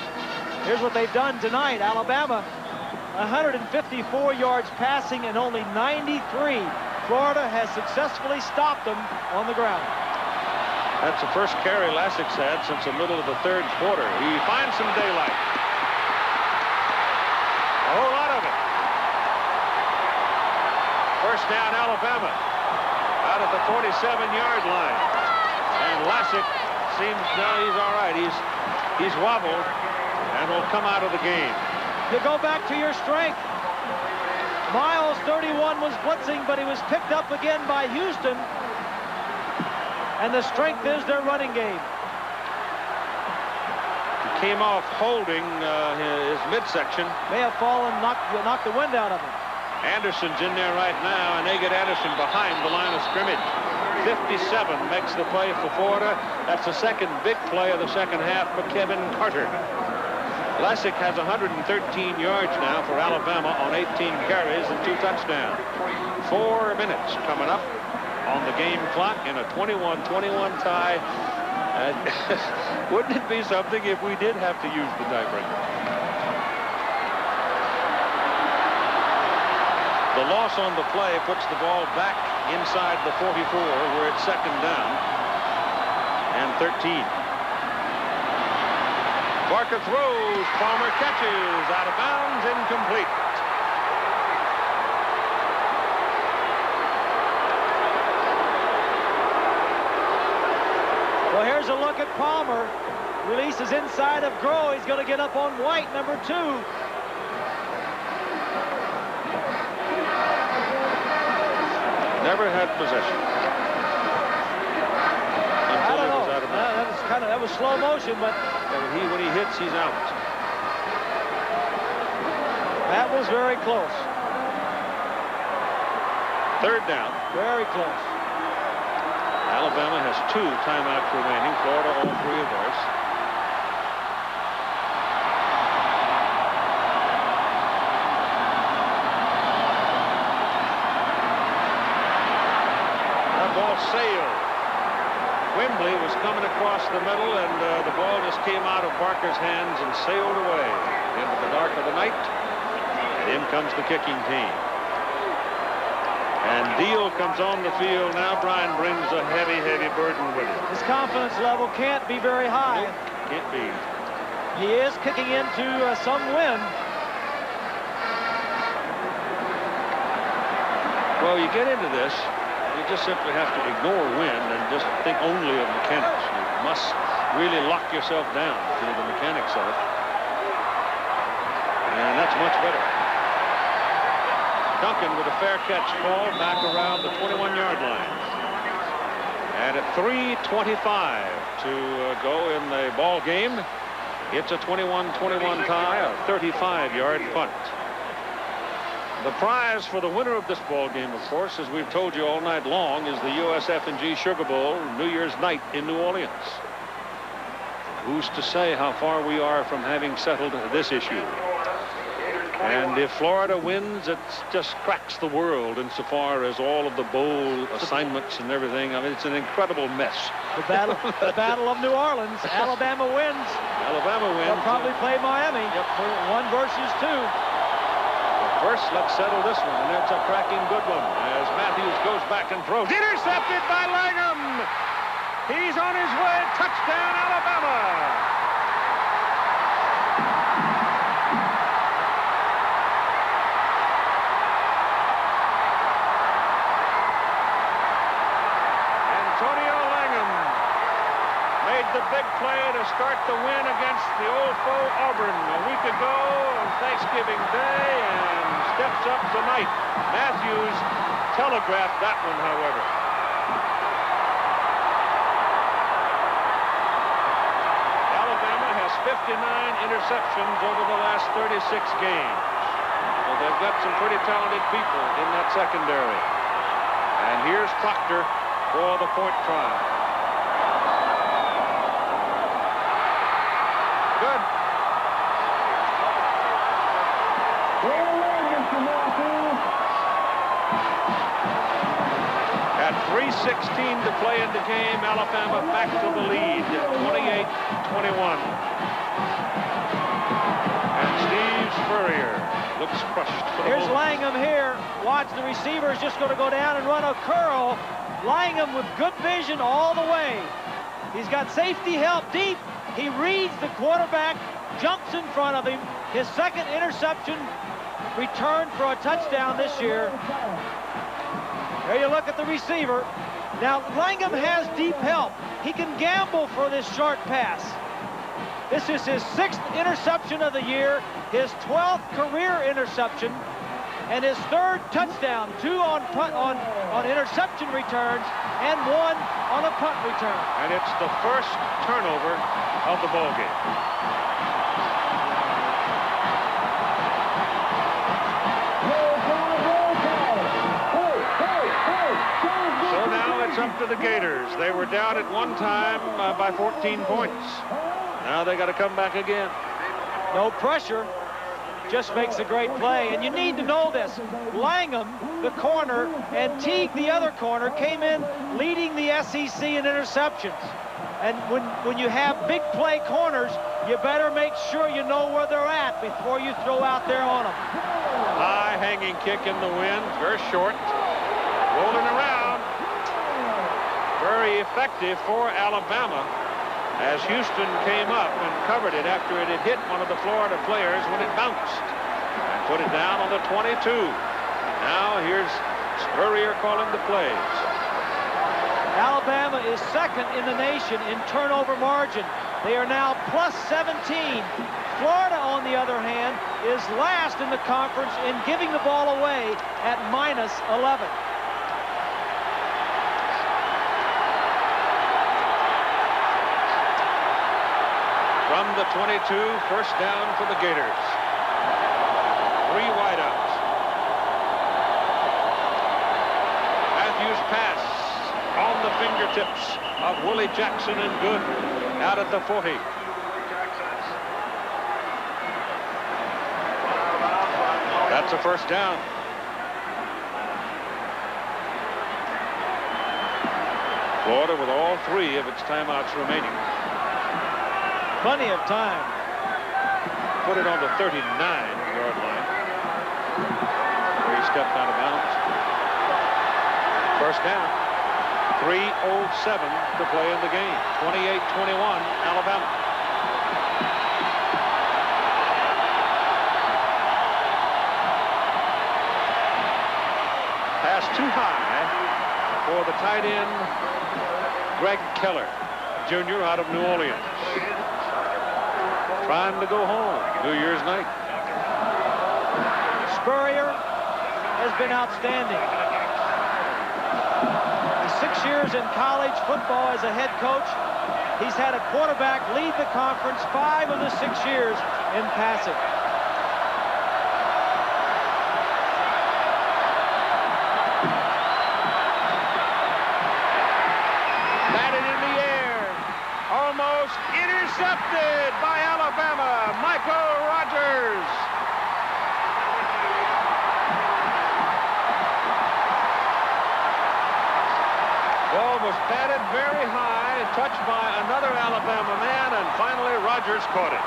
S3: Here's what they've done tonight. Alabama, 154 yards passing and only 93. Florida has successfully stopped them on the ground.
S2: That's the first carry Lasick's had since the middle of the third quarter. He finds some daylight. A whole lot of it. First down, Alabama, out at the 47-yard line. And Lasick seems, no, he's all right. He's wobbled and will come out of the game.
S3: You go back to your strength. Miles, 31, was blitzing, but he was picked up again by Houston. And the strength is their running game.
S2: He came off holding his midsection.
S3: May have fallen, knocked the wind out of him.
S2: Anderson's in there right now, and they get Anderson behind the line of scrimmage. 57 makes the play for Florida. That's the second big play of the second half for Kevin Carter. Lasick has 113 yards now for Alabama on 18 carries and 2 touchdowns. 4 minutes coming up on the game clock in a 21-21 tie. Wouldn't it be something if we did have to use the tiebreaker? The loss on the play puts the ball back inside the 44, where it's second down and 13. Barker throws, Palmer catches, out of bounds, incomplete.
S3: Well, here's a look at Palmer. Releases inside of Groh. He's going to get up on White, number 2.
S2: Never had possession.
S3: I don't know. That was slow motion, but
S2: when he hits, he's out.
S3: That was very close.
S2: Third down.
S3: Very close.
S2: Alabama has 2 timeouts remaining. Florida, all 3 of theirs. That ball sailed. Wembley was coming across the middle, and the ball just came out of Barker's hands and sailed away into the dark of the night. And in comes the kicking team. And Deal comes on the field. Now Brian brings a heavy, heavy burden with him.
S3: His confidence level can't be very high.
S2: Nope, can't be.
S3: He is kicking into some wind.
S2: Well, you get into this, you just simply have to ignore wind and just think only of mechanics. You must really lock yourself down to the mechanics of it. And that's much better. Duncan with a fair catch call back around the 21-yard line. And at 3:25 to go in the ball game, it's a 21-21 tie, a 35-yard punt. The prize for the winner of this ball game, of course, as we've told you all night long, is the USF&G Sugar Bowl New Year's night in New Orleans. who's to say how far we are from having settled this issue? And if Florida wins, it just cracks the world insofar as all of the bowl assignments and everything. I mean, it's an incredible mess.
S3: The battle of New Orleans. Alabama wins.
S2: Alabama wins.
S3: They'll probably play Miami. Yep. 1 versus 2.
S2: First, let's settle this one, and it's a cracking good one as Matthews goes back and throws. Intercepted by Langham. He's on his way. Touchdown, Alabama. The big play to start the win against the old foe Auburn a week ago on Thanksgiving Day, and steps up tonight. Matthews telegraphed that one, however. Alabama has 59 interceptions over the last 36 games. So they've got some pretty talented people in that secondary. And here's Proctor for the point try. Good. At 3:16 to play in the game, Alabama back to the lead, 28-21. And Steve Spurrier looks crushed for the
S3: Here's
S2: moment.
S3: Langham here. Watch, the receiver is just going to go down and run a curl. Langham with good vision all the way. He's got safety help deep. He reads the quarterback, jumps in front of him. His second interception returned for a touchdown this year. There you look at the receiver. Now, Langham has deep help. He can gamble for this short pass. This is his 6th interception of the year, his 12th career interception, and his 3rd touchdown. 2 on interception returns and 1 on a punt return.
S2: And it's the first turnover of the ball game. So now it's up to the Gators. They were down at one time by 14 points. Now they got to come back again.
S3: No pressure. Just makes a great play. And you need to know this. Langham, the corner, and Teague, the other corner, came in leading the SEC in interceptions. And when you have big play corners, you better make sure you know where they're at before you throw out there on them.
S2: High hanging kick in the wind, very short, rolling around. Very effective for Alabama as Houston came up and covered it after it had hit one of the Florida players when it bounced and put it down on the 22. Now here's Spurrier calling the plays.
S3: Alabama is 2nd in the nation in turnover margin. They are now plus 17. Florida, on the other hand, is last in the conference in giving the ball away at minus 11.
S2: From the 22, first down for the Gators. 3 wideouts. Matthews pass on the fingertips of Willie Jackson and good out at the 40. That's a first down. Florida with all 3 of its timeouts remaining.
S3: Plenty of time.
S2: Put it on the 39-yard line. Where he stepped out of bounds. First down. 3:07 to play in the game. 28-21, Alabama. Pass too high for the tight end, Greg Keller, Jr. out of New Orleans. Trying to go home New Year's night.
S3: Spurrier has been outstanding. 6 years in college football as a head coach. He's had a quarterback lead the conference 5 of the 6 years in passing.
S2: Batted in the air. Almost intercepted. batted very high, touched by another Alabama man, and finally Rogers caught it.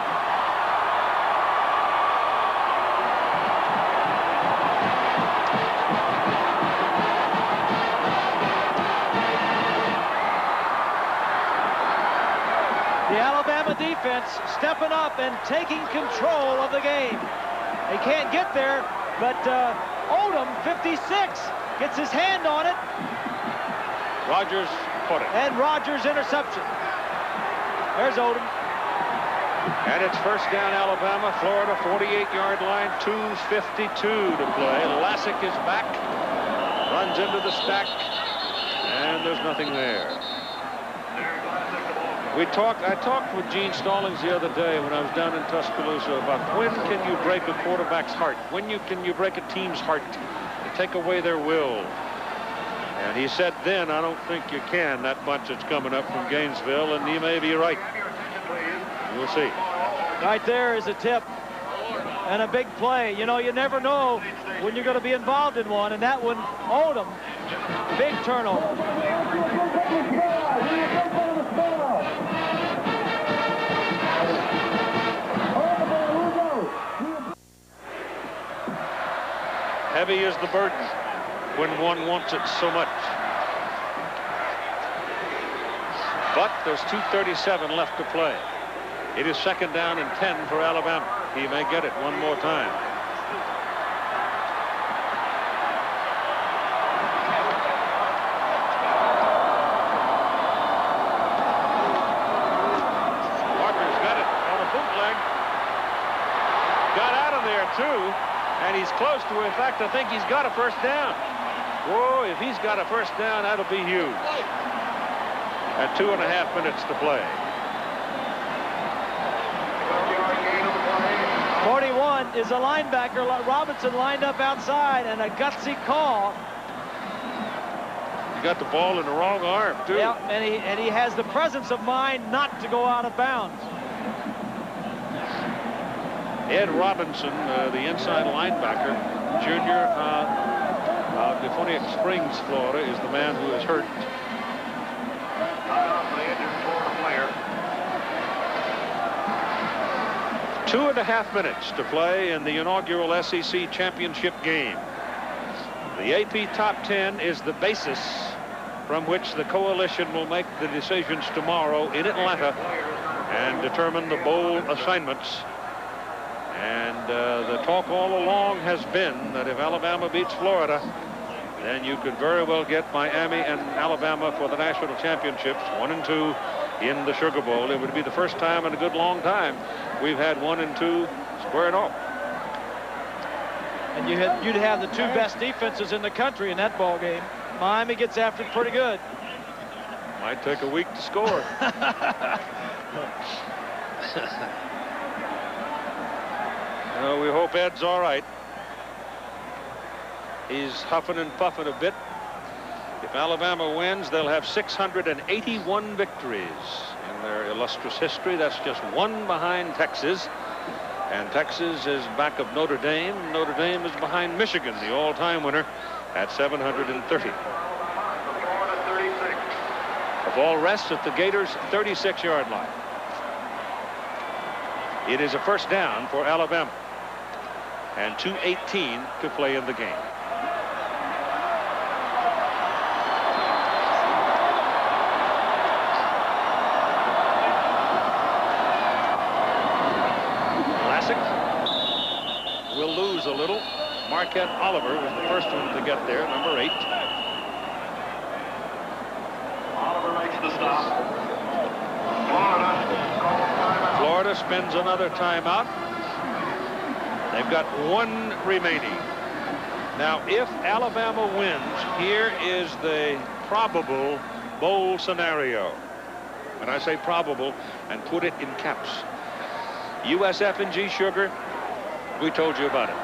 S3: The Alabama defense stepping up and taking control of the game. They can't get there, but Odom, 56, gets his hand on it.
S2: Rogers caught it.
S3: And Rogers' interception. There's Odom.
S2: And it's first down, Alabama. Florida, 48-yard line, 2:52 to play. Lassick is back, runs into the stack, and there's nothing there. I talked with Gene Stallings the other day when I was down in Tuscaloosa about when can you break a quarterback's heart? When can you break a team's heart and take away their will? And he said then, I don't think you can. That bunch that's coming up from Gainesville, and he may be right. We'll see.
S3: Right there is a tip and a big play. You know, you never know when you're going to be involved in one, and that one, Odom, big turnover.
S2: Heavy is the burden when one wants it so much. But there's 2:37 left to play. It is second down and 10 for Alabama. He may get it one more time. Parker's got it on a bootleg. Got out of there, too. And he's close to it. In fact, I think he's got a first down. Whoa, if he's got a first down, that'll be huge. At 2.5 minutes to play.
S3: 41 is a linebacker. Robinson lined up outside, and a gutsy call.
S2: He got the ball in the wrong arm, too.
S3: Yeah, and he has the presence of mind not to go out of bounds.
S2: Ed Robinson, the inside linebacker, junior out of Phoenix Springs, Florida, is the man who is hurt. 2.5 minutes to play in the inaugural SEC championship game. The AP Top 10 is the basis from which the coalition will make the decisions tomorrow in Atlanta and determine the bowl assignments. And the talk all along has been that if Alabama beats Florida, then you could very well get Miami and Alabama for the national championships, 1 and 2 in the Sugar Bowl. It would be the first time in a good long time we've had 1 and 2 squaring off.
S3: And you'd have the two best defenses in the country in that ball game. Miami gets after it pretty good.
S2: Might take a week to score. We hope Ed's all right. He's huffing and puffing a bit. If Alabama wins, they'll have 681 victories in their illustrious history. That's just one behind Texas. And Texas is back of Notre Dame. Notre Dame is behind Michigan, the all-time winner, at 730. The ball rests at the Gators' 36-yard line. It is a first down for Alabama. And 2:18 to play in the game. Lassick will lose a little. Marquette Oliver was the first one to get there, number 8.
S6: Oliver makes the stop.
S2: Florida spends another timeout. They've got 1 remaining. Now, if Alabama wins, here is the probable bowl scenario. When I say probable, and put it in caps. USF&G Sugar, we told you about it.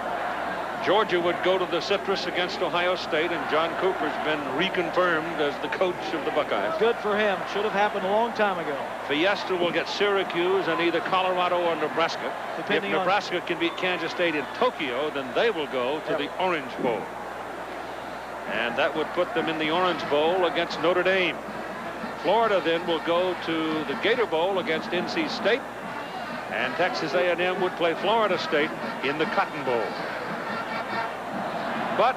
S2: Georgia would go to the Citrus against Ohio State, and John Cooper's been reconfirmed as the coach of the Buckeyes.
S3: Good for him. Should have happened a long time ago.
S2: Fiesta will get Syracuse and either Colorado or Nebraska.
S3: Depending
S2: if Nebraska can beat Kansas State in Tokyo, then they will go to the Orange Bowl. And that would put them in the Orange Bowl against Notre Dame. Florida then will go to the Gator Bowl against NC State, and Texas A&M would play Florida State in the Cotton Bowl. But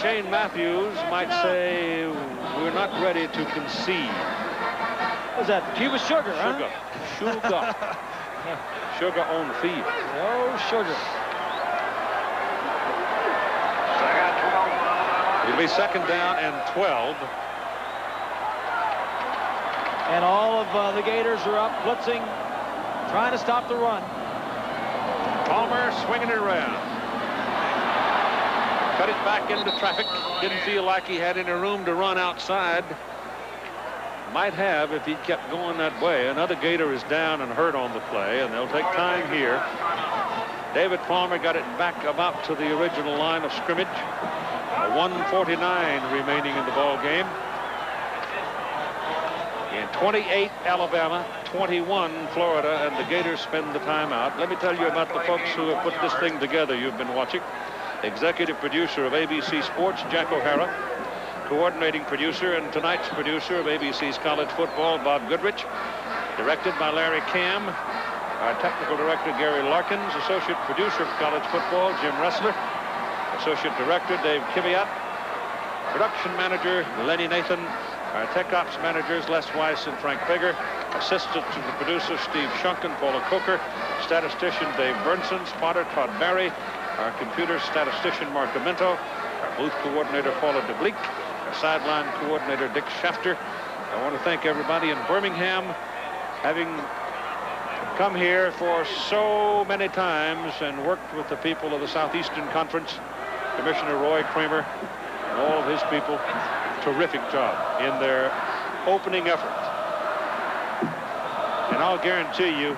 S2: Shane Matthews might say, we're not ready to concede.
S3: What's that? Cuba Sugar,
S2: Sugar.
S3: huh?
S2: Sugar. Sugar on the field.
S3: No Sugar.
S2: It'll be 2nd down and 12.
S3: And all of the Gators are up, blitzing, trying to stop the run.
S2: Palmer swinging it around. Cut it back into traffic. Didn't feel like he had any room to run outside. Might have if he'd kept going that way. Another Gator is down and hurt on the play, and they'll take time here. David Palmer got it back about to the original line of scrimmage. 1:49 remaining in the ball game. In 28 Alabama, 21 Florida, and the Gators spend the timeout. Let me tell you about the folks who have put this thing together you've been watching. Executive producer of ABC Sports, Jack O'Hara. Coordinating producer and tonight's producer of ABC's college football, Bob Goodrich. Directed by Larry Cam. Our technical director, Gary Larkins. Associate producer of college football, Jim Ressler. Associate director, Dave Kiviat. Production manager, Lenny Nathan. Our tech ops managers, Les Weiss and Frank Bigger. Assistant to the producer, Steve Shunkin, Paula Coker. Statistician, Dave Burnson. Spotter, Todd Barry. Our computer statistician, Mark Amento. Our booth coordinator, Paula DeBleek. Our sideline coordinator, Dick Schafter. I want to thank everybody in Birmingham, having come here for so many times and worked with the people of the Southeastern Conference. Commissioner Roy Kramer and all of his people. Terrific job in their opening effort. And I'll guarantee you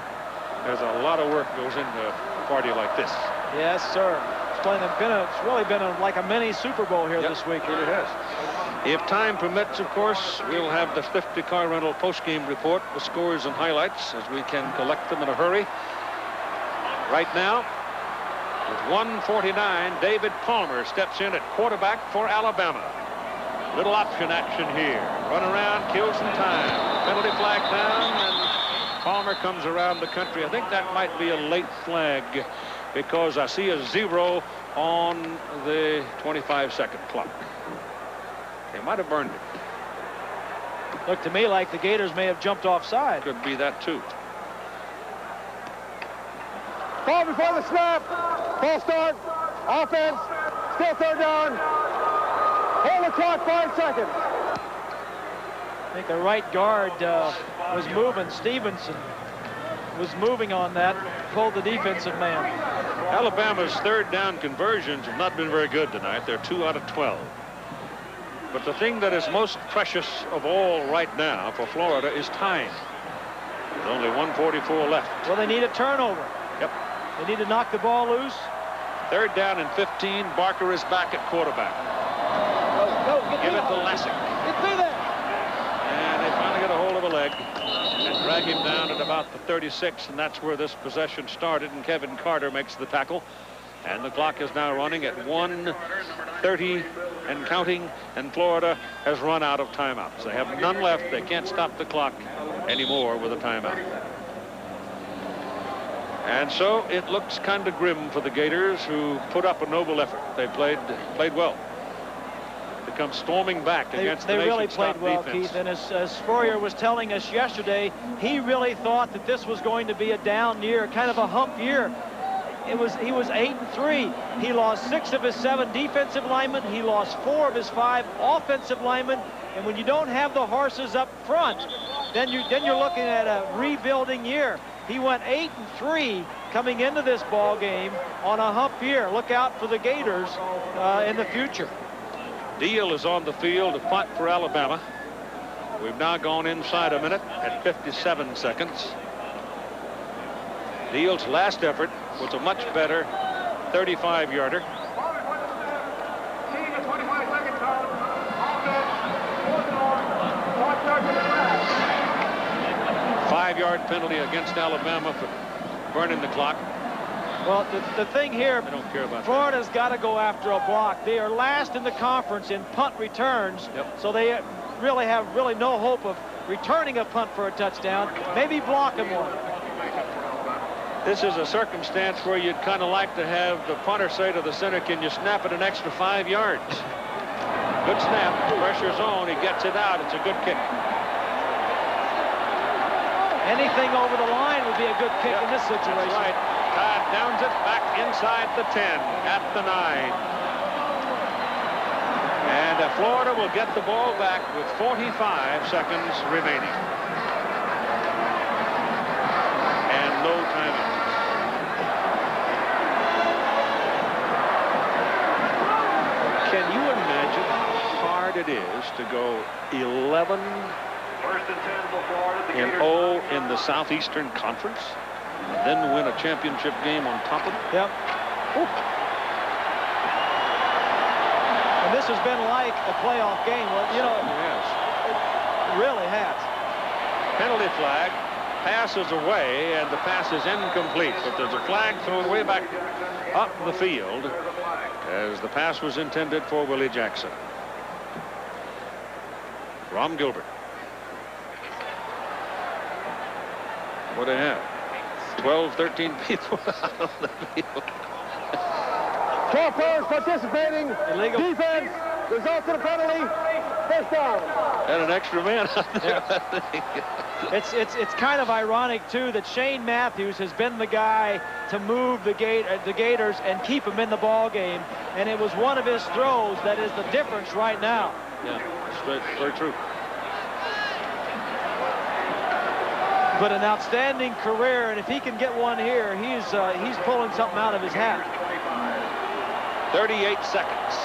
S2: there's a lot of work goes into a party like this.
S3: Yes, sir. It's really been like a mini Super Bowl here this week.
S2: It has. If time permits, of course, we'll have the 50 car rental postgame report with scores and highlights as we can collect them in a hurry. Right now, with 1:49, David Palmer steps in at quarterback for Alabama. Little option action here. Run around, kill some time. Penalty flag down, and Palmer comes around the country. I think that might be a late flag because I see a 0 on the 25-second clock. They might have burned it.
S3: Looked to me like the Gators may have jumped offside.
S2: Could be that too.
S4: Ball before the snap. Full start. Offense. Still 3rd down. Hold the clock 5 seconds.
S3: I think the right guard was moving. Stevenson was moving on that. Pulled the defensive man.
S2: Alabama's 3rd down conversions have not been very good tonight. They're 2 out of 12. But the thing that is most precious of all right now for Florida is time. There's only 1:44 left.
S3: Well, they need a turnover.
S2: Yep.
S3: They need to knock the ball loose.
S2: 3rd down and 15. Barker is back at quarterback. Give it to Lassick.
S3: Get through there.
S2: And they finally get a hold of a leg and drag him down at about the 36, and that's where this possession started, and Kevin Carter makes the tackle. And the clock is now running at 1:30 and counting, and Florida has run out of timeouts. They have none left. They can't stop the clock anymore with a timeout. And so it looks kind of grim for the Gators, who put up a noble effort. They played well. They come storming back against the
S3: They really
S2: nation's
S3: played
S2: top
S3: well,
S2: defense.
S3: Keith. And as Spurrier was telling us yesterday, he really thought that this was going to be a down year, kind of a hump year. He was 8-3. He lost 6 of his 7 defensive linemen. He lost 4 of his 5 offensive linemen. And when you don't have the horses up front, then you're looking at a rebuilding year. He went 8-3 coming into this ball game on a hump year. Look out for the Gators in the future.
S2: Deal is on the field to punt for Alabama. We've now gone inside a minute at 57 seconds. Deal's last effort was a much better 35-yarder. 5-yard penalty against Alabama for burning the clock.
S3: Well, the thing here,
S2: I don't care about
S3: Florida's got to go after a block. They are last in the conference in punt returns, so they really have no hope of returning a punt for a touchdown, maybe blocking one.
S2: This is a circumstance where you'd kind of like to have the punter say to the center, can you snap it an extra 5 yards? Good snap, pressure zone, he gets it out, it's a good kick.
S3: Anything over the line would be a good kick in this situation.
S2: That's right. Todd downs it back inside the 10, at the 9. And Florida will get the ball back with 45 seconds remaining. And no timeout. Can you imagine how hard it is to go 11 and 0 in the Southeastern Conference, and then win a championship game on top of it?
S3: Yep. Ooh. And this has been like a playoff game. Well, you know,
S2: yes,
S3: it really has.
S2: Penalty flag, pass is away, and the pass is incomplete. But there's a flag thrown way back up the field, as the pass was intended for Willie Jackson. Rom Gilbert. What do you have? 12, 13 people out on the field.
S4: 12 players participating.
S3: Illegal.
S4: Defense results in a penalty. First down.
S2: And an extra man out there.
S3: Yeah. It's kind of ironic too that Shane Matthews has been the guy to move the Gators and keep them in the ball game, and it was one of his throws that is the difference right now.
S2: Yeah, straight, very true.
S3: But an outstanding career, and if he can get one here, he's pulling something out of his hat.
S2: 38 seconds.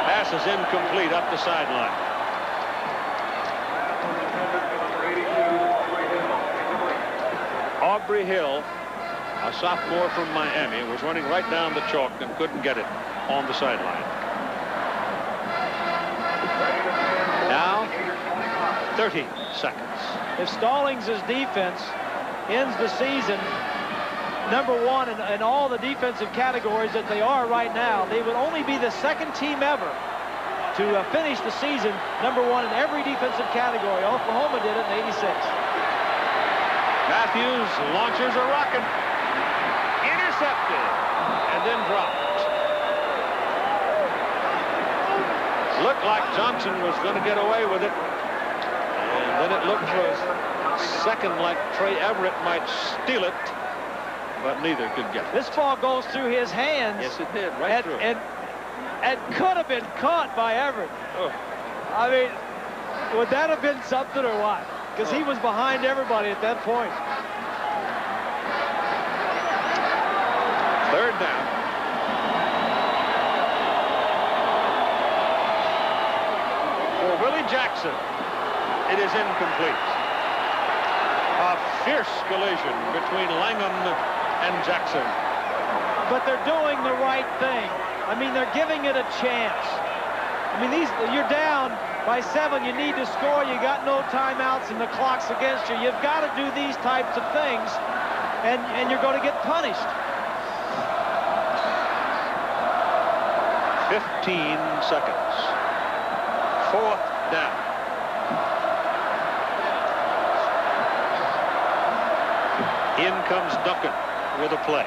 S2: Pass is incomplete up the sideline. Aubrey Hill, a sophomore from Miami, was running right down the chalk and couldn't get it on the sideline. Now, 30 seconds.
S3: If Stallings' defense ends the season #1 in all the defensive categories that they are right now, they would only be the second team ever to finish the season #1 in every defensive category. Oklahoma did it in '86.
S2: Matthews launches a rocket. Intercepted and then dropped. Looked like Johnson was going to get away with it. And then it looked for a second like Trey Everett might steal it, but neither could get it.
S3: This ball goes through his hands.
S2: Yes, it did, right through.
S3: And could have been caught by Everett.
S2: Oh.
S3: I mean, would that have been something or what? Because he was behind everybody at that point.
S2: Third down. For Willie Jackson, it is incomplete. A fierce collision between Langham and Jackson.
S3: But they're doing the right thing. I mean, they're giving it a chance. I mean, you're down by 7. You need to score. You got no timeouts and the clock's against you. You've got to do these types of things, and you're going to get punished.
S2: 15 seconds. Fourth down. In comes Duncan with a play.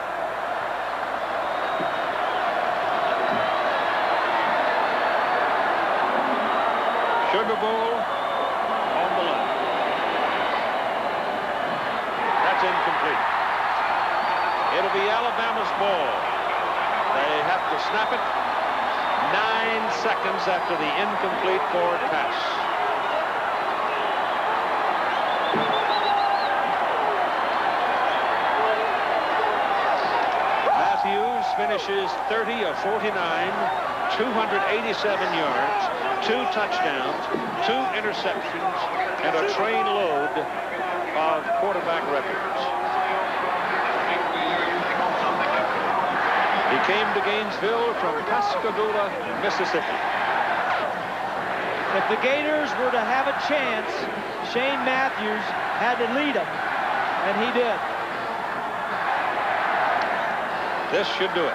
S2: Sugar Bowl on the line. That's incomplete. It'll be Alabama's ball. They have to snap it 9 seconds after the incomplete forward pass. Matthews finishes 30 of 49, 287 yards, 2 touchdowns, 2 interceptions, and a train load of quarterback records. He came to Gainesville from Pascagoula, Mississippi.
S3: If the Gators were to have a chance, Shane Matthews had to lead them, and he did.
S2: This should do it.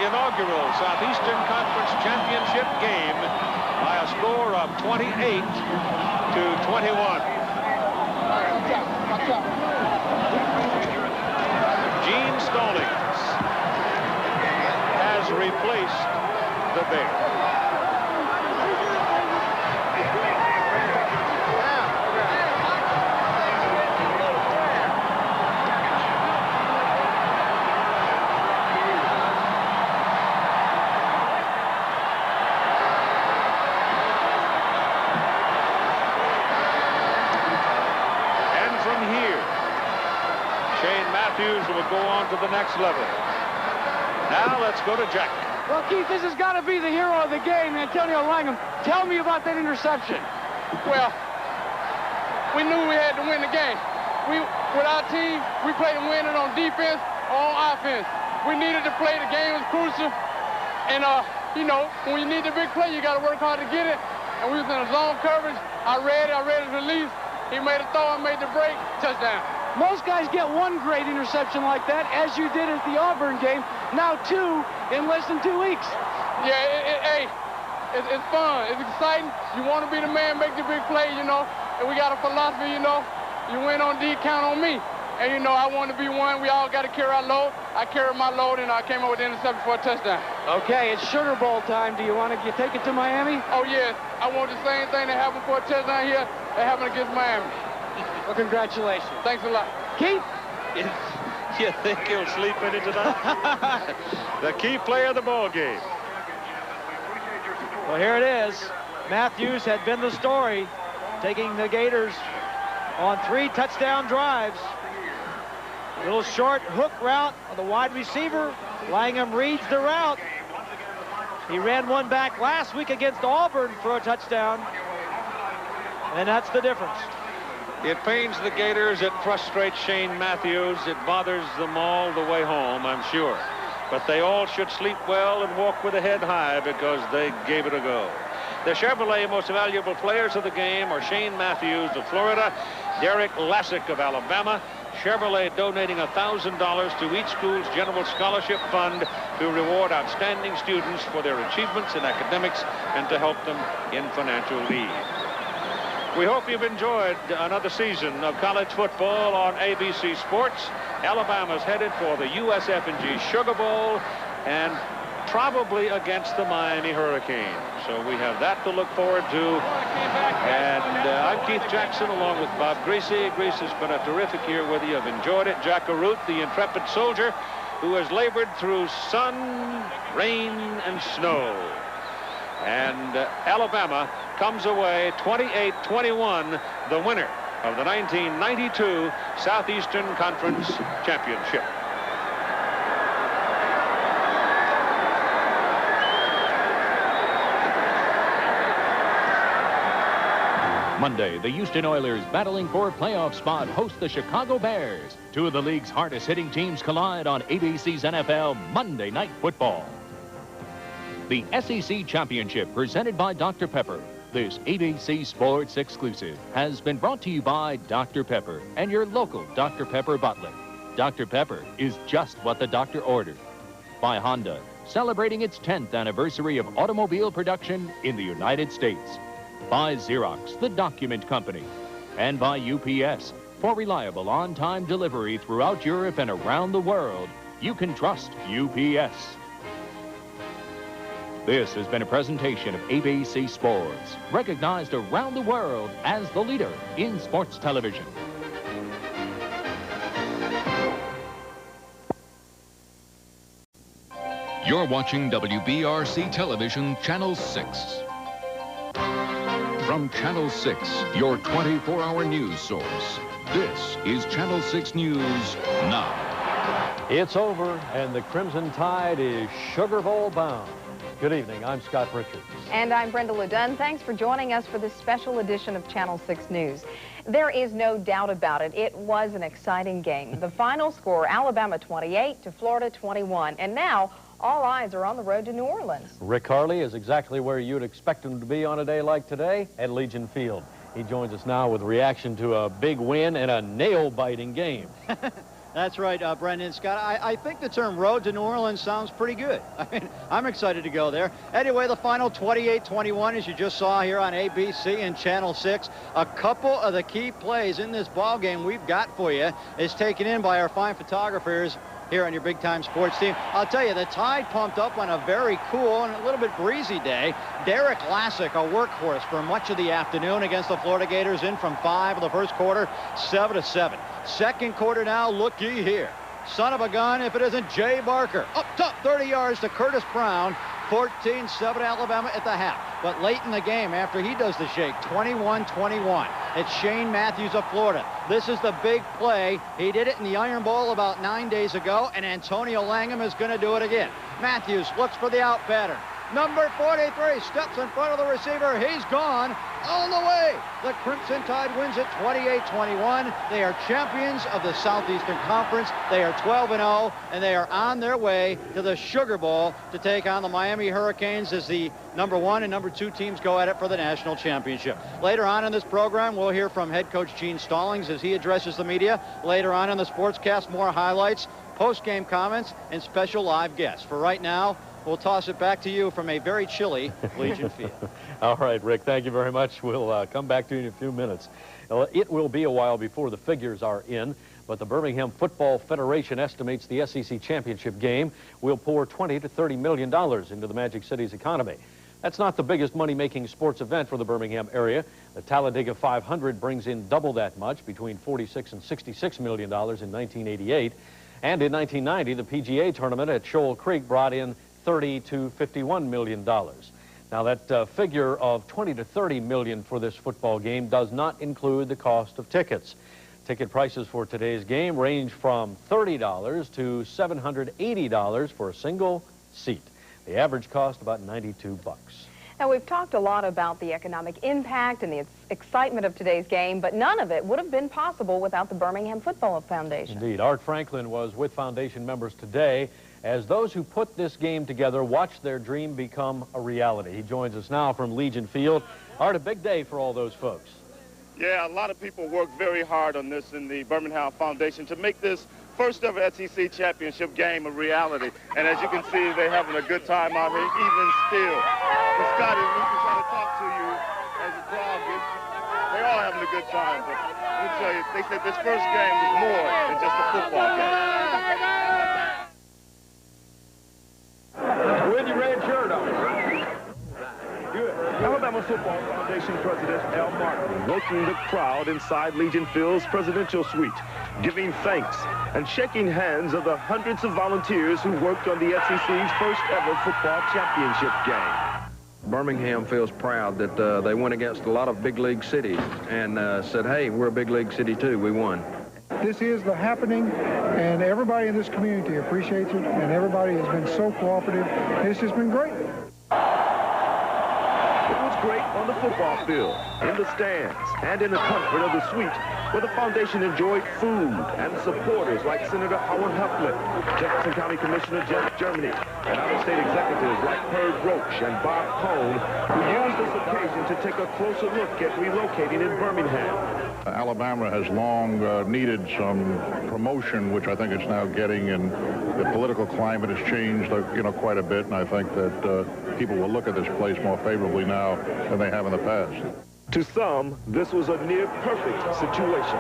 S2: inaugural Southeastern Conference Championship game by a score of 28 to 21. Gene Stallings has replaced the Bear. Will go on to the next level. Now let's go to Jack.
S5: Well, Keith, this has got to be the hero of the game, Antonio Langham. Tell me about that interception.
S14: Well, we knew we had to win the game. With our team, we played to win it on defense or on offense. We needed to play. The game was crucial. And, you know, when you need the big play, you got to work hard to get it. And we was in a zone coverage. I read his release. He made a throw and made the break. Touchdown.
S5: Most guys get one great interception like that, as you did at the Auburn game. Now 2 in less than 2 weeks.
S14: Yeah, it's fun. It's exciting. You want to be the man, make the big play, you know. And we got a philosophy, you know. You win on D, count on me. And, you know, I want to be one. We all got to carry our load. I carried my load, and I came up with the interception for a touchdown.
S5: Okay, it's Sugar Bowl time. Do you want to take it to Miami?
S14: Oh, yes. I want the same thing that happened for a touchdown here that happened against Miami.
S5: Well, congratulations.
S14: Thanks a lot.
S5: Keith?
S2: You think he'll sleep in it tonight? The key play of the ball game.
S3: Well, here it is. Matthews had been the story, taking the Gators on 3 touchdown drives. Little short hook route on the wide receiver. Langham reads the route. He ran one back last week against Auburn for a touchdown. And that's the difference.
S2: It pains the Gators. It frustrates Shane Matthews. It bothers them all the way home, I'm sure. But they all should sleep well and walk with a head high because they gave it a go. The Chevrolet most valuable players of the game are Shane Matthews of Florida, Derek Lassick of Alabama. Chevrolet donating $1,000 to each school's general scholarship fund to reward outstanding students for their achievements in academics and to help them in financial need. We hope you've enjoyed another season of college football on ABC Sports. Alabama's headed for the USF&G Sugar Bowl and probably against the Miami Hurricanes. So we have that to look forward to. And I'm Keith Jackson along with Bob Greasy. Greasy has been a terrific year with you. I've enjoyed it. Jack Arute, the intrepid soldier who has labored through sun, rain, and snow. And Alabama comes away 28-21, the winner of the 1992 Southeastern Conference Championship.
S1: Monday, the Houston Oilers, battling for a playoff spot, host the Chicago Bears. 2 of the league's hardest-hitting teams collide on ABC's NFL Monday Night Football. The SEC Championship, presented by Dr. Pepper, this ABC Sports exclusive, has been brought to you by Dr. Pepper and your local Dr. Pepper butler. Dr. Pepper is just what the doctor ordered. By Honda, celebrating its 10th anniversary of automobile production in the United States. By Xerox, the document company. And by UPS, for reliable on-time delivery throughout Europe and around the world. You can trust UPS. This has been a presentation of ABC Sports, recognized around the world as the leader in sports television.
S15: You're watching WBRC Television Channel 6. From Channel 6, your 24-hour news source, this is Channel 6 News Now.
S16: It's over, and the Crimson Tide is Sugar Bowl bound. Good evening. I'm Scott Richards.
S17: And I'm Brenda LeDunn. Thanks for joining us for this special edition of Channel 6 News. There is no doubt about it. It was an exciting game. The final score, Alabama 28 to Florida 21. And now, all eyes are on the road to New Orleans.
S16: Rick Harley is exactly where you'd expect him to be on a day like today, at Legion Field. He joins us now with reaction to a big win and a nail-biting game.
S18: That's right, Brendan. Scott, I think the term Road to New Orleans sounds pretty good. I mean, I'm excited to go there. Anyway, the final 28-21, as you just saw here on ABC and Channel 6. A couple of the key plays in this ball game we've got for you is taken in by our fine photographers here on your Big Time Sports team. I'll tell you, the Tide pumped up on a very cool and a little bit breezy day. Derek Lassick, a workhorse for much of the afternoon against the Florida Gators, in from 5 in the first quarter, 7-7. Second quarter now, looky here. Son of a gun if it isn't Jay Barker. Up top, 30 yards to Curtis Brown. 14-7 Alabama at the half. But late in the game, after he does the shake, 21-21. It's Shane Matthews of Florida. This is the big play. He did it in the Iron Bowl about 9 days ago, and Antonio Langham is going to do it again. Matthews looks for the out pattern. Number 43 steps in front of the receiver. He's gone all the way. The Crimson Tide wins it 28-21. They are champions of the Southeastern Conference. They are 12-0, and they are on their way to the Sugar Bowl to take on the Miami Hurricanes as the number 1 and number 2 teams go at it for the national championship. Later on in this program, we'll hear from head coach Gene Stallings as he addresses the media. Later on in the Sportscast, more highlights, post-game comments, and special live guests. For right now, we'll toss it back to you from a very chilly Legion Field.
S16: All right, Rick, thank you very much. We'll come back to you in a few minutes. It will be a while before the figures are in, but the Birmingham Football Federation estimates the SEC championship game will pour $20 to $30 million into the Magic City's economy. That's not the biggest money-making sports event for the Birmingham area. The Talladega 500 brings in double that much, between $46 and $66 million in 1988. And in 1990, the PGA tournament at Shoal Creek brought in $30 to $51 million. Now, that figure of $20 to $30 million for this football game does not include the cost of tickets. Ticket prices for today's game range from $30 to $780 for a single seat. The average cost about $92.
S17: Now, we've talked a lot about the economic impact and the excitement of today's game, but none of it would have been possible without the Birmingham Football Foundation.
S16: Indeed. Art Franklin was with Foundation members today as those who put this game together watched their dream become a reality. He joins us now from Legion Field. Art, a big day for all those folks.
S19: Yeah, a lot of people worked very hard on this in the Birmingham Foundation to make this first ever SEC championship game a reality. And as you can see, they're having a good time out here, even still. But Scotty, we can try to talk to you as a crowd. They all having a good time, but let me tell you, they said this first game was more than just a football game.
S20: With your red shirt on. Good. Alabama Football Foundation President Al Martin welcoming the crowd inside Legion Field's presidential suite, giving thanks and shaking hands of the hundreds of volunteers who worked on the SEC's first ever football championship game.
S21: Birmingham feels proud that they went against a lot of big league cities and said, hey, we're a big league city too, we won.
S22: This is the happening, and everybody in this community appreciates it, and everybody has been so cooperative. It's just been great.
S20: It was great on the football field, in the stands, and in the comfort of the suite, where the foundation enjoyed food and supporters like Senator Howard Huffman, Jefferson County Commissioner Jeff Germany, and out-of-state executives like Herb Roach and Bob Cohn, who used this occasion to take a closer look at relocating in Birmingham.
S23: Alabama has long needed some promotion, which I think it's now getting, and the political climate has changed, quite a bit, and I think that people will look at this place more favorably now than they have in the past.
S20: To some, this was a near-perfect situation.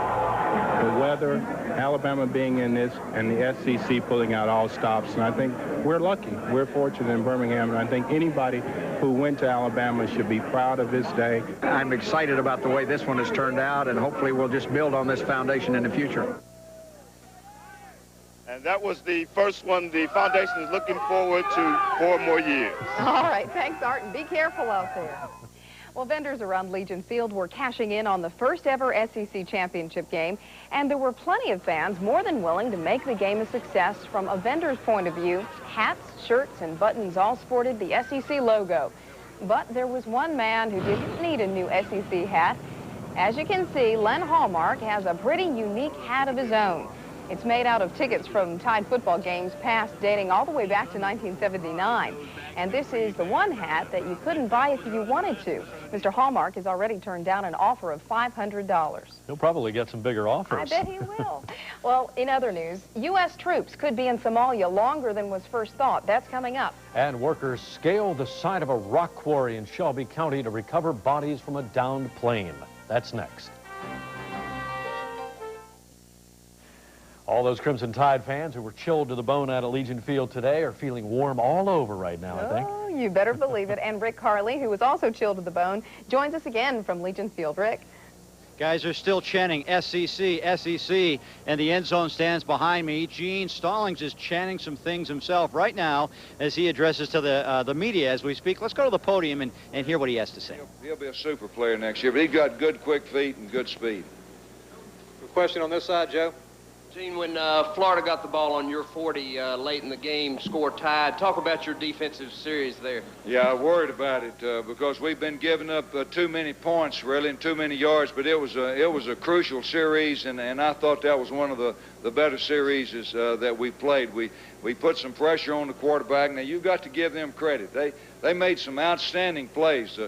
S24: The weather, Alabama being in this, and the SEC pulling out all stops, and I think we're lucky. We're fortunate in Birmingham, and I think anybody who went to Alabama should be proud of this day.
S25: I'm excited about the way this one has turned out, and hopefully we'll just build on this foundation in the future.
S19: And that was the first one the foundation is looking forward to 4 more years.
S17: All right, thanks, Art, and be careful out there. Well, vendors around Legion Field were cashing in on the first ever SEC championship game, and there were plenty of fans more than willing to make the game a success. From a vendor's point of view, hats, shirts, and buttons all sported the SEC logo. But there was one man who didn't need a new SEC hat. As you can see, Len Hallmark has a pretty unique hat of his own. It's made out of tickets from Tide football games past, dating all the way back to 1979. And this is the one hat that you couldn't buy if you wanted to. Mr. Hallmark has already turned down an offer of $500.
S16: He'll probably get some bigger offers.
S17: I bet he will. Well, in other news, U.S. troops could be in Somalia longer than was first thought. That's coming up.
S16: And workers scale the side of a rock quarry in Shelby County to recover bodies from a downed plane. That's next. All those Crimson Tide fans who were chilled to the bone out at Legion Field today are feeling warm all over right now, I think.
S17: Oh, you better believe it. And Rick Carley, who was also chilled to the bone, joins us again from Legion Field. Rick?
S18: Guys are still chanting SEC, SEC, and the end zone stands behind me. Gene Stallings is chanting some things himself right now as he addresses to the media as we speak. Let's go to the podium and hear what he has to say.
S7: He'll be a super player next year, but he's got good quick feet and good speed.
S4: Question on this side, Joe.
S8: Gene, when Florida got the ball on your 40 late in the game, score tied, talk about your defensive series there.
S7: Yeah, I worried about it because we've been giving up too many points, really, and too many yards. But it was a crucial series, and I thought that was one of the better series that we played. We put some pressure on the quarterback. Now you've got to give them credit. They made some outstanding plays.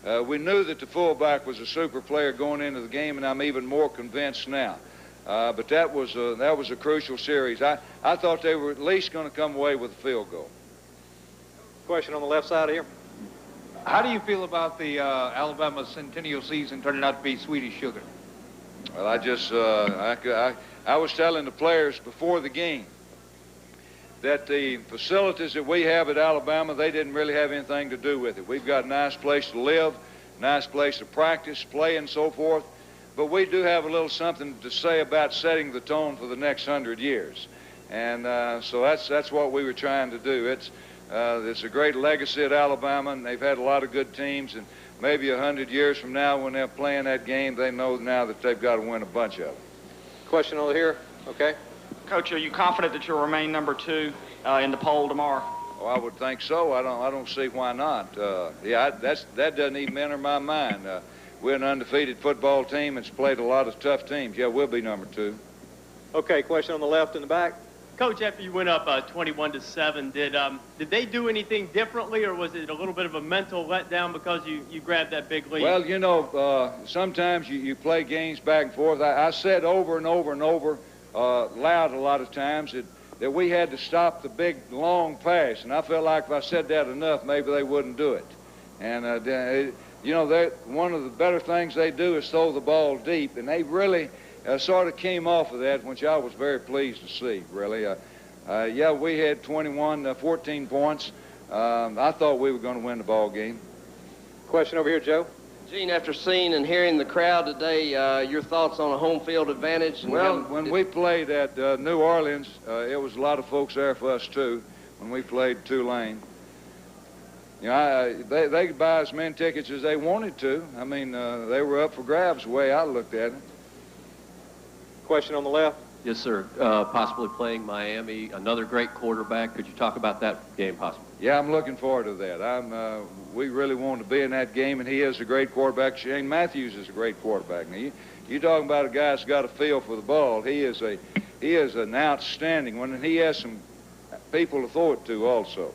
S7: We knew that the fullback was a super player going into the game, and I'm even more convinced now. But that was a crucial series. I thought they were at least going to come away with a field goal.
S4: Question on the left side here.
S10: How do you feel about the Alabama Centennial season turning out to be Swedish sugar?
S7: Well, I was telling the players before the game that the facilities that we have at Alabama, they didn't really have anything to do with it. We've got a nice place to live, nice place to practice, play, and so forth. But we do have a little something to say about setting the tone for the next 100 years. And so that's what we were trying to do. It's a great legacy at Alabama, and they've had a lot of good teams. And maybe 100 years from now when they're playing that game, they know now that they've got to win a bunch of them.
S4: Question over here. Okay.
S11: Coach, are you confident that you'll remain number 2 in the poll tomorrow?
S7: Oh, I would think so. I don't see why not. Yeah, that doesn't even enter my mind. We're an undefeated football team and played a lot of tough teams. Yeah, we'll be number 2.
S4: Okay, question on the left in the back.
S12: Coach, after you went up 21-7, did they do anything differently, or was it a little bit of a mental letdown because you grabbed that big lead?
S7: Well, you know, sometimes you play games back and forth. I said over and over and over loud a lot of times that we had to stop the big, long pass. And I felt like if I said that enough, maybe they wouldn't do it. And, you know, one of the better things they do is throw the ball deep, and they really sort of came off of that, which I was very pleased to see, really. Yeah, we had 14 points. I thought we were going to win the ball game.
S4: Question over here, Joe.
S11: Gene, after seeing and hearing the crowd today, your thoughts on a home field advantage?
S7: Well, when we played at New Orleans, it was a lot of folks there for us, too, when we played Tulane. You know, they could buy as many tickets as they wanted to. I mean, they were up for grabs the way I looked at it.
S4: Question on the left.
S26: Yes, sir. Possibly playing Miami, another great quarterback. Could you talk about that game possibly?
S7: Yeah, I'm looking forward to that. We really want to be in that game, and he is a great quarterback. Shane Matthews is a great quarterback. Now, you're talking about a guy that's got a feel for the ball. He is an outstanding one, and he has some people to throw it to also.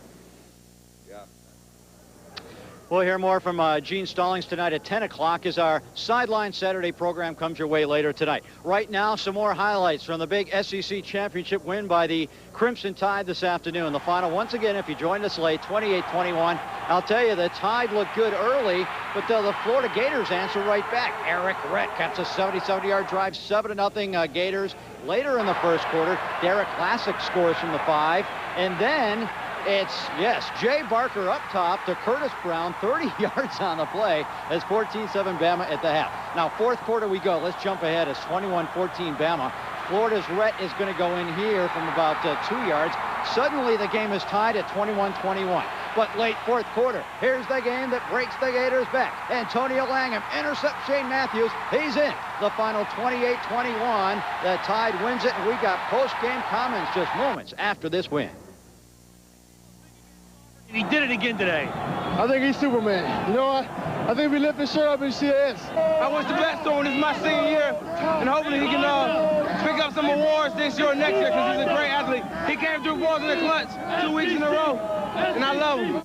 S18: We'll hear more from Gene Stallings tonight at 10 o'clock as our Sideline Saturday program comes your way later tonight. Right now, some more highlights from the big SEC championship win by the Crimson Tide this afternoon. The final, once again, if you joined us late, 28-21. I'll tell you, the Tide looked good early, but the Florida Gators answer right back. Eric Rett cuts a 70-yard drive, 7-0 Gators. Later in the first quarter, Derek Classic scores from the 5, and then it's, yes, Jay Barker up top to Curtis Brown, 30 yards on the play as 14-7 Bama at the half. Now, fourth quarter we go. Let's jump ahead. It's 21-14 Bama. Florida's Rhett is going to go in here from about 2 yards. Suddenly, the game is tied at 21-21. But late fourth quarter, here's the game that breaks the Gators back. Antonio Langham intercepts Shane Matthews. He's in. The final 28-21. The Tide wins it, and we got post-game comments just moments after this win.
S27: He did it again today.
S28: I think he's Superman. You know what? I think we lift his shirt up in CAS.
S27: I wish the best for him. This is my senior year, and hopefully he can pick up some awards this year or next year because he's a great athlete. He came through balls in the clutch 2 weeks in a row, and I love him.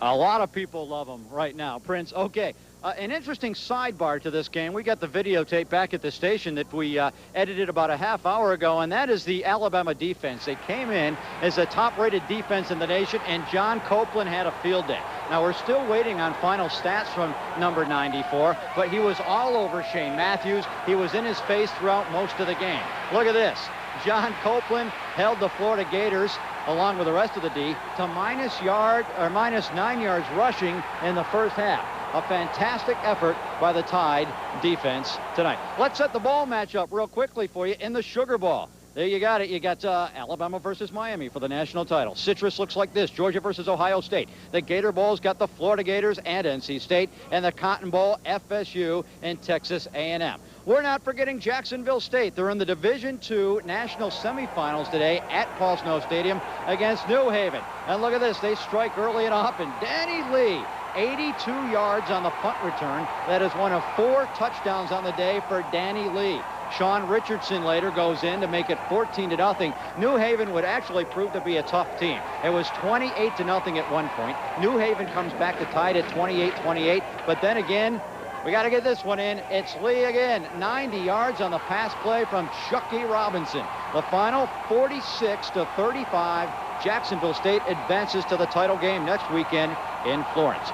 S18: A lot of people love him right now. Prince, okay. An interesting sidebar to this game. We got the videotape back at the station that we edited about a half hour ago, and that is the Alabama defense. They came in as a top-rated defense in the nation, and John Copeland had a field day. Now, we're still waiting on final stats from number 94, but he was all over Shane Matthews. He was in his face throughout most of the game. Look at this. John Copeland held the Florida Gators, along with the rest of the D, to minus 9 yards rushing in the first half. A fantastic effort by the Tide defense tonight. Let's set the ball matchup real quickly for you in the Sugar Bowl. There you got it. You got Alabama versus Miami for the national title. Citrus looks like this. Georgia versus Ohio State. The Gator Bowl's got the Florida Gators and NC State. And the Cotton Bowl, FSU and Texas A&M. We're not forgetting Jacksonville State. They're in the Division II national semifinals today at Paul Snow Stadium against New Haven. And look at this. They strike early and often. Danny Lee, 82 yards on the punt return. That is one of 4 touchdowns on the day for Danny Lee. Sean Richardson later goes in to make it 14-0. New Haven would actually prove to be a tough team. It was 28-0 at one point. New Haven comes back to tie it at 28-28. But then again, we got to get this one in. It's Lee again. 90 yards on the pass play from Chucky Robinson. The final 46-35. Jacksonville State advances to the title game next weekend in Florence.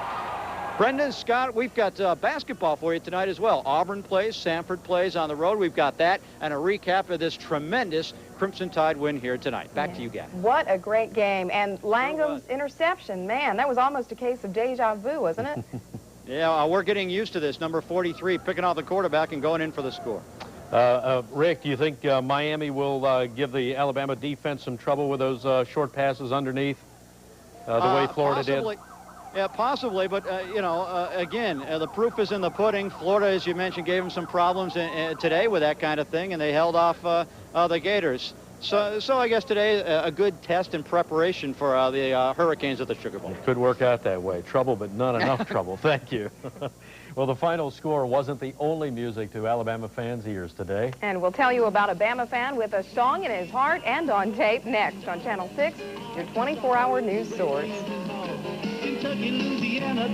S18: Brendan, Scott, we've got basketball for you tonight as well. Auburn plays, Samford plays on the road. We've got that and a recap of this tremendous Crimson Tide win here tonight. Back to you, Gavin.
S17: What a great game. And Langham's interception, man, that was almost a case of deja vu, wasn't it?
S18: Yeah, we're getting used to this. Number 43 picking off the quarterback and going in for the score.
S16: Rick, do you think Miami will give the Alabama defense some trouble with those short passes underneath the way Florida
S18: possibly
S16: did?
S18: Yeah, possibly, but, you know, again, the proof is in the pudding. Florida, as you mentioned, gave them some problems today with that kind of thing, and they held off the Gators. So I guess today a good test and preparation for the Hurricanes at the Sugar Bowl.
S16: It could work out that way. Trouble, but not enough trouble. Thank you. Well, the final score wasn't the only music to Alabama fans' ears today.
S17: And we'll tell you about a Bama fan with a song in his heart and on tape next on Channel 6, your 24-hour news source.
S1: Kentucky, Louisiana,